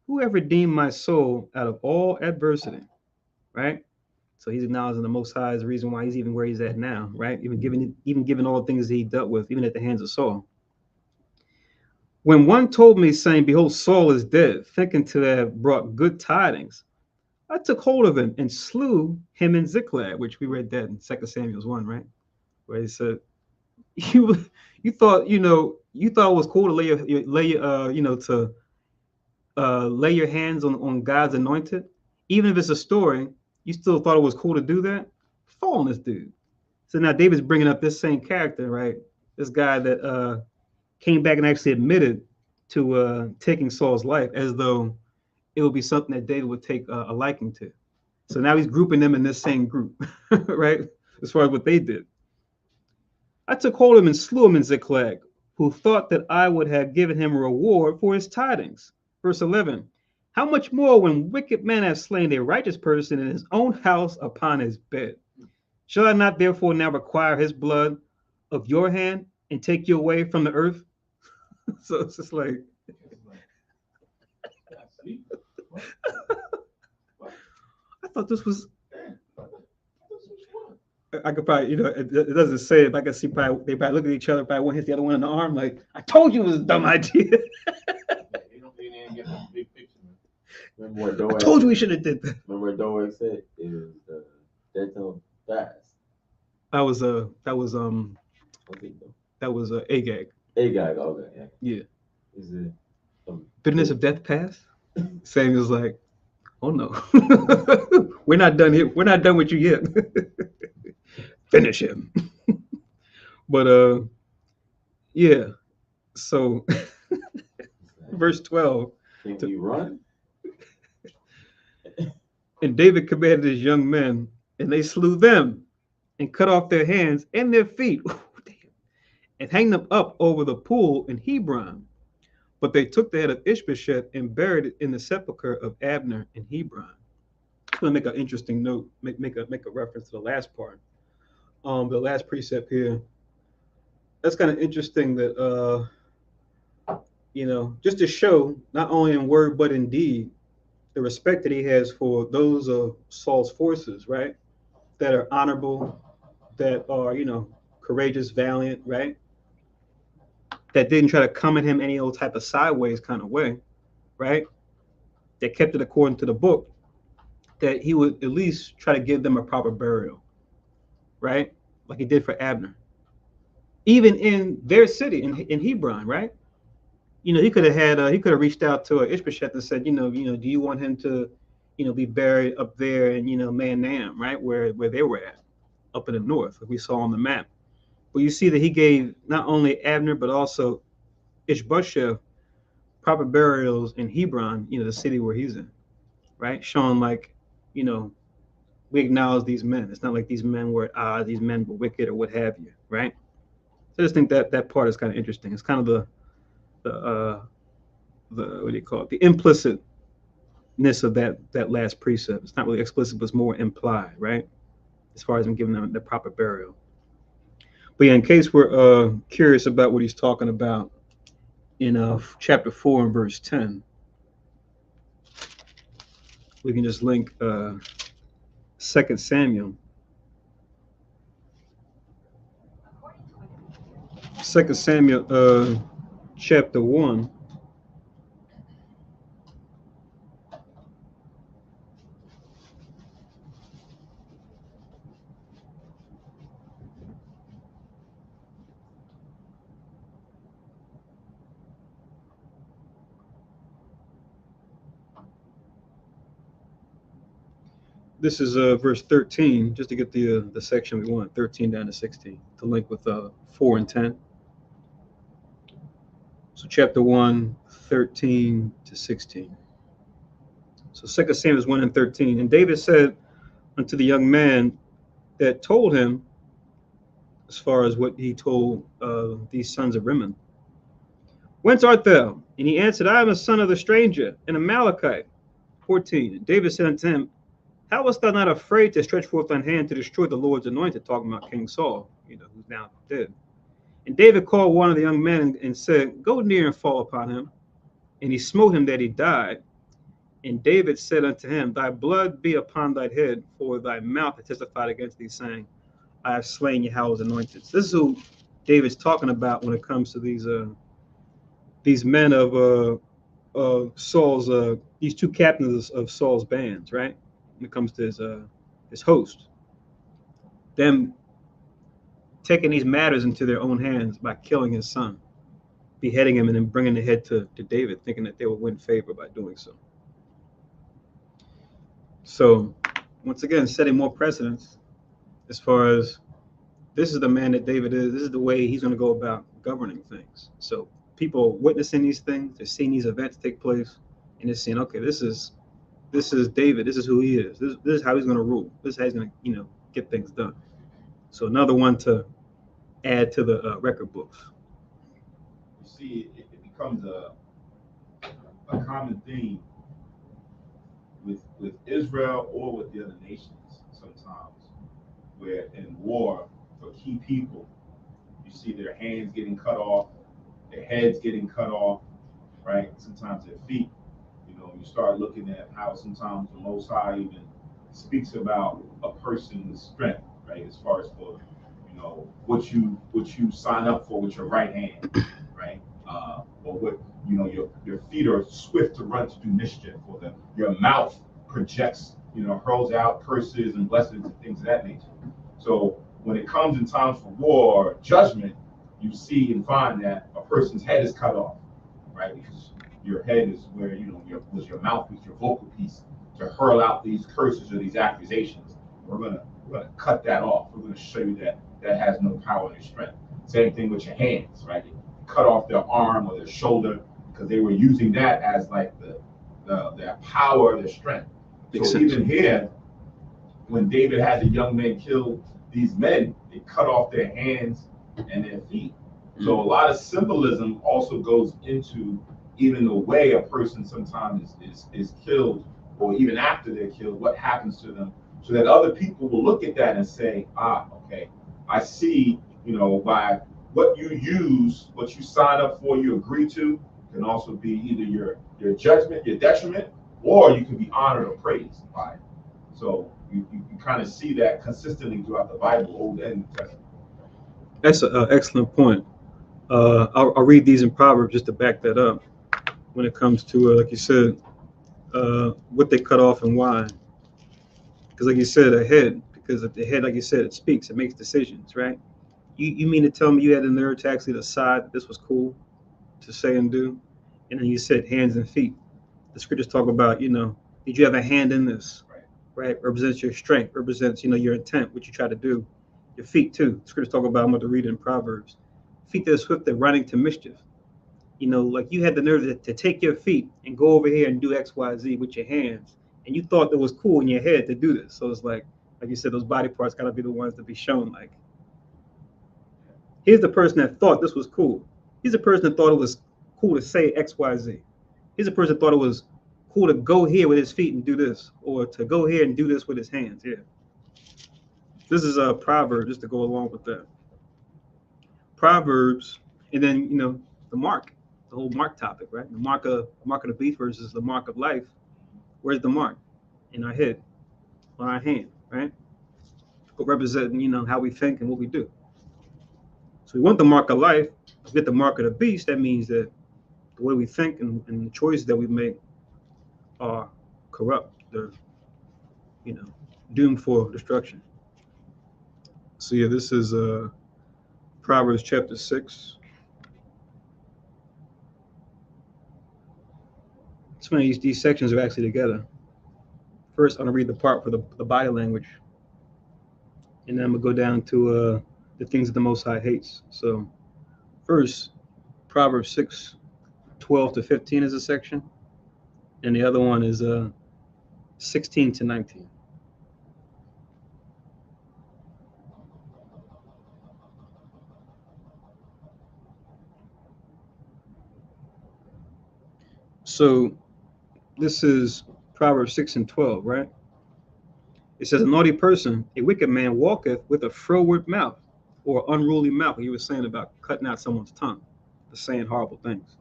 who have redeemed my soul out of all adversity, right? So he's acknowledging the Most High is the reason why he's even where he's at now, right? Even given all the things that he dealt with, even at the hands of Saul. When one told me, saying, behold, Saul is dead, thinking to have brought good tidings, I took hold of him and slew him in Ziklag, which we read that in 2 Samuel 1, right? Where he said, you thought it was cool to lay your hands on God's anointed, even if it's a story, you still thought it was cool to do that? Fall on this dude. So now David's bringing up this same character, right? This guy that came back and actually admitted to taking Saul's life, as though it would be something that David would take a liking to. So now he's grouping them in this same group, right? As far as what they did. I took hold of him and slew him in Ziklag, who thought that I would have given him a reward for his tidings. Verse 11, how much more when wicked men have slain a righteous person in his own house upon his bed? Shall I not therefore now require his blood of your hand and take you away from the earth? So it's just like, I thought this was, I could probably, it doesn't say it, but I can see they probably look at each other, probably one hits the other one in the arm, like, I told you it was a dumb idea. Remember what I told you we should have did that. Remember what Doeg said? It was dead till fast. That was What's it though? That was Agag. Agag. Okay. Yeah. Yeah. Is it? Bitterness of death past. Samuel's like, oh no, we're not done here. We're not done with you yet. Finish him. But yeah. So verse 12. Can we run? And David commanded his young men, and they slew them, and cut off their hands and their feet, and hanged them up over the pool in Hebron. But they took the head of Ishbosheth and buried it in the sepulchre of Abner in Hebron. I'm going to make an interesting note, make a reference to the last part. The last precept here. That's kind of interesting that, just to show not only in word but in deed the respect that he has for those of Saul's forces, right? That are honorable, that are, courageous, valiant, right? That didn't try to come at him any old type of sideways kind of way, right? That kept it according to the book, that he would at least try to give them a proper burial, right? Like he did for Abner. Even in their city, in Hebron, right? He could have reached out to Ishbosheth and said, do you want him to, be buried up there in, Manam, right? Where they were at, up in the north, like we saw on the map. But you see that he gave not only Abner, but also Ishbosheth proper burials in Hebron, the city where he's in, right? Showing like, we acknowledge these men. It's not like these men were at odds, these men were wicked or what have you, right? So I just think that part is kind of interesting. It's kind of the what do you call it? The implicitness of that last precept. It's not really explicit, but it's more implied, right? As far as him giving them the proper burial. But yeah, in case we're curious about what he's talking about in chapter 4 and verse 10, we can just link 2 Samuel. 2 Samuel chapter 1. This is verse 13, just to get the section we want, 13 down to 16, to link with 4 and 10. So chapter 1, 13 to 16. So 2 Samuel 1 and 13. And David said unto the young man that told him, as far as what he told these sons of Rimmon, whence art thou? And he answered, I am a son of the stranger, an Amalekite. 14. And David said unto him, how wast thou not afraid to stretch forth thine hand to destroy the Lord's anointed? Talking about King Saul, who's now dead. And David called one of the young men and said, go near and fall upon him. And he smote him that he died. And David said unto him, thy blood be upon thy head, for thy mouth hath testified against thee, saying, I have slain Yahweh's anointed. So this is who David's talking about when it comes to these men of Saul's, these two captains of Saul's bands, right? When it comes to his host, them taking these matters into their own hands by killing his son, beheading him, and then bringing the head to David, thinking that they would win favor by doing so. So, once again, setting more precedents as far as this is the man that David is. This is the way he's going to go about governing things. So, people witnessing these things, they're seeing these events take place, and they're saying, okay, this is David. This is who he is. This is how he's going to rule. This is how he's going to, get things done. So another one to add to the record books. You see, it becomes a common theme with Israel or with the other nations sometimes, where in war for key people, you see their hands getting cut off, their heads getting cut off, right? Sometimes their feet. You start looking at how sometimes the Most High even speaks about a person's strength, right? As far as for, what you sign up for with your right hand, right? Or what, your feet are swift to run to do mischief, or your mouth projects, hurls out curses and blessings and things of that nature. So when it comes in times for war or judgment, you see and find that a person's head is cut off, right? Because your head is where, you know, your mouthpiece, your vocal piece to hurl out these curses or these accusations. We're gonna cut that off. We're gonna show you that that has no power and strength. Same thing with your hands, right? You cut off their arm or their shoulder because they were using that as like their power, their strength. Makes So sense. even here, when David had the young men kill these men, they cut off their hands and their feet. So a lot of symbolism also goes into even the way a person sometimes is killed, or even after they're killed, what happens to them, so that other people will look at that and say, ah, okay, I see, you know, by what you use, what you sign up for, you agree to, can also be either your judgment, your detriment, or you can be honored or praised by it. So you kind of see that consistently throughout the Bible, Old and New Testament. That's an excellent point. I'll read these in Proverbs just to back that up when it comes to, like you said, what they cut off and why. Because like you said, a head, because the head, like you said, it speaks, it makes decisions, right? You mean to tell me you had the nerve to actually decide that this was cool to say and do? And then you said hands and feet. The scriptures talk about, you know, did you have a hand in this? Right? Represents your strength, represents, you know, your intent, what you try to do. Your feet too. The scriptures talk about, I'm going to read it in Proverbs. Feet that are swift at running to mischief. You know, like you had the nerve to take your feet and go over here and do X, Y, Z with your hands. And you thought it was cool in your head to do this. So it's like you said, those body parts got to be the ones to be shown. Like, here's the person that thought this was cool. Here's the person that thought it was cool to say X, Y, Z. Here's a person that thought it was cool to go here with his feet and do this, or to go here and do this with his hands. Yeah. This is a proverb just to go along with that. Proverbs, and then, you know, the mark, the whole mark topic, right? The mark of the beast versus the mark of life. Where's the mark? In our head, on our hand, right? But representing, you know, how we think and what we do. So we want the mark of life. To get the mark of the beast, that means that the way we think and the choices that we make are corrupt. They're, you know, doomed for destruction. So yeah, this is Proverbs chapter 6. It's funny, these sections are actually together. First, I'm gonna read the part for the body language, and then I'm gonna go down to the things that the Most High hates. So first, Proverbs 6, 12 to 15 is a section, and the other one is 16 to 19. So this is Proverbs 6 and 12, right? It says, a naughty person, a wicked man walketh with a froward mouth, or unruly mouth. He was saying about cutting out someone's tongue, for saying horrible things.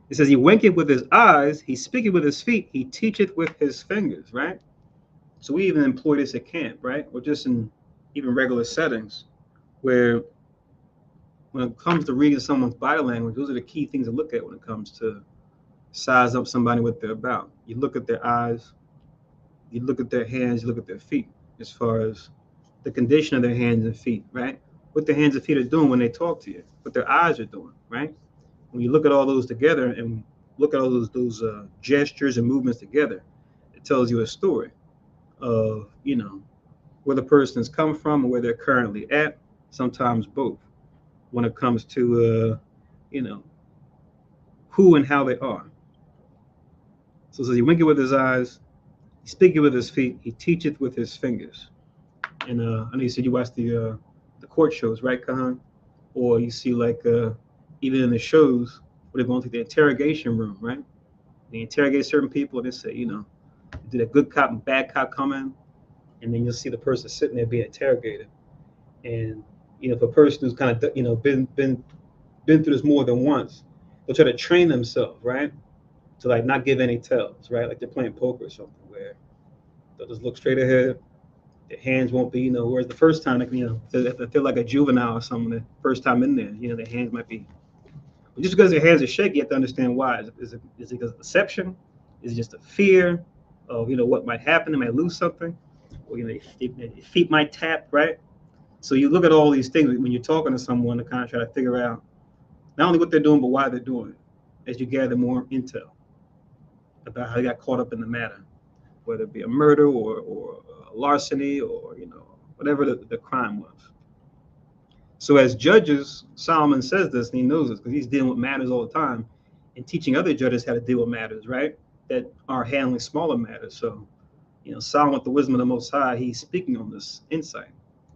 It says, he winketh with his eyes, he speaketh with his feet, he teacheth with his fingers, right? So we even employ this at camp, right? Or just in even regular settings, where when it comes to reading someone's body language, those are the key things to look at when it comes to size up somebody, what they're about. You look at their eyes, you look at their hands, you look at their feet, as far as the condition of their hands and feet, right? What their hands and feet are doing when they talk to you, what their eyes are doing, right? When you look at all those together and look at all those gestures and movements together, it tells you a story of, you know, where the person has come from and where they're currently at. Sometimes both, when it comes to, you know, who and how they are. So it says he winketh with his eyes, he speaketh with his feet, he teacheth with his fingers. And I know you said you watched the court shows, right, Kahan? Or you see like even in the shows where they're going to the interrogation room, right? They interrogate certain people and they say, you know, did a good cop and bad cop come in? And then you'll see the person sitting there being interrogated. And you know, if a person who's kind of, you know, been through this more than once, they'll try to train themselves, right, to like not give any tells, right? Like they're playing poker or something, where they'll just look straight ahead. Their hands won't be, you know, whereas the first time, like, you know, they feel like a juvenile or something, the first time in there, you know, their hands might be. But just because their hands are shaky, you have to understand why. Is it because of deception? Is it just a fear of, you know, what might happen? They might lose something, or, you know, their feet might tap, right? So you look at all these things when you're talking to someone to kind of try to figure out not only what they're doing, but why they're doing it, as you gather more intel about how they got caught up in the matter, whether it be a murder or a larceny or, whatever the crime was. So as judges, Solomon says this, and he knows this because he's dealing with matters all the time and teaching other judges how to deal with matters, right, that are handling smaller matters. So, Solomon, with the wisdom of the Most High, he's speaking on this insight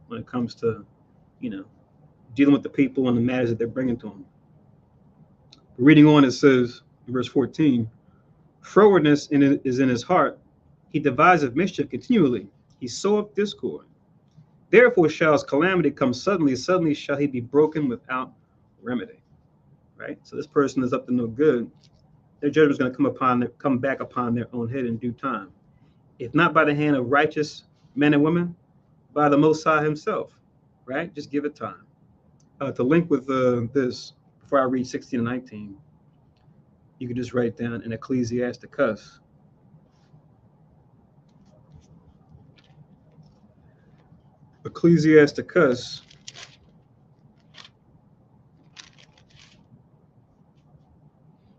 when it comes to, dealing with the people and the matters that they're bringing to him. Reading on, it says, in verse 14, frowardness is in his heart. He deviseth mischief continually. He soweth discord. Therefore shall his calamity come suddenly. Suddenly shall he be broken without remedy. Right? So this person is up to no good. Their judgment is going to come back upon their own head in due time. If not by the hand of righteous men and women, by the Most High himself. Right? Just give it time. To link with this, before I read 16 and 19, you can just write down in Ecclesiasticus. Ecclesiasticus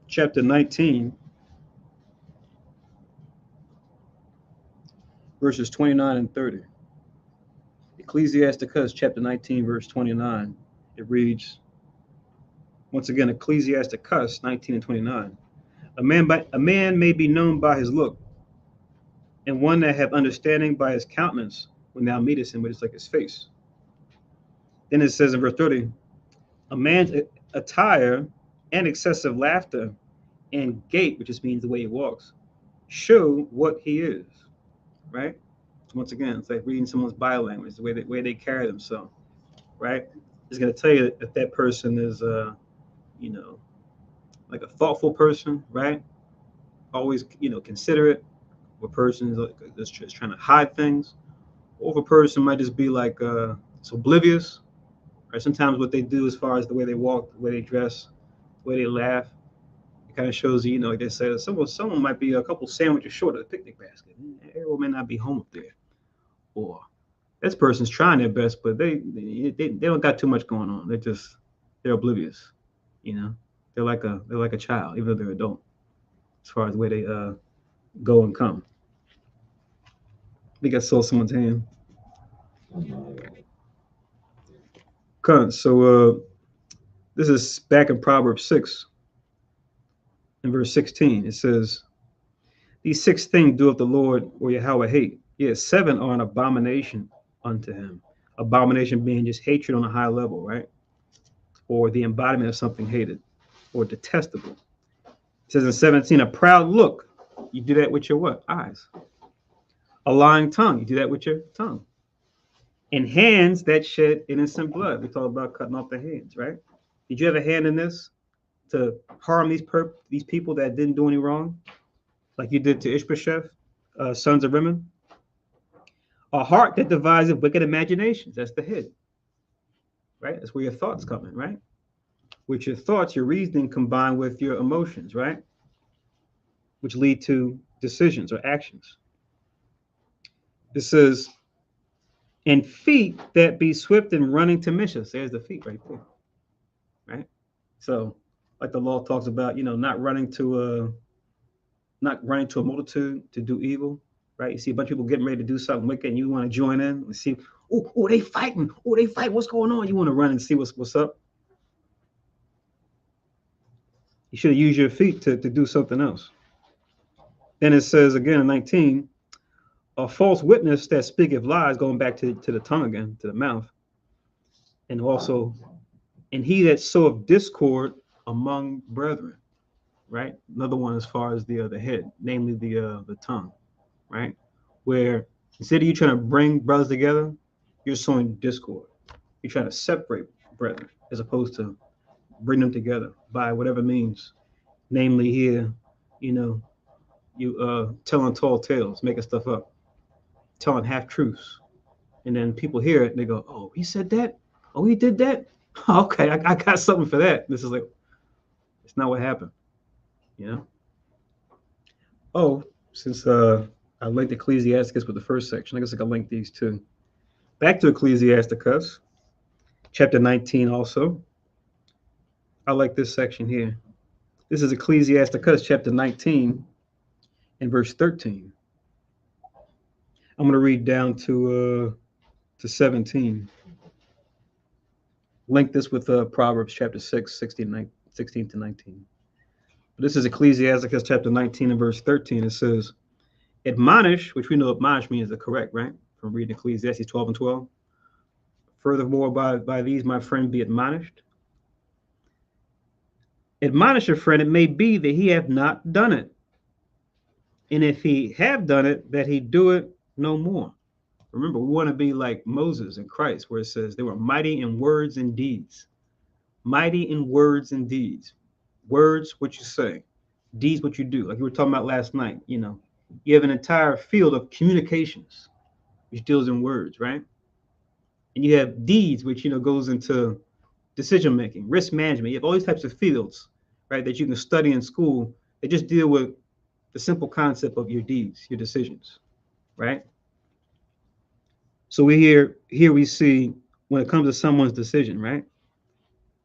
chapter 19, verses 29 and 30. Ecclesiasticus chapter 19, verse 29. It reads, once again, Ecclesiasticus 19 and 29. A man may be known by his look, and one that have understanding by his countenance when thou meetest him, but it's like his face. Then it says in verse 30, a man's attire and excessive laughter and gait, which just means the way he walks, show what he is, right? Once again, it's like reading someone's body language, the way they carry themselves, right? It's going to tell you if that person is, like a thoughtful person, right? Always, considerate. If a person is just trying to hide things, or if a person might just be like it's oblivious, right? Sometimes what they do as far as the way they walk, the way they dress, the way they laugh, it kind of shows you, like they said, someone might be a couple sandwiches short of the picnic basket. Everyone may not be home up there. Or this person's trying their best, but they don't got too much going on. They're oblivious, They're like a child, even though they're adult, as far as the way they go and come. I think I saw someone's hand. So this is back in Proverbs 6, in verse 16. It says, these 6 things doeth the Lord or Yahweh hate. Yes, 7 are an abomination unto him. Abomination being just hatred on a high level, right? Or the embodiment of something hated or detestable. It says in 17, a proud look. You do that with your what? Eyes. A lying tongue. You do that with your tongue. And hands that shed innocent blood. We talk about cutting off the hands, right? Did you have a hand in this to harm these people that didn't do any wrong, like you did to Ishbosheth, sons of Rimmon? A heart that devises wicked imaginations. That's the head, right? That's where your thoughts come in, right? With your thoughts, your reasoning combined with your emotions, right? Which lead to decisions or actions. It says, and feet that be swift in running to mischief. There's the feet right there, right? So, like the law talks about, not running to a multitude to do evil, right? You see a bunch of people getting ready to do something wicked, and you want to join in and see, oh, they fighting, what's going on? You want to run and see what's up. You should have used your feet to do something else. Then it says again in 19, a false witness that speaketh lies, going back to the tongue again, to the mouth. And also, and he that soweth discord among brethren, right? Another one as far as the head, namely the tongue, right? Where instead of you trying to bring brothers together, you're sowing discord. You're trying to separate brethren as opposed to bring them together by whatever means. Namely here, you telling tall tales, making stuff up, telling half truths. And then people hear it and they go, oh, he said that? Oh, he did that? Okay, I got something for that. This is like, it's not what happened, Oh, since I linked Ecclesiasticus with the first section, I guess I can link these two. Back to Ecclesiasticus, chapter 19 also. I like this section here. This is Ecclesiasticus, chapter 19 and verse 13. I'm going to read down to 17. Link this with Proverbs chapter 6, 16 to 19. But this is Ecclesiasticus chapter 19 and verse 13. It says, admonish, which we know admonish means the correct, right? From reading Ecclesiastes 12 and 12. Furthermore, by these, my friend, be admonished. Admonish a friend, it may be that he have not done it. And if he have done it, that he do it no more. Remember, we want to be like Moses and Christ, where it says they were mighty in words and deeds. Mighty in words and deeds. Words, what you say. Deeds, what you do. Like we were talking about last night, you have an entire field of communications, which deals in words, right? And you have deeds, which, goes into decision making, risk management. You have all these types of fields, right, that you can study in school that just deal with the simple concept of your deeds, your decisions, right? So here we see when it comes to someone's decision, right?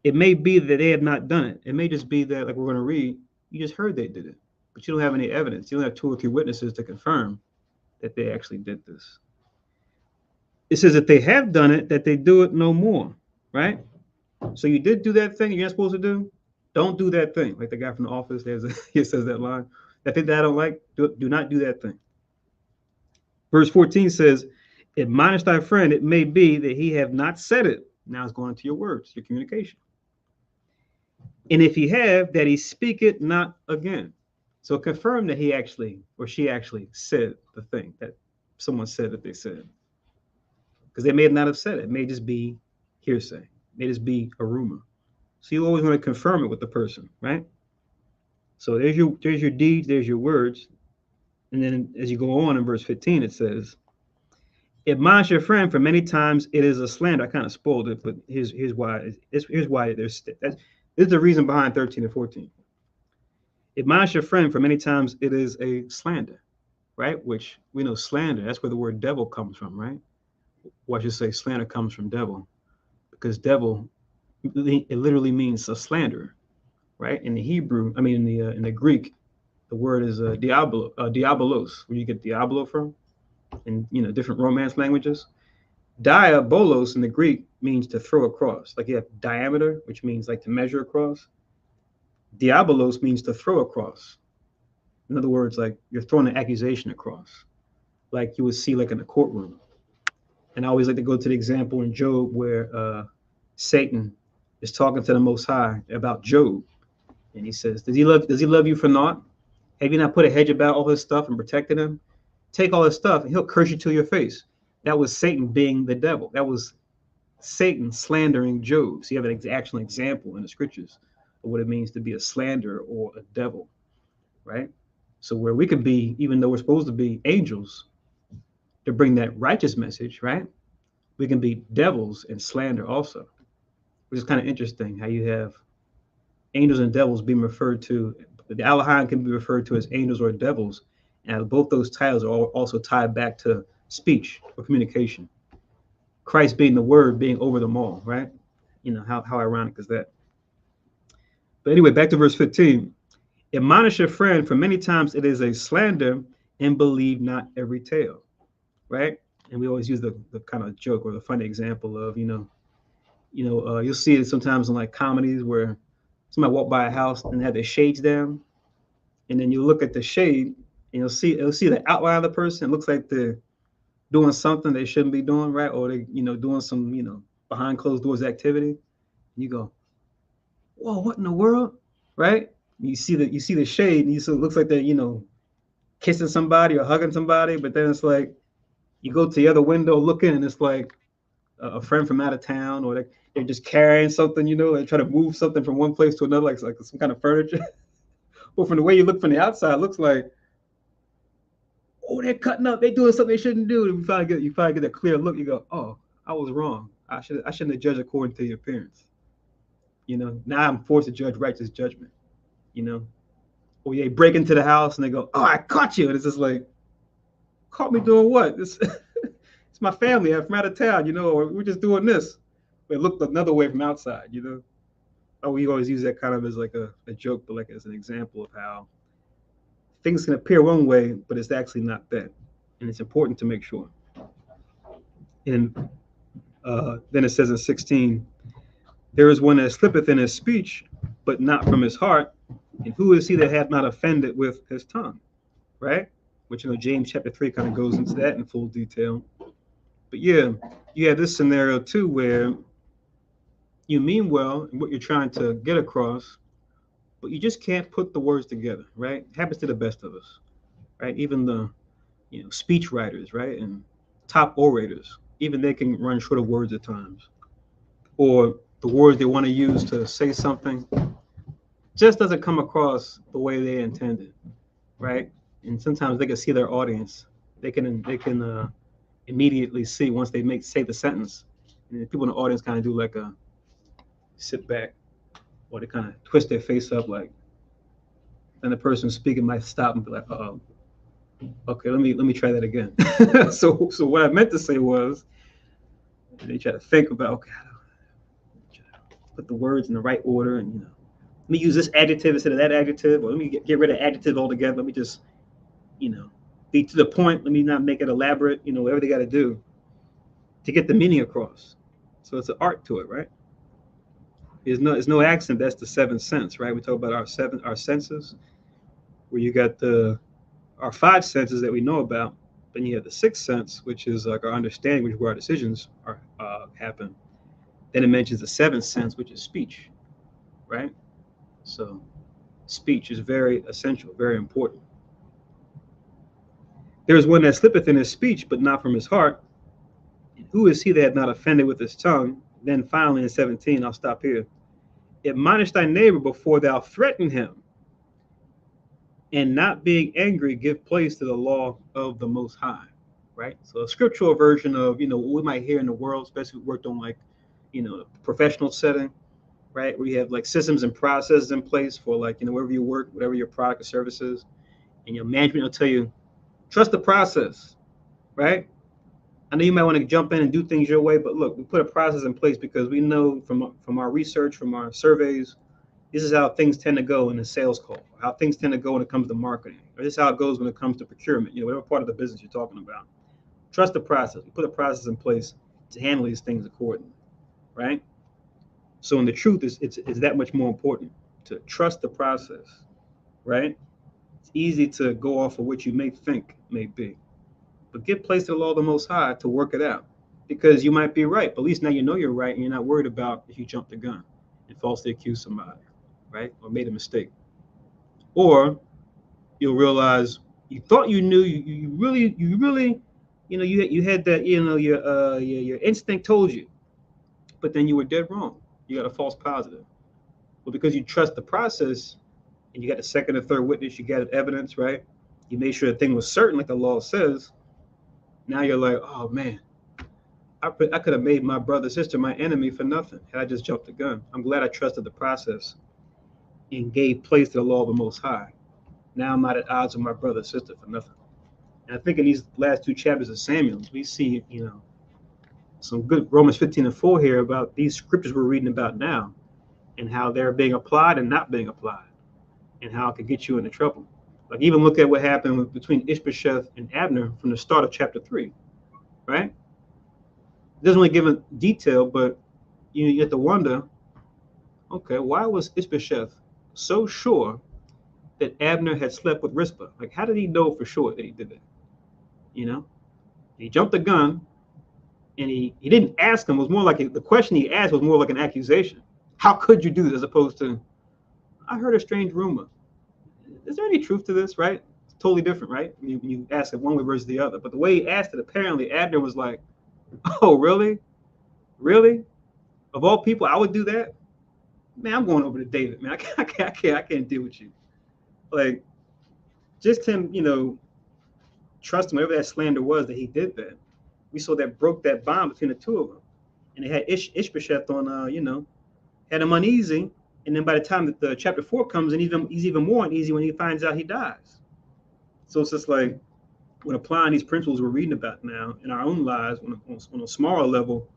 It may be that they have not done it. It may just be that, like we're going to read, you just heard they did it, but you don't have any evidence. You don't have 2 or 3 witnesses to confirm that they actually did this. It says that they have done it, that they do it no more, right? So you did do that thing you're not supposed to do. Don't do that thing. Like the guy from The Office, he says that line. That thing that I don't like, do not do that thing. Verse 14 says, admonish thy friend, it may be that he have not said it. Now it's going to your words, your communication. And if he have, that he speak it not again. So confirm that he actually or she actually said the thing that someone said that they said. Because they may not have said it. It may just be hearsay. It may just be a rumor. So you always want to confirm it with the person, right? So there's your deeds, there's your words. And then as you go on in verse 15, it says, admonish your friend, for many times it is a slander. I kind of spoiled it, but here's why. Here's why there's this is the reason behind 13 and 14. Admonish your friend, for many times it is a slander, right? Which we know slander, that's where the word devil comes from, right? Or I should say slander comes from devil, because devil, it literally means a slanderer, right? In the Hebrew, in the Greek, the word is diabolos, where you get diablo from, in different Romance languages. Diabolos in the Greek means to throw across. Like you have diameter, which means like to measure across. Diabolos means to throw across. In other words, like you're throwing an accusation across, like you would see like in a courtroom. And I always like to go to the example in Job where Satan is talking to the Most High about Job, and he says, "Does he love you for naught? Have you not put a hedge about all his stuff and protected him? Take all his stuff, and he'll curse you to your face." That was Satan being the devil. That was Satan slandering Job. So you have an actual example in the scriptures of what it means to be a slanderer or a devil, right? So where we could be, even though we're supposed to be angels to bring that righteous message, right? We can be devils and slander also, which is kind of interesting how you have angels and devils being referred to. The Elohim can be referred to as angels or devils, and both those titles are also tied back to speech or communication. Christ being the word, being over them all, right? How ironic is that? But anyway, back to verse 15. Admonish your friend, for many times it is a slander, and believe not every tale, right? And we always use the kind of joke or the funny example of, you'll see it sometimes in like comedies where somebody walk by a house and have their shades down, and then you look at the shade and you'll see the outline of the person. It looks like they're doing something they shouldn't be doing, right? Or they, doing some, behind closed doors activity. You go, whoa, what in the world, right? You see the shade, and it looks like they're, kissing somebody or hugging somebody, but then it's like you go to the other window looking, and it's like a friend from out of town, or they're just carrying something, they try to move something from one place to another, like some kind of furniture. But from the way you look from the outside, it looks like, oh, they're cutting up, they're doing something they shouldn't do. And you finally get a clear look. You go, oh, I was wrong. I shouldn't have judged according to the appearance. Now I'm forced to judge righteous judgment. Or they break into the house and they go, oh, I caught you. And it's just like, caught me doing what? This it's my family. I'm from out of town, you know, or we're just doing this. But it looked another way from outside, you know. Oh, we always use that kind of as like a joke, but like as an example of how things can appear one way, but it's actually not that. And it's important to make sure. And then it says in 16, there is one that slippeth in his speech, but not from his heart. And who is he that hath not offended with his tongue? Right? Which, you know, James chapter 3 kind of goes into that in full detail. But yeah, you have this scenario too where you mean well in what you're trying to get across, but you just can't put the words together, right? It happens to the best of us, right? Even the, you know, speech writers, right? And top orators, even they can run short of words at times. Or the words they want to use to say something just doesn't come across the way they intended, right? And sometimes they can see their audience. They can immediately see once they say the sentence, and the people in the audience kind of do like a sit back, or they kind of twist their face up, like, and the person speaking might stop and be like, "Oh, okay, let me try that again." So what I meant to say was, they try to think about, okay, put the words in the right order, and, you know, let me use this adjective instead of that adjective, or let me get rid of adjective altogether. Let me just, you know, be to the point. Let me not make it elaborate. You know, whatever they got to do to get the meaning across. So it's an art to it, right? It's no accident that's the seventh sense, right? We talk about our senses, where you got our five senses that we know about. Then you have the sixth sense, which is like our understanding, which is where our decisions are happen. Then it mentions the seventh sense, which is speech, right? So speech is very essential, very important. There is one that slippeth in his speech, but not from his heart. And who is he that hath not offended with his tongue? Then finally in 17, I'll stop here. Admonish thy neighbor before thou threaten him, and not being angry, give place to the law of the Most High. Right? So a scriptural version of, you know, what we might hear in the world, especially if we worked on like, you know, a professional setting, right? Where you have like systems and processes in place for like, you know, wherever you work, whatever your product or service is, and your management will tell you, trust the process, right? I know you might want to jump in and do things your way, but look, we put a process in place because we know from our research, from our surveys, this is how things tend to go in a sales call, how things tend to go when it comes to marketing, or this is how it goes when it comes to procurement, you know, whatever part of the business you're talking about. Trust the process. We put a process in place to handle these things accordingly, right? So in the truth, it's that much more important to trust the process, right? It's easy to go off of what you may think may be, but give place to the law of the Most High to work it out, because you might be right, but at least now you know you're right, and you're not worried about if you jumped the gun and falsely accused somebody, right, or made a mistake. Or you'll realize you thought you knew, you really, you know, you had that, you know, your instinct told you, but then you were dead wrong. You got a false positive. Well, because you trust the process, and you got the second or third witness, you gathered evidence, right? You made sure the thing was certain, like the law says. Now you're like, oh man, I could have made my brother, sister, my enemy for nothing had I just jumped the gun. I'm glad I trusted the process and gave place to the law of the Most High. Now I'm not at odds with my brother, sister for nothing. And I think in these last two chapters of Samuel, we see, you know, some good Romans 15 and 4 here about these scriptures we're reading about now, and how they're being applied and not being applied, and how it could get you into trouble. Like even look at what happened between Ishbosheth and Abner from the start of chapter 3, right? It doesn't really give a detail, but you have to wonder, okay, why was Ishbosheth so sure that Abner had slept with Rizpah? Like, how did he know for sure that he did that? You know, he jumped the gun, and he didn't ask him. It was more like the question he asked was more like an accusation. How could you do this, as opposed to, I heard a strange rumor. Is there any truth to this, right? It's totally different, right? You ask it one way versus the other. But the way he asked it, apparently Abner was like, oh, really? Really? Of all people, I would do that? Man, I'm going over to David, man. I can't deal with you. Like, just him, you know, trusting whatever that slander was that he did that. We saw that broke that bond between the two of them. And they had Ishbosheth on, you know, had him uneasy. And then by the time that the chapter 4 comes, and he's even more uneasy when he finds out he dies. So it's just like, when applying these principles we're reading about now in our own lives on a smaller level,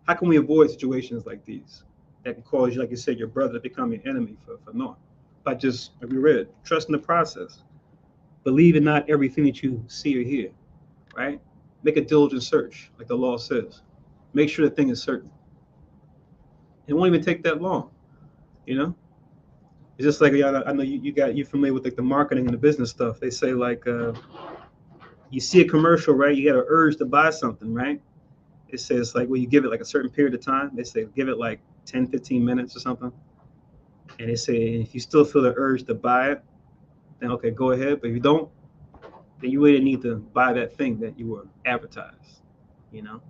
how can we avoid situations like these that can cause you, like you said, your brother to become your enemy for naught? By just, like we read, trusting the process, believing not everything that you see or hear, right? Make a diligent search, like the law says. Make sure the thing is certain. It won't even take that long, you know? It's just like, I know you're familiar with like the marketing and the business stuff. They say like, you see a commercial, right? You got an urge to buy something, right? It says like, well, you give it like a certain period of time. They say give it like 10, 15 minutes or something. And they say if you still feel the urge to buy it, then okay, go ahead. But if you don't, then you really need to buy that thing that you were advertised. You know,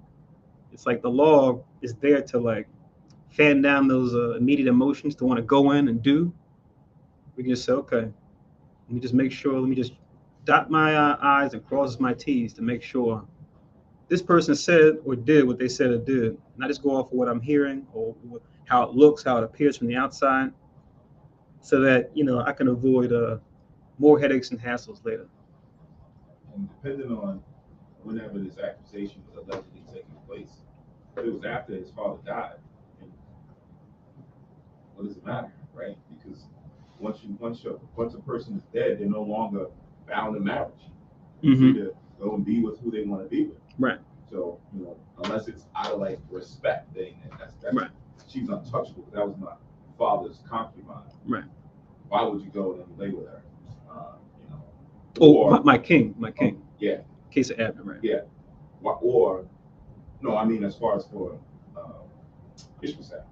it's like the law is there to like fan down those immediate emotions to want to go in and do. We can just say, okay, let me just make sure. Let me just dot my I's and cross my T's to make sure this person said or did what they said or did. Not just go off of what I'm hearing or how it looks, how it appears from the outside, so that I can avoid more headaches and hassles later. And depending on whenever this accusation was allegedly taking place, if it was after his father died, and what does it matter, right? Because once a person is dead, they're no longer bound to marriage. They're free to go and be with who they want to be with. Right. So unless it's out of like respect, then that's right. She's untouchable. That was my father's concubine. Right. Why would you go and lay with her? My king. Yeah. Case of Abner, right? Yeah. Or no, I mean as far as for Ishbosheth,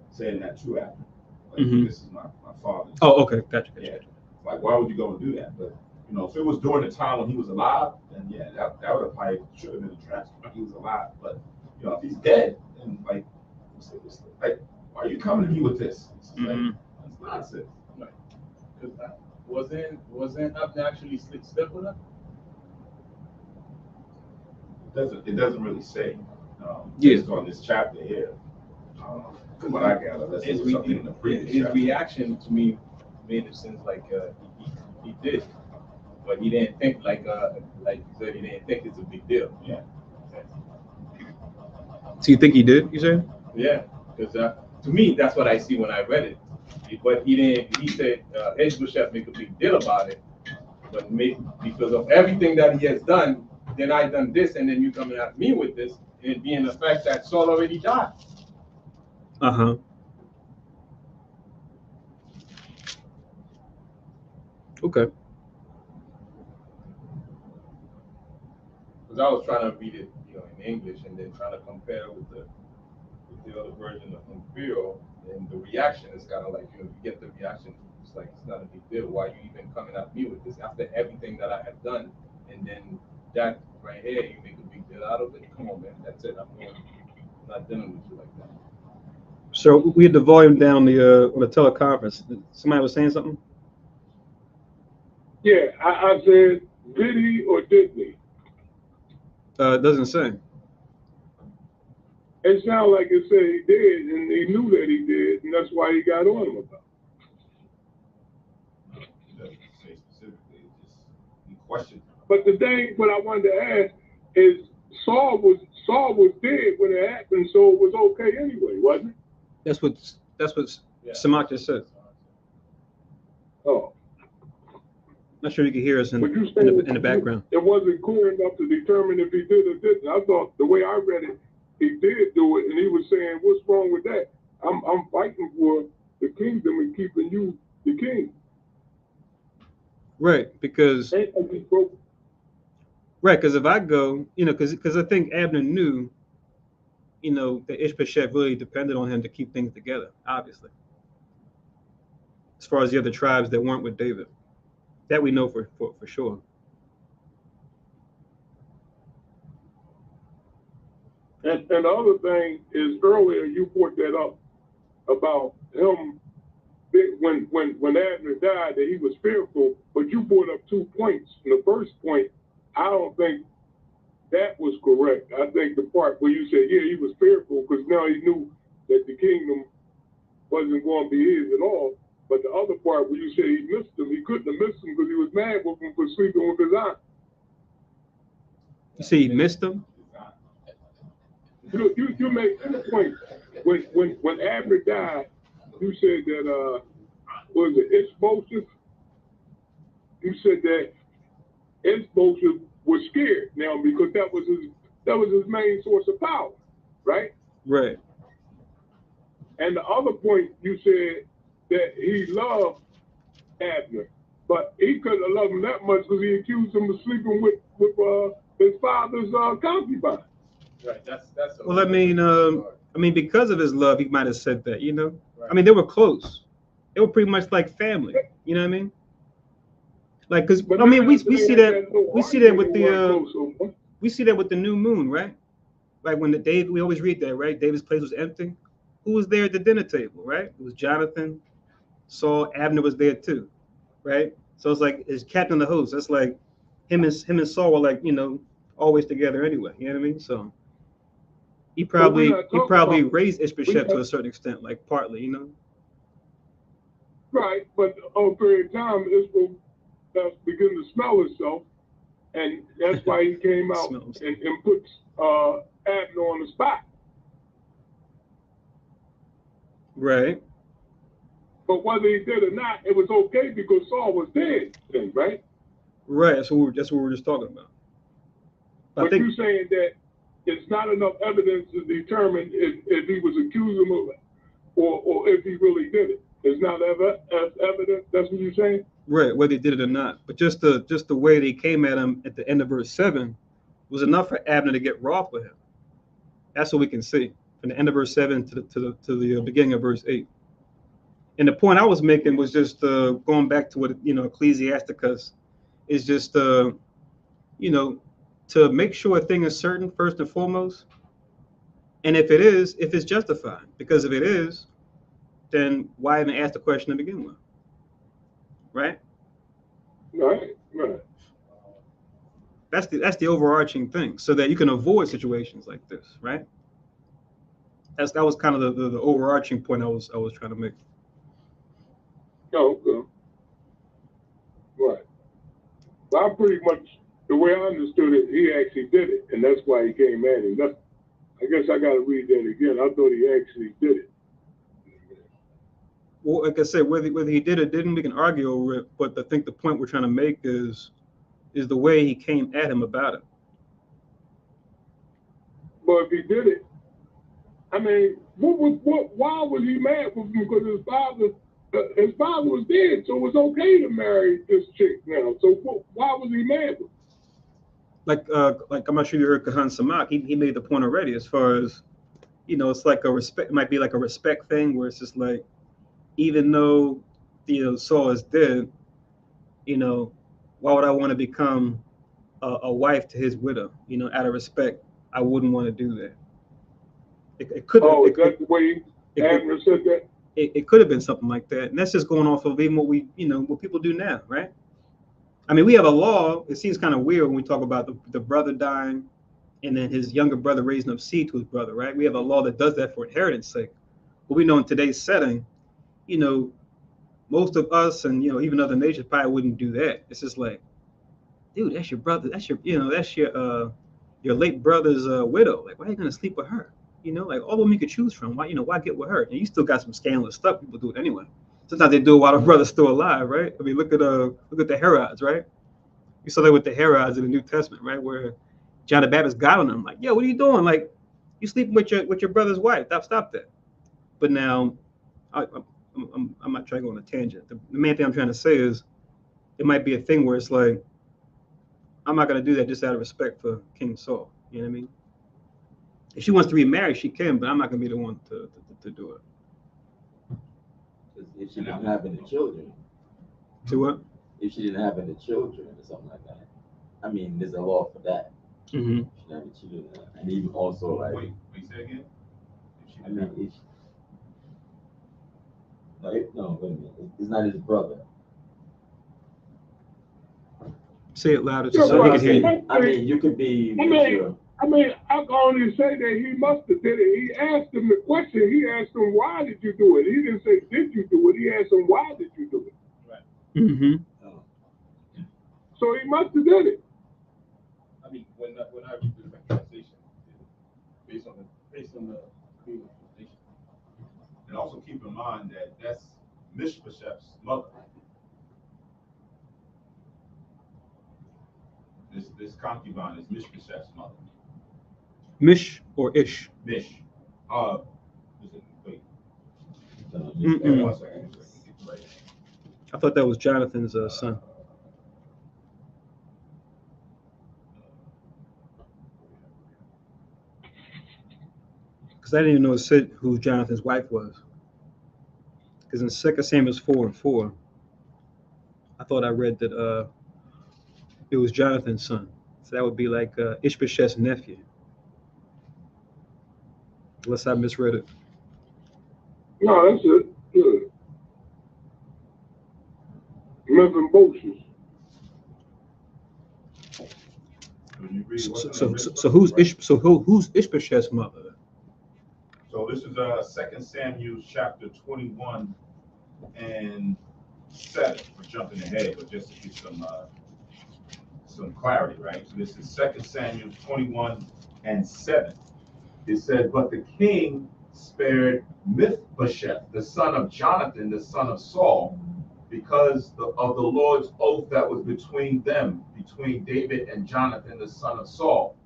saying that to Abner. Like, this is my father's. Oh, okay, gotcha. Yeah. Like, why would you go and do that? But if it was during the time when he was alive, then yeah, that would have probably should have been addressed when he was alive. But if he's dead, then like why are you coming to me with this? Like, that's nonsense. Because wasn't Abner actually slept with her? It doesn't really say. Based on this chapter here. From what I gather, that's something in the previous his chapter. reaction to me made it seem like he did, but he didn't think like you said, he didn't think it's a big deal. Yeah. So you think he did? You said? Yeah, because to me that's what I see when I read it. But he didn't. He said Ishbosheth make a big deal about it, but because of everything that he has done, then I done this, and then you coming at me with this, and being the fact that Saul already died. Okay. Because I was trying to read it, in English, and then trying to compare with the other version of Imperial, and the reaction is kind of like, you get the reaction. It's like it's not a big deal. Why are you even coming at me with this after everything that I have done? And then that right here, you make a big deal out of it. Come on, man, that's it. I'm not dealing with you like that. So we had the volume down on the teleconference. Somebody was saying something? Yeah, I said, did he or didn't he? It doesn't say. It sounded like it said he did, and he knew that he did, and that's why he got on him about it. It doesn't say specifically, it's just he questioned him. But the thing, what I wanted to ask is, Saul was dead when it happened, so it was okay anyway, wasn't it? That's what Samak just said. Oh. Not sure you can hear us in the background. It wasn't clear enough to determine if he did or didn't. I thought the way I read it, he did do it, and he was saying, "What's wrong with that? I'm fighting for the kingdom and keeping you the king." Right, because if I go, because I think Abner knew, that Ishbosheth really depended on him to keep things together, obviously. As far as the other tribes that weren't with David. That we know for sure. And the other thing is, earlier you brought that up about him when Abner died, that he was fearful, but you brought up 2 points. In the first point, I don't think that was correct. I think the part where you said, yeah, he was fearful because now he knew that the kingdom wasn't going to be his at all. But the other part where you said he missed him, he couldn't have missed him because he was mad with him for sleeping with his aunt. You see, he missed him. You make the point. When Abner died, you said that was it Ishbosheth? You said that Ishbosheth was scared now because that was his main source of power, right? Right. And the other point you said that he loved Abner, but he couldn't have loved him that much because he accused him of sleeping with his father's concubine. Right. That's. Well, I mean, because of his love, he might have said that. You know, right. I mean, they were close. They were pretty much like family. You know what I mean? Like, cause I mean, we see that with the new moon, right? Like when we always read that, right? David's place was empty. Who was there at the dinner table, right? It was Jonathan, Saul, Abner was there too, right? So it's like it's captain of the host. That's like him and Saul were like, you know, always together anyway. You know what I mean? So he probably raised Ishbosheth to a certain extent, like partly, you know. Right, but over a period of time, Ishbosheth began to smell himself, and that's why he came out and put Abner on the spot. Right. But whether he did or not, it was okay because Saul was dead then, right? Right. That's what we're just talking about. But you're saying that it's not enough evidence to determine if he was accusing him of it or if he really did it. It's not evidence. That's what you're saying? Right, whether he did it or not. But just the way they came at him at the end of verse 7 was enough for Abner to get wroth with him. That's what we can see from the end of verse 7 to the beginning of verse 8. And the point I was making was just going back to what, you know, Ecclesiasticus is just, you know, to make sure a thing is certain first and foremost. And if it's justified, because if it is, then why even ask the question to begin with? Right? Right. That's the overarching thing, so that you can avoid situations like this, right? That was kind of the overarching point I was trying to make. Oh, okay. Right. Well, I pretty much, the way I understood it, he actually did it, and that's why he came at him. I guess I got to read that again. I thought he actually did it. Well, like I said, whether he did or didn't, we can argue over it. But I think the point we're trying to make is the way he came at him about it. But if he did it, I mean, why was he mad with him? Because his father was dead, so it was okay to marry this chick now. So why was he mad with him? Like I'm not sure you heard Kahan Samak. He made the point already as far as, you know, it's like a respect. It might be like a respect thing where it's just like, even though, you know, Saul is dead, you know, why would I want to become a wife to his widow? You know, out of respect, I wouldn't want to do that. It could. Oh, is that the way Abner said that? It could have been something like that, and that's just going off of even what people do now, right? I mean, we have a law. It seems kind of weird when we talk about the brother dying, and then his younger brother raising up seed to his brother, right? We have a law that does that for inheritance sake. But we know in today's setting, you know, most of us and, you know, even other nations probably wouldn't do that. It's just like, dude, that's your brother. That's your late brother's widow. Like, why are you gonna sleep with her? You know, like all of them you could choose from. Why get with her? And you still got some scandalous stuff. People do it anyway. Sometimes they do it while the brother's still alive, right? I mean, look at the Herods, right? You saw that with the Herods in the New Testament, right? Where John the Baptist got on them, like, yo, what are you doing? Like, you sleeping with your brother's wife? Stop that. But now, I'm not trying to go on a tangent. The main thing I'm trying to say is, it might be a thing where it's like, I'm not going to do that just out of respect for King Saul. You know what I mean? If she wants to remarry, she can, but I'm not going to be the one to do it. If she didn't have any children. To what? If she didn't have any children or something like that. I mean, there's a law for that. Mm-hmm. If she didn't have any children. And even also, like... Wait, say again? I mean, no, wait a minute. It's not his brother. Say it louder so he can hear you. I mean, you could be... I mean, I can only say that he must have did it. He asked him the question. He asked him, why did you do it? He didn't say, did you do it? He asked him, why did you do it? Right. Mm-hmm. So he must have did it. I mean, when I read different translations, based on the Creole translation. And also keep in mind that that's Ishbosheth's mother. This concubine is Ishbosheth's mother. Mish or Ish? Mish. Wait. Mm-mm. One second. Right. I thought that was Jonathan's son. Because I didn't even know it said who Jonathan's wife was. Because in 2 Samuel 4:4, I thought I read that it was Jonathan's son. So that would be like Ishbosheth's nephew. Unless I misread it. No, that's it. Good. Mephibosheth. When you read So who's who's Ishbosheth's mother? So this is 2 Samuel chapter 21 and 7. We're jumping ahead, but just to get some clarity, right? So this is 2 Samuel 21 and 7. It says, but the king spared Mephibosheth, the son of Jonathan, the son of Saul, because of the Lord's oath that was between them, between David and Jonathan, the son of Saul.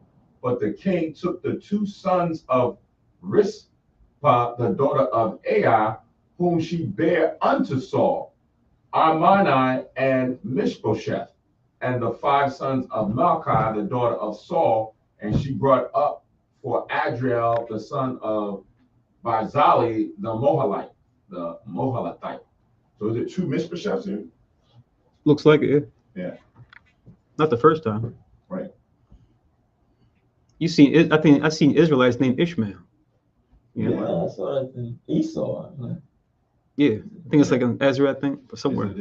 But the king took the two sons of Rizpah, the daughter of Ai, whom she bare unto Saul, Armani and Ishbosheth, and the 5 sons of Malchi, the daughter of Saul, and she brought up for Adriel, the son of Barzali, the Mohalatite. So is it 2 Ishbosheths here? Looks like it. Yeah. Not the first time. Right. You seen it? I think I seen Israelites named Ishmael. Yeah, that's what I think. Esau. Yeah, I think it's like an Ezra, I think, or somewhere.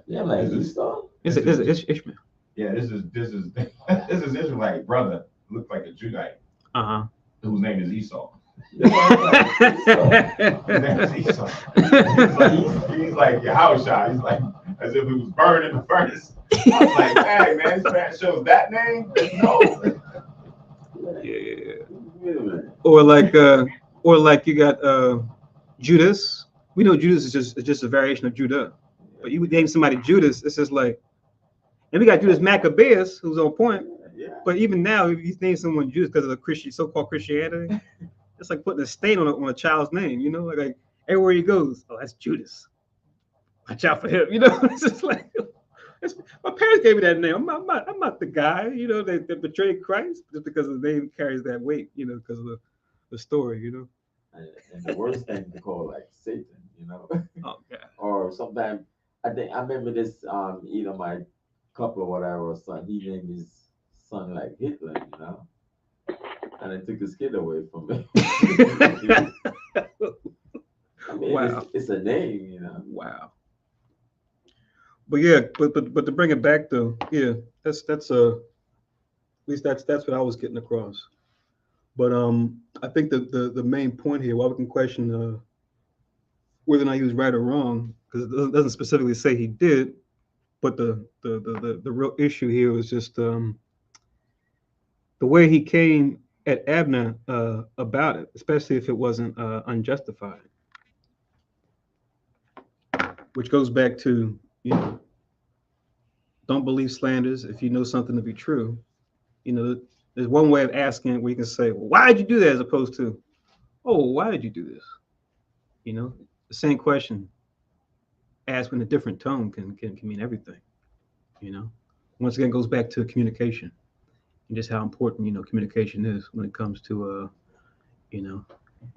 Yeah, like Esau. It's Ishmael. Yeah, this is Israelite brother. Looks like a Judite. Whose name is Esau. His name is Esau. He's like Yahushua. He's like as if he was burned in the furnace. I was like, hey man, this man shows that name? No. Yeah. Or like you got Judas. We know Judas is just a variation of Judah. But you would name somebody Judas, it's just like, and we got Judas Maccabeus, who's on point. Yeah. But even now, if you name someone Judas because of the so-called Christianity, it's like putting a stain on a child's name, you know, like everywhere he goes, oh, that's Judas. Watch out for him, you know. It's just like my parents gave me that name. I'm not the guy, you know, that betrayed Christ just because the name carries that weight, you know, because of the story, you know. And the worst thing to call like Satan, you know. Oh yeah. Or sometimes I remember this either my couple or whatever son, he named his son like Hitler, you know. And I took his kid away from me. I mean, wow. It's a name, you know. Wow. But yeah, but to bring it back though, yeah, that's at least that's what I was getting across. But I think the main point here, why we can question whether or not he was right or wrong, because it doesn't specifically say he did, but the real issue here was just the way he came at Abner about it, especially if it wasn't unjustified. Which goes back to, you know, don't believe slanders if you know something to be true. You know, there's one way of asking it where you can say, well, why did you do that? As opposed to, oh, why did you do this? You know, the same question asked in a different tone can mean everything. You know, once again, it goes back to communication and just how important, you know, communication is when it comes to, you know,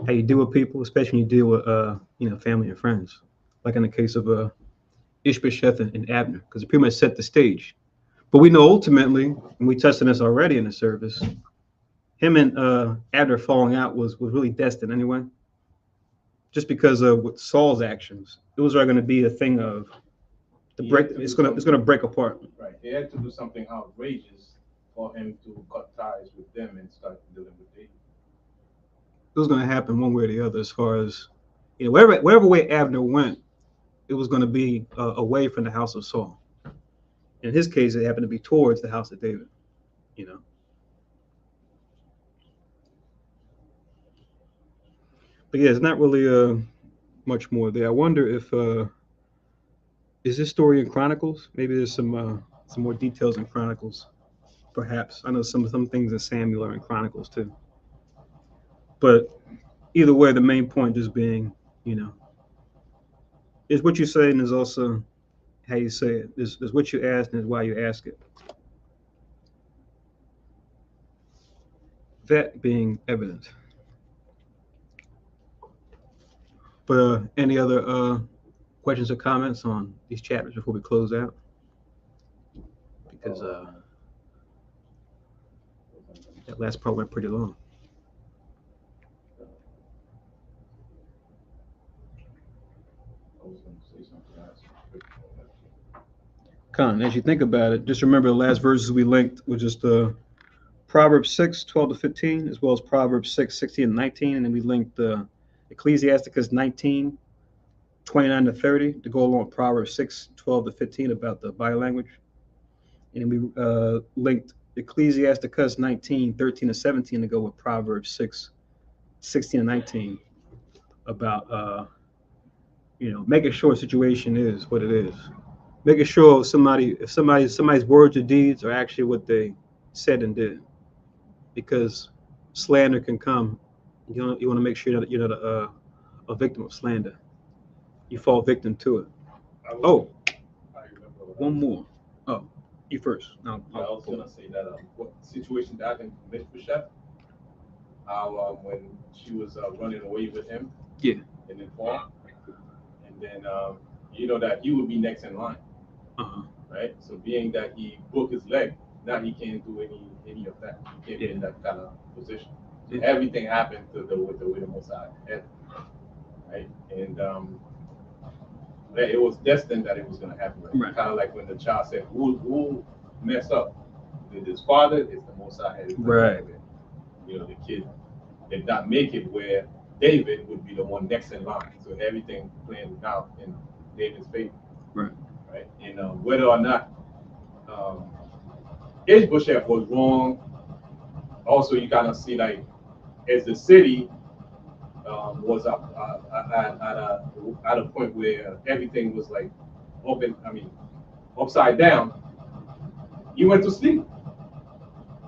how you deal with people, especially when you deal with, you know, family and friends. Like in the case of Ishbosheth and Abner, because it pretty much set the stage. But we know ultimately, and we touched on this already in the service, him and Abner falling out was really destined anyway. Just because of with Saul's actions, it was going to be a thing of the break. It's going to break apart. Right. He had to do something outrageous for him to cut ties with them and start dealing with David. It was going to happen one way or the other, as far as, you know, wherever way Abner went, it was going to be away from the house of Saul. In his case, it happened to be towards the house of David, you know. But yeah, it's not really much more there. I wonder if is this story in Chronicles? Maybe there's some more details in Chronicles. Perhaps I know some things in Samuel are in Chronicles too. But either way, the main point just being, you know, is what you say, and is also how you say it. There's what you ask, and is why you ask it. That being evident. But any other questions or comments on these chapters before we close out? Because that last part went pretty long. I was going to say something else. Con, as you think about it, just remember the last verses we linked were just Proverbs 6, 12 to 15, as well as Proverbs 6, 16 and 19. And then we linked Ecclesiasticus 19, 29 to 30 to go along with Proverbs 6, 12 to 15 about the body language. And we linked Ecclesiasticus 19, 13 to 17 to go with Proverbs 6, 16 and 19 about, making sure a situation is what it is. Making sure somebody's words or deeds are actually what they said and did. Because slander can come. You want to make sure that you're not a victim of slander. You fall victim to it. Oh, one more. Oh, you first. No, I was gonna say that what situation that happened to Ishbosheth, how when she was running away with him, Yeah. in the fall, and then you know that he would be next in line, right? So being that he broke his leg, now he can't do any of that. He can't be in that kind of position. So everything happened with the way the Mosai had, right? And it was destined that it was going to happen. Right? Kind of like when the child said, "Who messed up? Did his father? Is the Mosai had?" Right. You know, the kid did not make it where David would be the one next in line. So everything playing out in David's favor. Right. Right. And whether or not Ishbosheth was wrong, also you kind of see like as the city was up at a point where everything was like upside down. He went to sleep,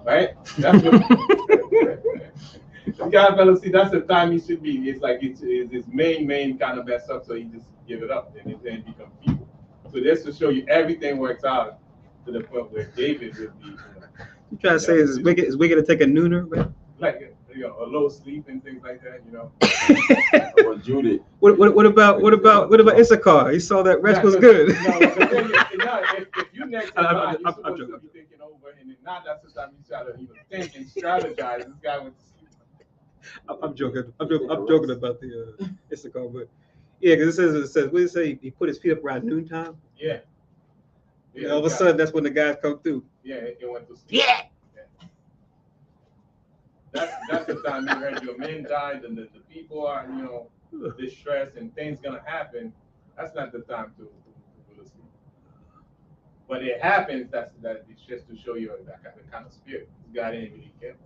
right? That's what God fellas see. That's the time he should be. It's like it's his main kind of mess up, so he just give it up and then become feeble. So just to show you, everything works out to the point where David would be. You trying to say is wicked to take a nooner, man? Like a low sleep and things like that, Or Judith. What about Issachar? He saw that rest was good. If you next in line, you're supposed to be thinking over, and not that's the time you try to even think and strategize. This guy went to sleep. I'm joking. I'm joking about the Issachar, but yeah, because it says what did it say? He put his feet up around noontime. Yeah. All of a sudden, that's when the guys come through. Yeah, it went to sleep. Yeah. That's the time you heard your men died and the people are distressed and things gonna happen. That's not the time to go to sleep. But it happens. That it's just to show you that kind of spirit. This guy didn't really care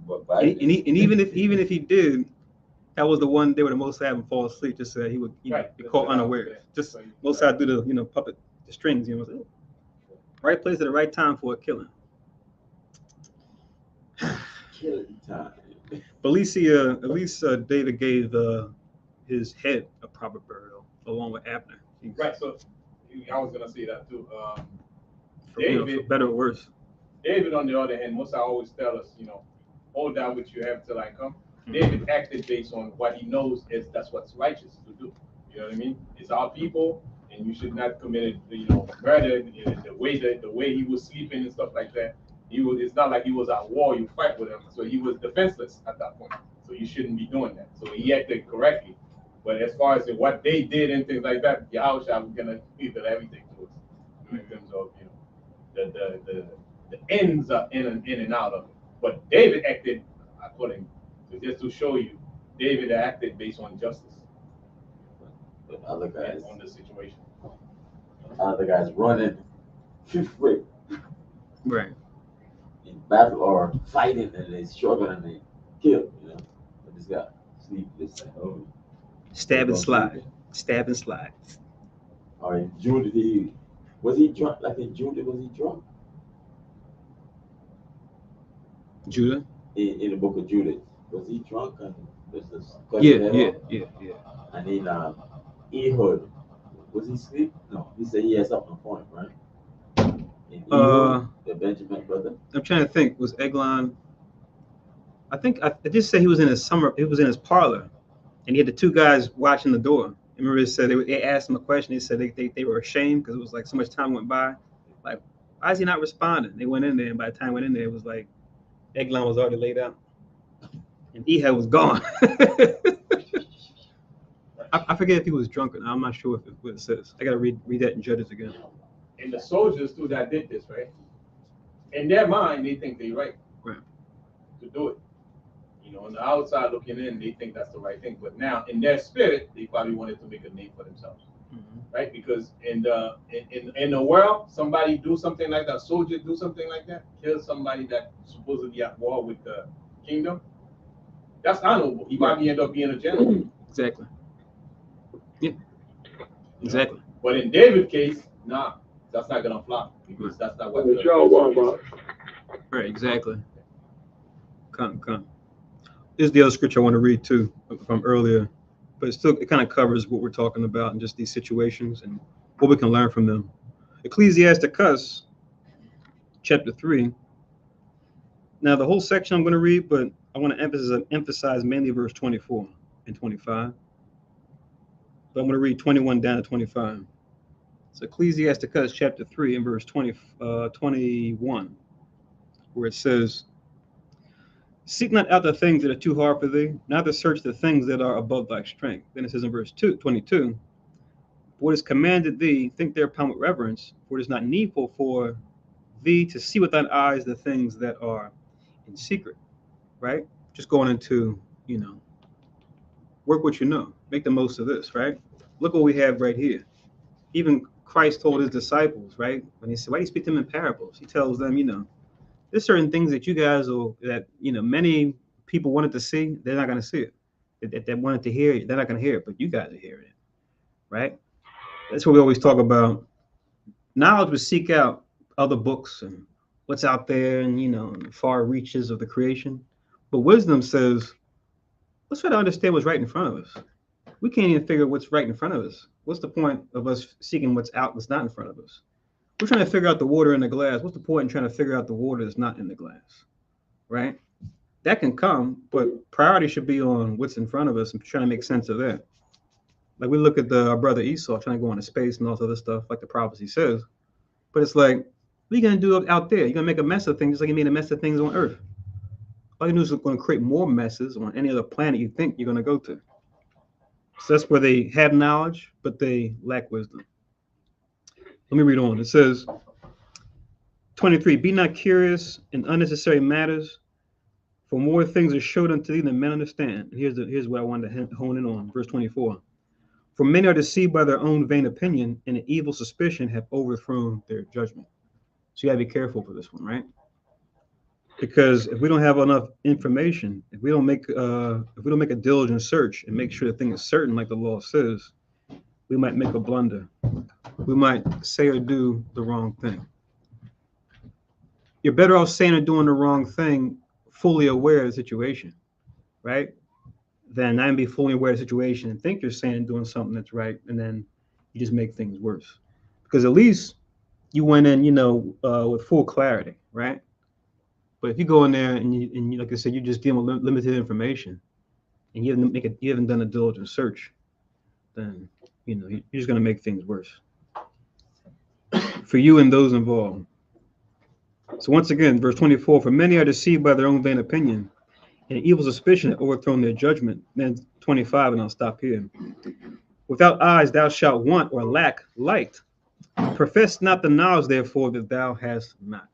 much. And even if he did, that was the one day where the Most High would fall asleep. Just so he would be caught unaware. Just Most High do the puppet the strings. Right place at the right time for a killing. Killing time. But at least David gave his head a proper burial along with Abner. Right. So I was gonna say that too. David, for better or worse. David, on the other hand, must always tell us, hold that which you have till I come. David acted based on what he knows that's what's righteous to do. You know what I mean? It's our people, and you should not commit, murder. The way he was sleeping and stuff like that. It's not like he was at war. You fight with him, so he was defenseless at that point. So you shouldn't be doing that. So he acted correctly. But as far as what they did and things like that, Yahushua was gonna leave everything to us in terms of the ends are in and out of it. But David acted according. So just to show you, David acted based on justice. But other guys on the situation. Other guys running, free. Right. In battle or fighting, and they struggling and they kill. Oh, Stab and slide. Stab and slide. all right, Judah, was he drunk? Like in Judah, was he drunk? Judah? In the book of Judah, was he drunk? And this is Yeah. And then Ehud, was he asleep? No, he said he had something on point, right? And Ehud, the Benjamin brother. I'm trying to think. Was Eglon? I think I just said he was in his summer. He was in his parlor, and he had the two guys watching the door. I remember it said they asked him a question. He said they were ashamed because it was like so much time went by. Like, why is he not responding? They went in there, and by the time I went in there, it was like Eglon was already laid out, and Ehud was gone. I forget if he was drunk or not. I'm not sure if what it says. I gotta read that in Judges again. And the soldiers too that did this, right? In their mind, they think they're right to do it. You know, on the outside looking in, they think that's the right thing. But now, in their spirit, they probably wanted to make a name for themselves, right? Because in the world, somebody do something like that, a soldier do something like that, kill somebody that supposedly at war with the kingdom. That's honorable. He probably end up being a general. Exactly. Yeah. Exactly. But in David's case, nah, that's not gonna fly because that's not what. Right. Exactly. Come. This is the other scripture I want to read too from earlier, but it kind of covers what we're talking about and just these situations and what we can learn from them. Ecclesiasticus, chapter 3. Now the whole section I'm going to read, but I want to emphasize mainly verse 24 and 25. But I'm going to read 21 down to 25. So Ecclesiasticus chapter 3 and verse 21, where it says, "Seek not out the things that are too hard for thee, neither search the things that are above thy strength." Then it says in verse 22, "What is commanded thee, think thereupon with reverence, for it is not needful for thee to see with thine eyes the things that are in secret." Right? Just going into, work what you know. Make the most of this, right? Look what we have right here. Even Christ told his disciples, right? When he said, "Why do you speak to them in parables?" He tells them, there's certain things that you guys many people wanted to see, they're not going to see it. If they wanted to hear it, they're not going to hear it, but you guys are hearing it, right? That's what we always talk about. Knowledge would seek out other books and what's out there and, far reaches of the creation. But wisdom says, let's try to understand what's right in front of us. We can't even figure out what's right in front of us. What's the point of us seeking what's not in front of us? We're trying to figure out the water in the glass. What's the point in trying to figure out the water that's not in the glass, right? That can come, but priority should be on what's in front of us and trying to make sense of that. Like we look at our brother Esau trying to go into space and all this other stuff, like the prophecy says. But it's like, what are you going to do out there? You're going to make a mess of things just like you made a mess of things on Earth. All you do is going to create more messes on any other planet you think you're going to go to. So that's where they have knowledge, but they lack wisdom. Let me read on. It says, 23, "Be not curious in unnecessary matters, for more things are showed unto thee than men understand." And here's what I wanted to hone in on. Verse 24. "For many are deceived by their own vain opinion, and an evil suspicion have overthrown their judgment." So you gotta be careful for this one, right? Because if we don't have enough information, if we don't make a diligent search and make sure the thing is certain, like the law says, we might make a blunder. We might say or do the wrong thing. You're better off saying or doing the wrong thing fully aware of the situation, right? Than not be fully aware of the situation and think you're saying and doing something that's right, and then you just make things worse. Because at least you went in, with full clarity, right? But if you go in there and you like I said, you're just dealing with limited information, and you haven't done a diligent search, then you're just going to make things worse for you and those involved. So once again, verse 24, "For many are deceived by their own vain opinion, and an evil suspicion have overthrown their judgment." Then 25, and I'll stop here. "Without eyes thou shalt want or lack light. Profess not the knowledge, therefore, that thou hast not."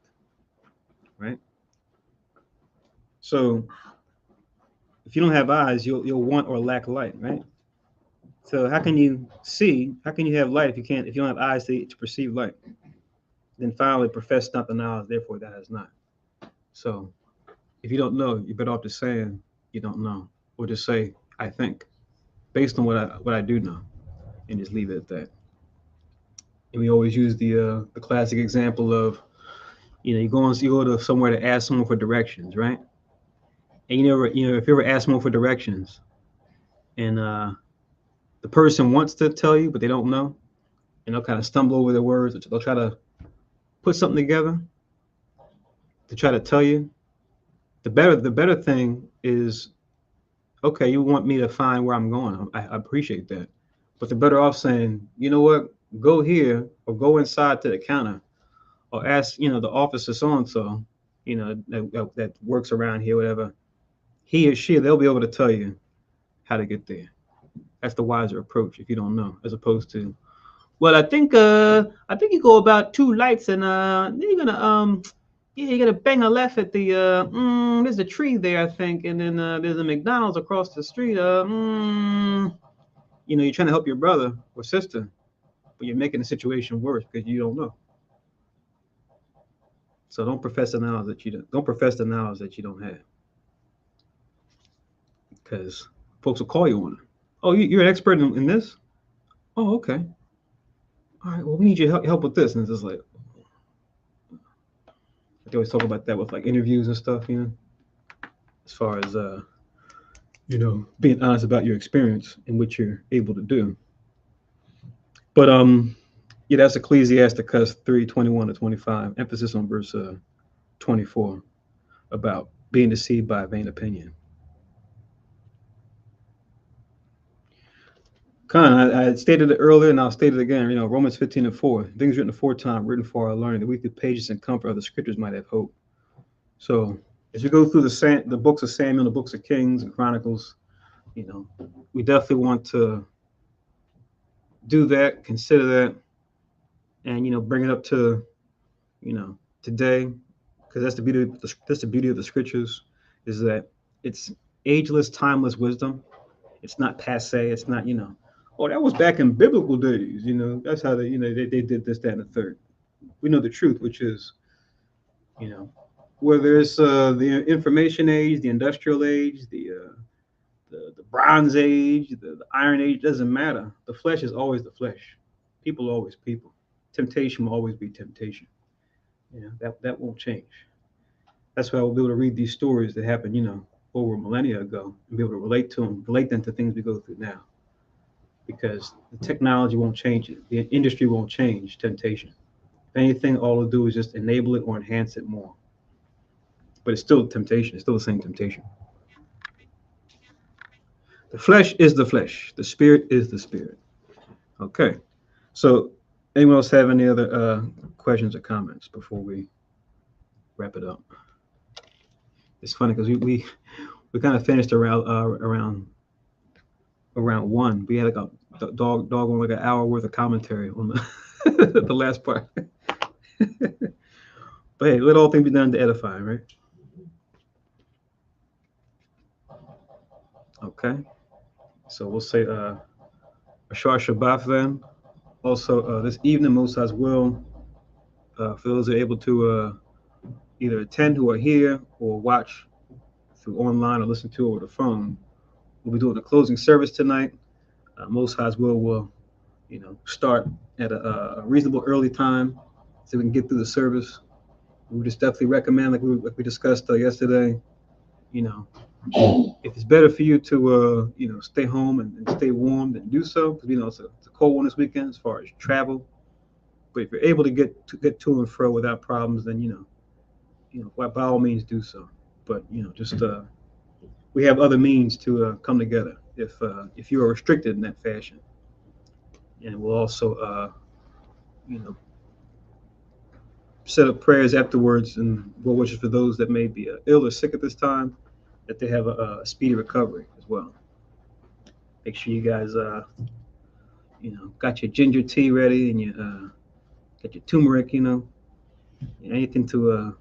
Right? So if you don't have eyes, you'll want or lack light, right? So how can you see? How can you have light if you don't have eyes to perceive light? Then finally, profess not the knowledge, therefore thou hast not. So if you don't know, you're better off just saying you don't know, or just say I think, based on what I do know, and just leave it at that. And we always use the classic example of, you go to somewhere to ask someone for directions, right? And if you ever ask someone for directions, and the person wants to tell you but they don't know, and they'll kind of stumble over their words, they'll try to put something together to try to tell you. The better thing is, okay, you want me to find where I'm going. I appreciate that. But they're better off saying, you know what, go here or go inside to the counter or ask, the officer so and so, that works around here, whatever. He or she, they'll be able to tell you how to get there. That's the wiser approach if you don't know, as opposed to, well, I think you go about two lights and then you're gonna yeah, you gotta bang a left at the there's a tree there, I think, and then there's a McDonald's across the street. You're trying to help your brother or sister, but you're making the situation worse because you don't know. So don't profess the knowledge that you don't profess the knowledge that you don't have, because folks will call you on it. Oh, you're an expert in this? Oh, okay. All right. Well, we need your help with this, and it's just like they always talk about that with like interviews and stuff, as far as being honest about your experience and what you're able to do. But yeah, that's Ecclesiasticus 3:21-25, emphasis on verse 24 about being deceived by a vain opinion. Khan, I stated it earlier and I'll state it again. Romans 15:4, things written aforetime, written for our learning, that we through patience and comfort of the scriptures might have hope. So as you go through the books of Samuel, the books of Kings and Chronicles, we definitely want to do that, consider that, and bring it up to today, because that's the beauty of the scriptures, is that it's ageless, timeless wisdom. It's not passe. It's not oh, that was back in biblical days. That's how they did this, that, and the third. We know the truth, which is whether it's the information age, the industrial age, the bronze age, the iron age, doesn't matter. The flesh is always the flesh. People are always people. Temptation will always be temptation. That won't change. That's why we'll be able to read these stories that happened, over a millennia ago, and be able to relate them to things we go through now. Because the technology won't change it. The industry won't change temptation. If anything, all it'll do is just enable it or enhance it more. But it's still temptation. It's still the same temptation. The flesh is the flesh. The spirit is the spirit. Okay. So anyone else have any other questions or comments before we wrap it up? It's funny because we kind of finished around one. We had like a dog on like an hour worth of commentary on the the last part. But hey, let all things be done to edify, right? Okay. So we'll say Ashar Shabbat then. Also, this evening, Most High's will, for those who are able to either attend who are here or watch through online or listen to over the phone, we'll be doing a closing service tonight. Most High's will start at a reasonable early time so we can get through the service. We just definitely recommend, like we discussed yesterday, if it's better for you to stay home and stay warm, then do so, because it's a cold one this weekend as far as travel. But if you're able to get to and fro without problems, then by all means do so. But just we have other means to come together if you are restricted in that fashion. And we'll also set up prayers afterwards and well wishes for those that may be ill or sick at this time, that they have a speedy recovery as well. Make sure you guys got your ginger tea ready, and you got your turmeric, anything to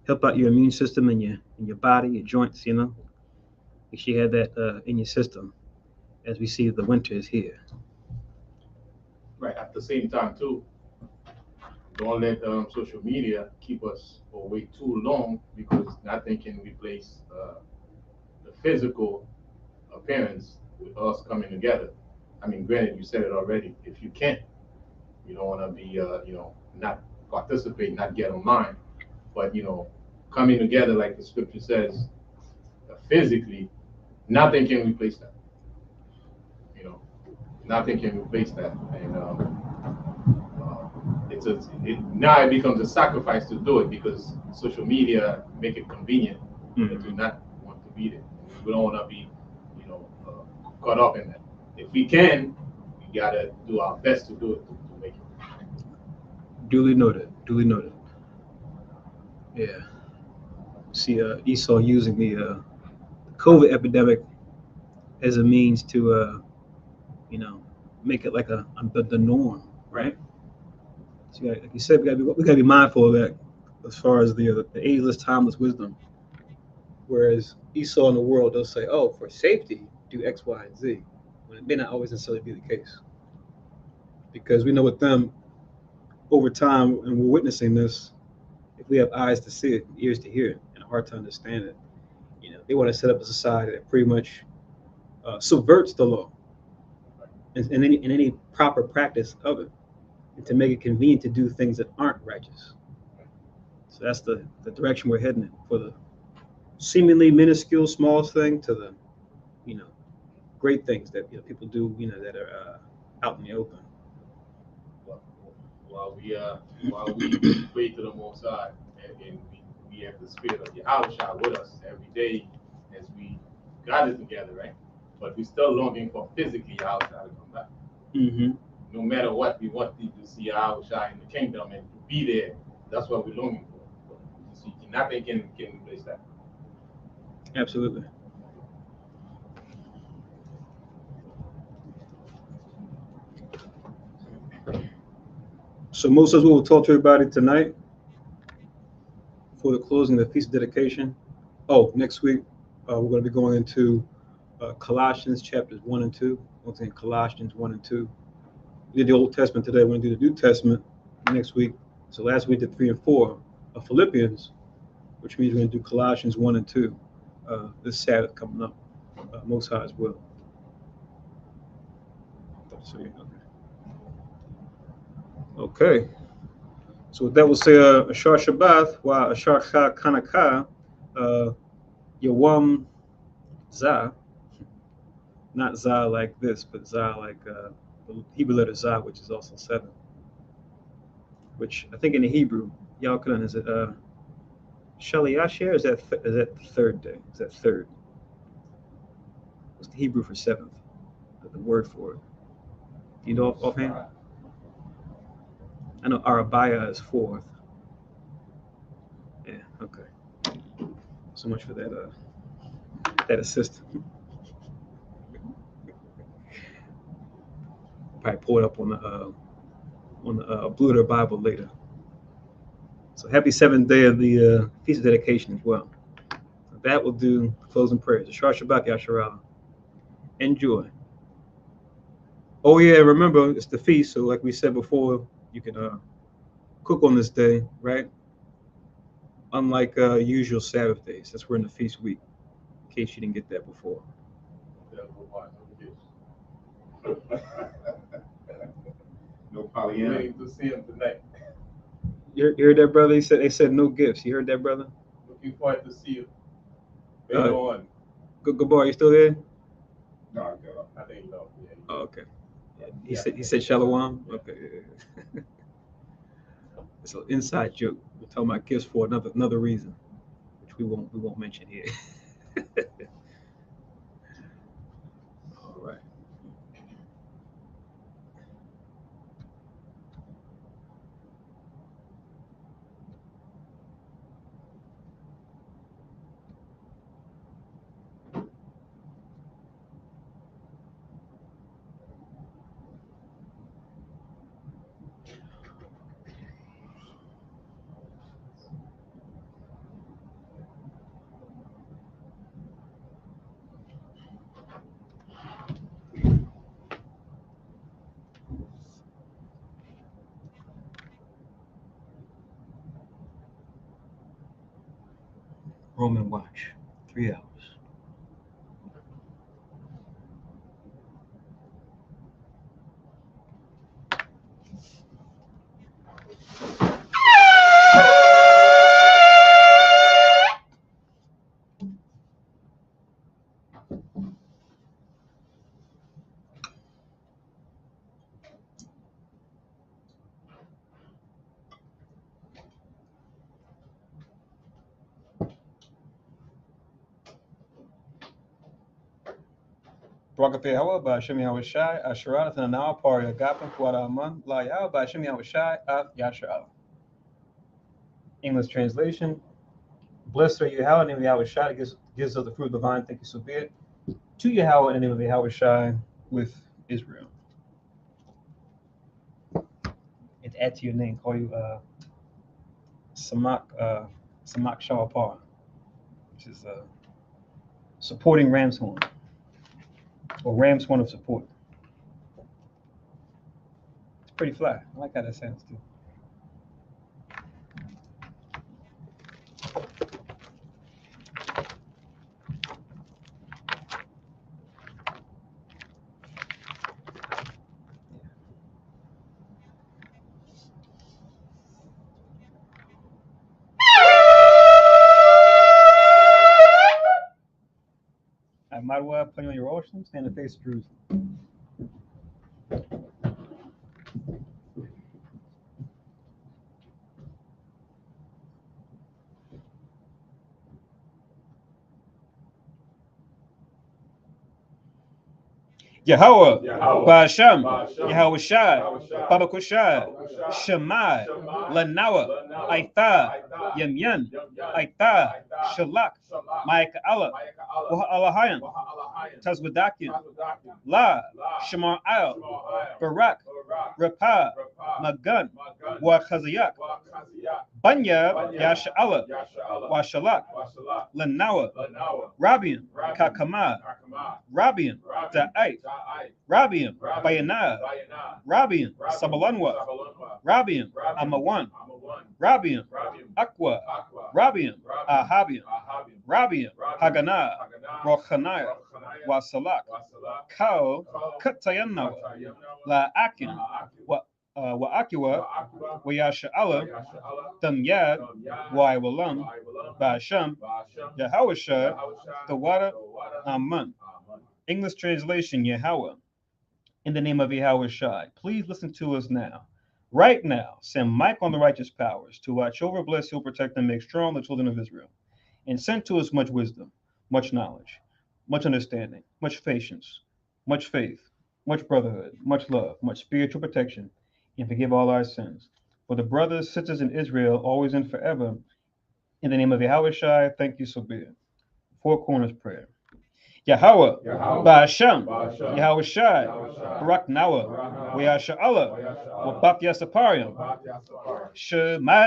help out your immune system and your body, your joints, Make sure you have that in your system as we see the winter is here. Right. At the same time, too, don't let social media keep us awake too long, because nothing can replace the physical parents with us coming together. I mean, granted, you said it already. If you can't, you don't want to be, not participate, not get online, but coming together like the scripture says, physically, nothing can replace that. You know, nothing can replace that, and now it becomes a sacrifice to do it because social media make it convenient to not want to be there. We don't want to be, caught up in that. If we can, we gotta do our best to do it to make it. Duly noted. Duly noted. Yeah. See, Esau using the COVID epidemic as a means to, make it like the norm, right? So, like you said, we gotta be mindful of that as far as the ageless, timeless wisdom. Whereas Esau in the world, they'll say, "Oh, for safety, do X, Y, and Z," when it may not always necessarily be the case, because we know with them over time, and we're witnessing this. If we have eyes to see it, ears to hear it, and a heart to understand it, they want to set up a society that pretty much subverts the law and any proper practice of it, and to make it convenient to do things that aren't righteous. So that's the direction we're heading in, for the seemingly minuscule, small thing to the, great things that people do, that are out in the open. While we pray to the Most High, and we have the spirit of Abishai with us every day as we gather together, right? But we're still longing for physically Abishai to come back. Mm-hmm. No matter what, we want to see Abishai in the kingdom and to be there. That's what we're longing for. But you see, nothing can replace that. Absolutely. So most of what we'll talk to everybody tonight for the closing of the feast of dedication. Oh, next week we're going to be going into Colossians chapters 1 and 2. Once again, Colossians 1 and 2. We did the Old Testament today. We're going to do the New Testament next week. So last week did 3 and 4 of Philippians, which means we're going to do Colossians 1 and 2 this Sabbath coming up. Most High as well. Okay. So with that, we'll say Ashar Shabbat, wa Ashar Kanaka, Yawam Zah, not Zah like this, but Zah like the Hebrew letter Zah, which is also 7. Which I think in the Hebrew, Yalkanan, is it Shaliyasher? Is that the third day? Is that third? What's the Hebrew for 7th? The word for it. Do you know offhand? I know Arabaya is 4th. Yeah, okay. So much for that assistant. Probably pull it up on the Blue Letter Bible later. So happy 7th day of the Feast of Dedication as well. So that will do closing prayers. Ashar Shabbat Yasharah. Enjoy. Oh yeah, remember it's the feast. So like we said before, you can cook on this day, right? Unlike usual Sabbath days. That's we're in the feast week. In case you didn't get that before. No Pollyanna. Waiting to see him tonight. You heard that, brother? They said no gifts. You heard that, brother? Looking forward to see you. Later on. Good boy, you still there? No, I think no. Yeah. Oh, okay. He said Shalom. Okay. It's an inside joke. We're talking about gifts for another reason, which we won't mention here. All right. Roman watch, 3 hours. Barak Yahweh, Ba'ashem Yahweh Shai, Asherat, and Anal, Pari Agapim, Fuad Aman, La Yahweh, Ba'ashem Yahweh Shai, Af Yasher. English translation. Blessed are you, Yahweh, in the name of Yahweh Shai, gives us the fruit of the vine, thank you so be it. To Yahweh, in the name of Yahweh Shai, with Israel. And add to your name, call you Samak Shawapar, which is supporting ram's horn, or ram's horn of support. It's pretty fly. I like how that sounds too. I might as well put you on your ocean, stand in the face of Jerusalem. Yahweh, Ba'ashem, Yahweh Shai, Baba Kushai, Shemai, Lanawa, Aitha, Yemyen, Aitha, Shalak, Ma'ika Allah, Wahalahayan, Tazwadakian, La, Shemar Al, Barak, Rapah, Magun, Wachazayak, Banya, Yasha Allah, Washalak, Lanawa, Rabian, Kakama, Rabian, Da'ait, Rabian, Bayana, Rabian, Sabalanwa, Rabian, Amawan, Rabian, Aqua, Rabian, Ahabian, Rabian, Hagana, Rochanaya, Wasalak, Kao, Katayanawa, La Akin, Wa'akiwa, Wayasha Allah, Damyad, Waiwalam, Basham, Yahawashah, the water, Aman. English translation, Yahweh. In the name of Yahweh Shai, please listen to us now. Right now, send Mike on the righteous powers to watch over, bless, heal, protect, and make strong the children of Israel. And send to us much wisdom, much knowledge, much understanding, much patience, much faith, much brotherhood, much love, much spiritual protection, and forgive all our sins. For the brothers, sisters in Israel, always and forever, in the name of Yahweh Shai, thank you so be it. Four corners prayer. Yahweh, Ba'ashem, Yahweh Shai, Barak Nawa, Wayasha Allah, Wabak Yasapariam, Shema,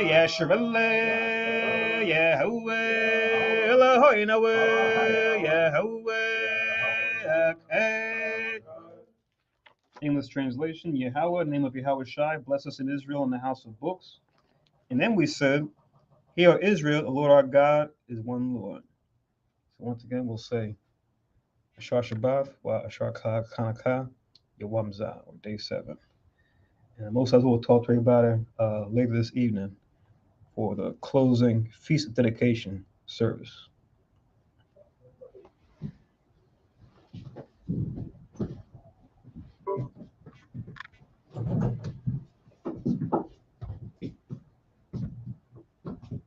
Yasharele, Yahweh, Elohoi Nawa, Yahweh, Aked. English translation, Yahweh, name of Yahweh Shai, bless us in Israel in the house of books. And then we said, Hear Israel, the Lord our God is one Lord. So once again, we'll say, Ashar Shabbat, wa Ashar Kanaka, Yawamza, or day 7. And most of us will talk to you about it later this evening for the closing feast of dedication service.